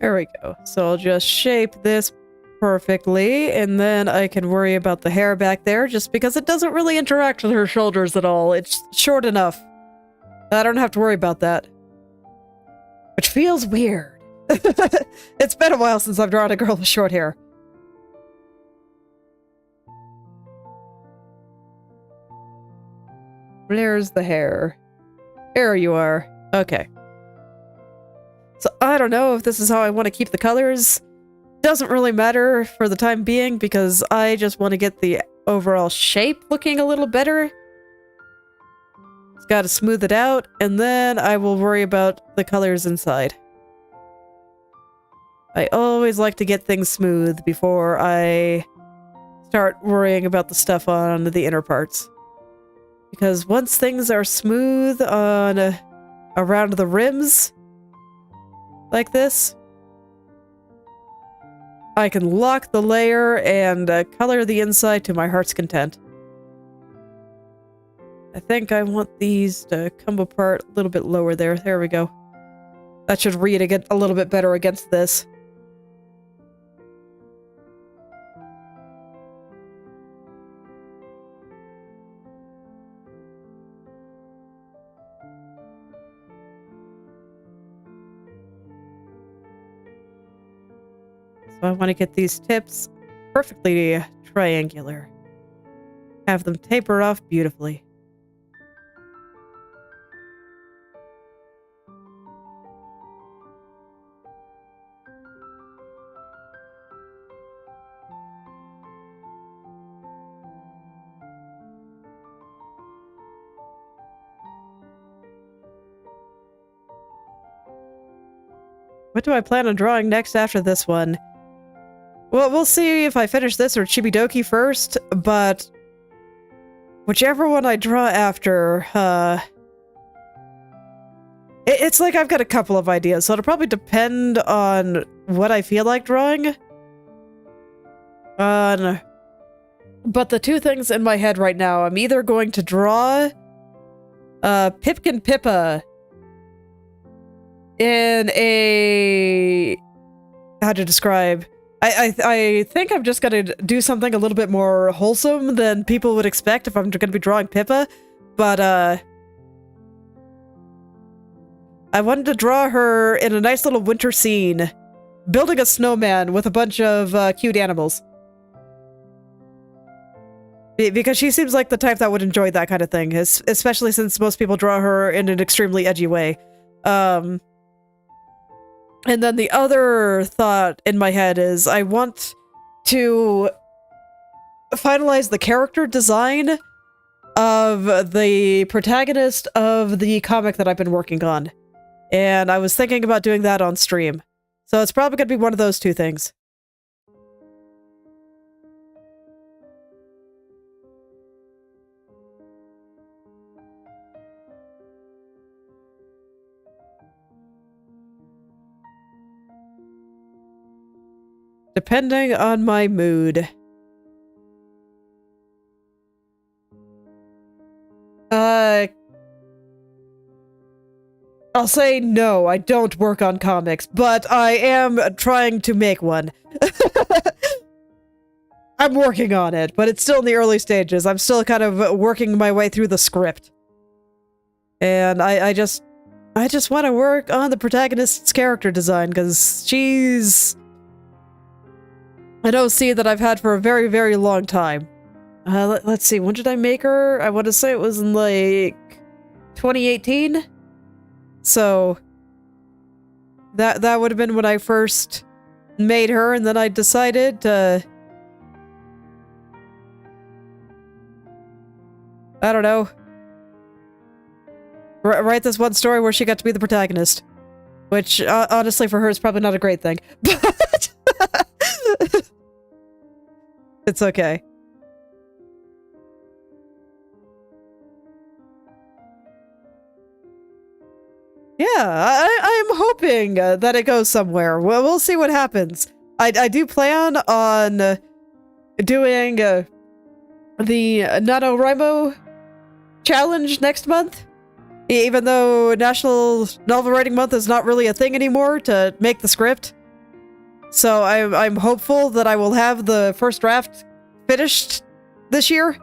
There we go. So I'll just shape this perfectly, and then I can worry about the hair back there, just because it doesn't really interact with her shoulders at all. It's short enough. I don't have to worry about that. Which feels weird. It's been a while since I've drawn a girl with short hair. There's the hair. There you are. Okay. So I don't know if this is how I want to keep the colors. Doesn't really matter for the time being because I just want to get the overall shape looking a little better. Just gotta smooth it out, and then I will worry about the colors inside. I always like to get things smooth before I start worrying about the stuff on the inner parts. Because once things are smooth on around the rims, like this, I can lock the layer and color the inside to my heart's content. I think I want these to come apart a little bit lower there. There we go. That should read a little bit better against this. So I want to get these tips perfectly triangular. Have them taper off beautifully. What do I plan on drawing next after this one? Well, we'll see if I finish this or Chibidoki first, but whichever one I draw after, it's like I've got a couple of ideas, so it'll probably depend on what I feel like drawing. But the two things in my head right now, I'm either going to draw Pipkin Pippa in a... how to describe... I think I'm just gonna do something a little bit more wholesome than people would expect if I'm gonna be drawing Pippa, but I wanted to draw her in a nice little winter scene, building a snowman with a bunch of cute animals. Because she seems like the type that would enjoy that kind of thing, especially since most people draw her in an extremely edgy way. And then the other thought in my head is I want to finalize the character design of the protagonist of the comic that I've been working on. And I was thinking about doing that on stream. So it's probably going to be one of those two things. Depending on my mood. I'll say no, I don't work on comics, but I am trying to make one. I'm working on it, but it's still in the early stages. I'm still kind of working my way through the script. And I just want to work on the protagonist's character design, because she's an OC that I've had for a very, very long time. Let's see, when did I make her? I want to say it was in, like, 2018? So, that would have been when I first made her, and then I decided to... I don't know. Write this one story where she got to be the protagonist. Which, honestly, for her is probably not a great thing. But... it's okay. Yeah, I'm hoping that it goes somewhere. Well, we'll see what happens. I do plan on doing the NaNoWriMo challenge next month. Even though National Novel Writing Month is not really a thing anymore to make the script. So I'm hopeful that I will have the first draft finished this year.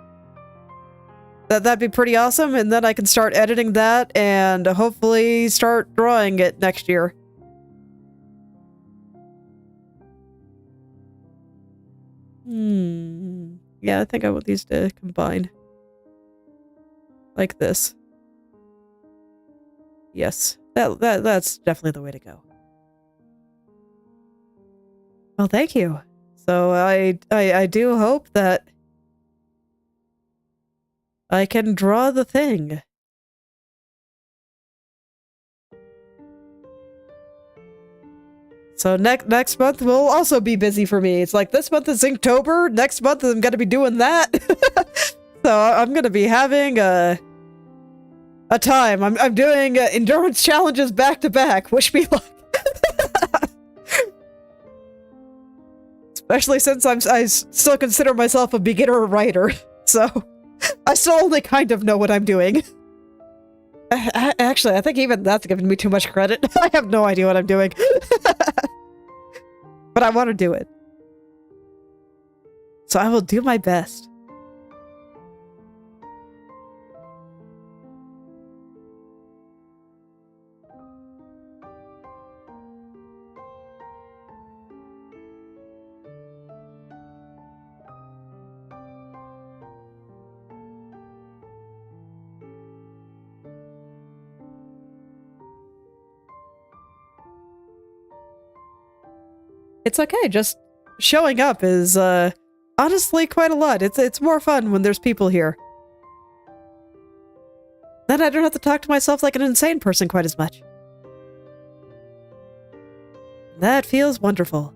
That'd be pretty awesome, and then I can start editing that and hopefully start drawing it next year. Yeah, I think I want these to combine. Like this. Yes, that's definitely the way to go. Well, thank you. So I do hope that I can draw the thing. So next month will also be busy for me. It's like this month is Inktober, next month I'm gonna be doing that. So I'm gonna be having a time. I'm doing endurance challenges back to back. Wish me luck. Especially since I still consider myself a beginner writer, so I still only kind of know what I'm doing. Actually, I think even that's giving me too much credit. I have no idea what I'm doing. But I want to do it. So I will do my best. It's okay, just showing up is, honestly quite a lot. It's more fun when there's people here. Then I don't have to talk to myself like an insane person quite as much. That feels wonderful.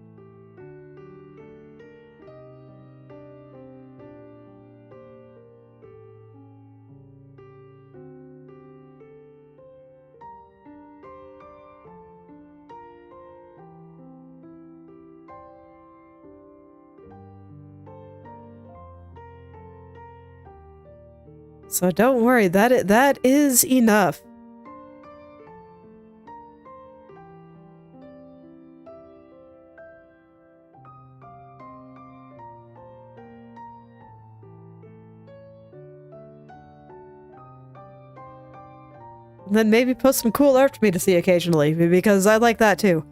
So don't worry, that is enough. And then maybe post some cool art for me to see occasionally, because I like that too.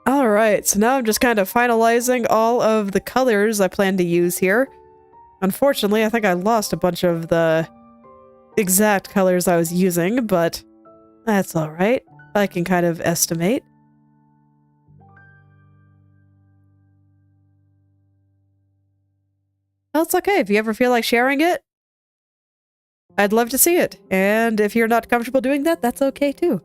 Alright, so now I'm just kind of finalizing all of the colors I plan to use here. Unfortunately, I think I lost a bunch of the exact colors I was using, but that's alright. I can kind of estimate. Well, it's okay. If you ever feel like sharing it, I'd love to see it. And if you're not comfortable doing that, that's okay too.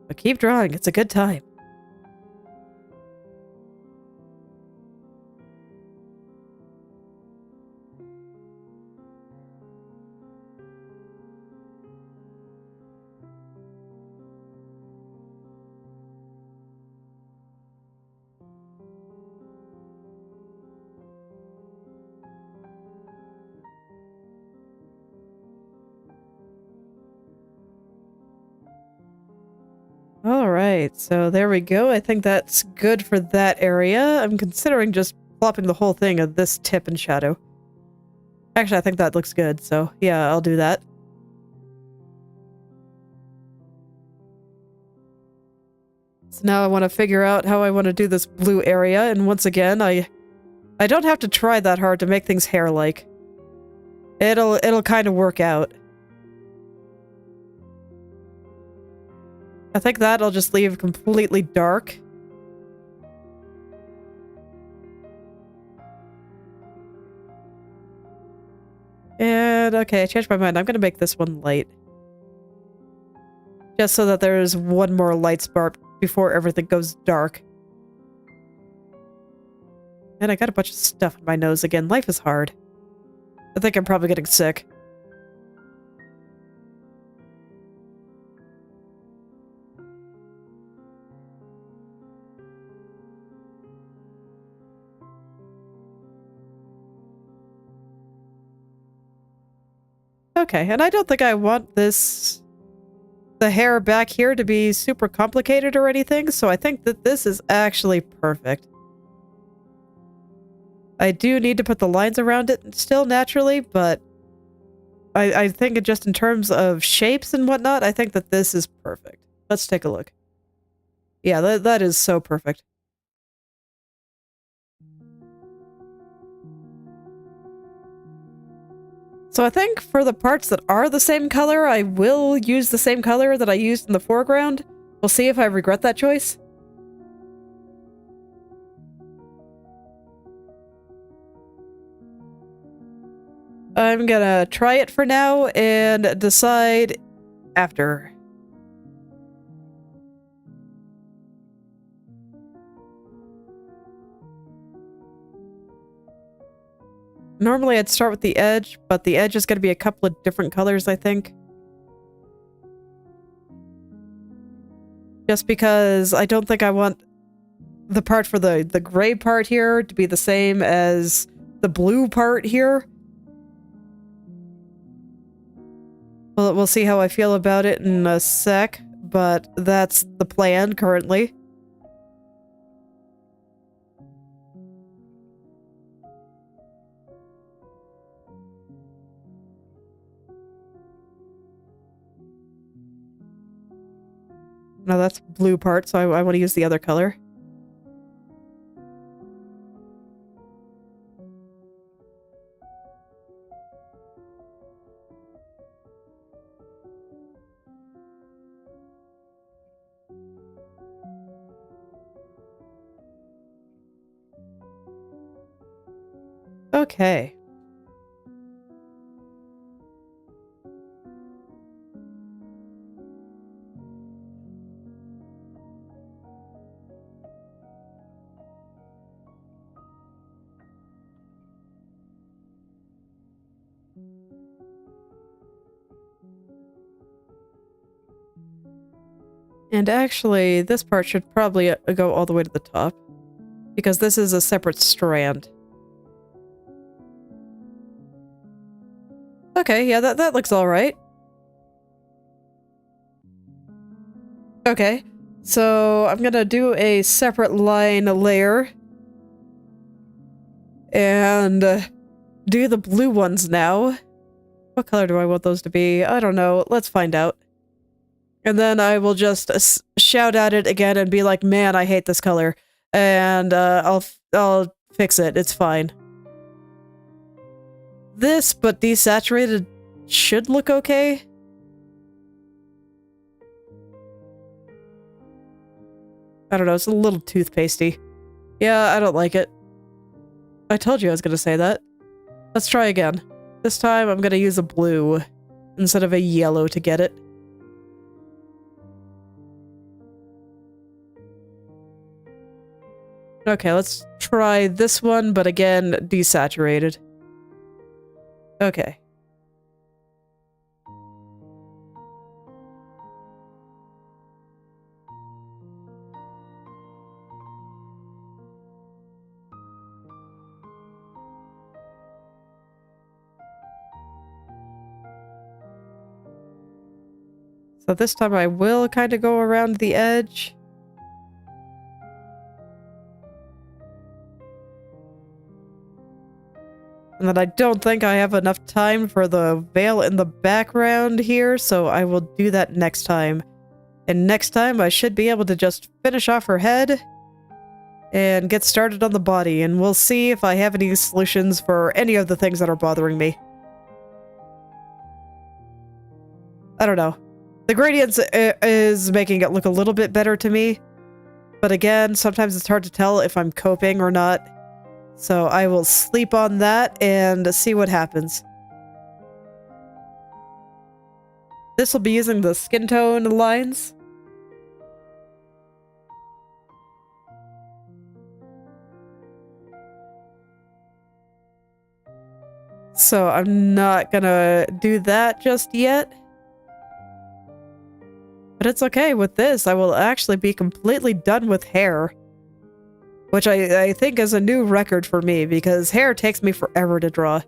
But keep drawing. It's a good time. Alright, so there we go. I think that's good for that area. I'm considering just plopping the whole thing at this tip in shadow. Actually, I think that looks good, so yeah, I'll do that. So now I want to figure out how I want to do this blue area, and once again, I don't have to try that hard to make things hair-like. It'll kind of work out. I think that I'll just leave completely dark. And okay, I changed my mind. I'm gonna make this one light. Just so that there's one more light spark before everything goes dark. And I got a bunch of stuff in my nose again. Life is hard. I think I'm probably getting sick. Okay, and I don't think I want the hair back here to be super complicated or anything, so I think that this is actually perfect. I do need to put the lines around it still naturally, but I think just in terms of shapes and whatnot, I think that this is perfect. Let's take a look. Yeah, that is so perfect. So I think for the parts that are the same color, I will use the same color that I used in the foreground. We'll see if I regret that choice. I'm gonna try it for now and decide after. Normally I'd start with the edge, but the edge is going to be a couple of different colors, I think. Just because I don't think I want the part for the gray part here to be the same as the blue part here. Well, we'll see how I feel about it in a sec, but that's the plan currently. No, that's blue part, so I want to use the other color. Okay. And actually, this part should probably go all the way to the top, because this is a separate strand. Okay, yeah, that looks alright. Okay, so I'm gonna do a separate line layer. And do the blue ones now. What color do I want those to be? I don't know. Let's find out. And then I will just shout at it again and be like, man, I hate this color. And I'll fix it. It's fine. This, but desaturated, should look okay. I don't know. It's a little toothpastey. Yeah, I don't like it. I told you I was going to say that. Let's try again. This time I'm going to use a blue instead of a yellow to get it. Okay, let's try this one, but again, desaturated. Okay. So this time I will kind of go around the edge. And then I don't think I have enough time for the veil in the background here, so I will do that next time. And next time I should be able to just finish off her head and get started on the body, and we'll see if I have any solutions for any of the things that are bothering me. I don't know. The gradients is making it look a little bit better to me, but again, sometimes it's hard to tell if I'm coping or not. So I will sleep on that and see what happens. This will be using the skin tone lines. So I'm not gonna do that just yet. But it's okay with this. I will actually be completely done with hair. Which I think is a new record for me, because hair takes me forever to draw.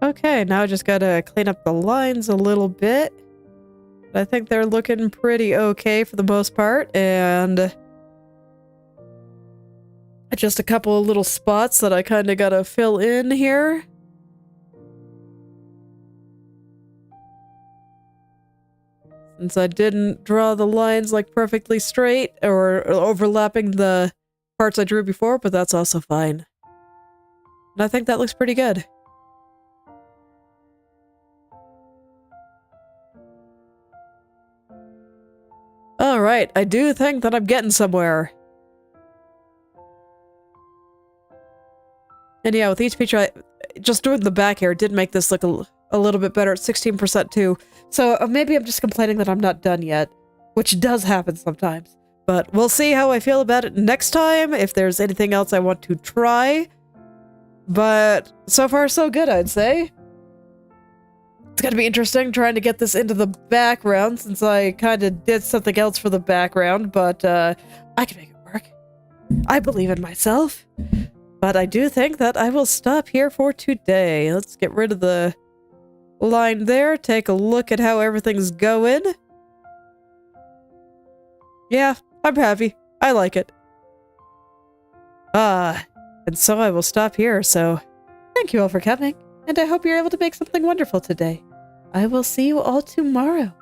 Okay, now I just gotta clean up the lines a little bit. I think they're looking pretty okay for the most part, and just a couple of little spots that I kind of gotta fill in here. Since I didn't draw the lines like perfectly straight or overlapping the parts I drew before, but that's also fine. And I think that looks pretty good. Alright, I do think that I'm getting somewhere. And yeah, with each picture, just doing the back hair did make this look a little bit better at 16% too. So maybe I'm just complaining that I'm not done yet, which does happen sometimes. But we'll see how I feel about it next time, if there's anything else I want to try. But so far so good, I'd say. It's gonna be interesting trying to get this into the background, since I kind of did something else for the background, but I can make it work. I believe in myself. But I do think that I will stop here for today. Let's get rid of the line there, take a look at how everything's going. Yeah, I'm happy. I like it. And so I will stop here, so thank you all for coming. And I hope you're able to make something wonderful today. I will see you all tomorrow.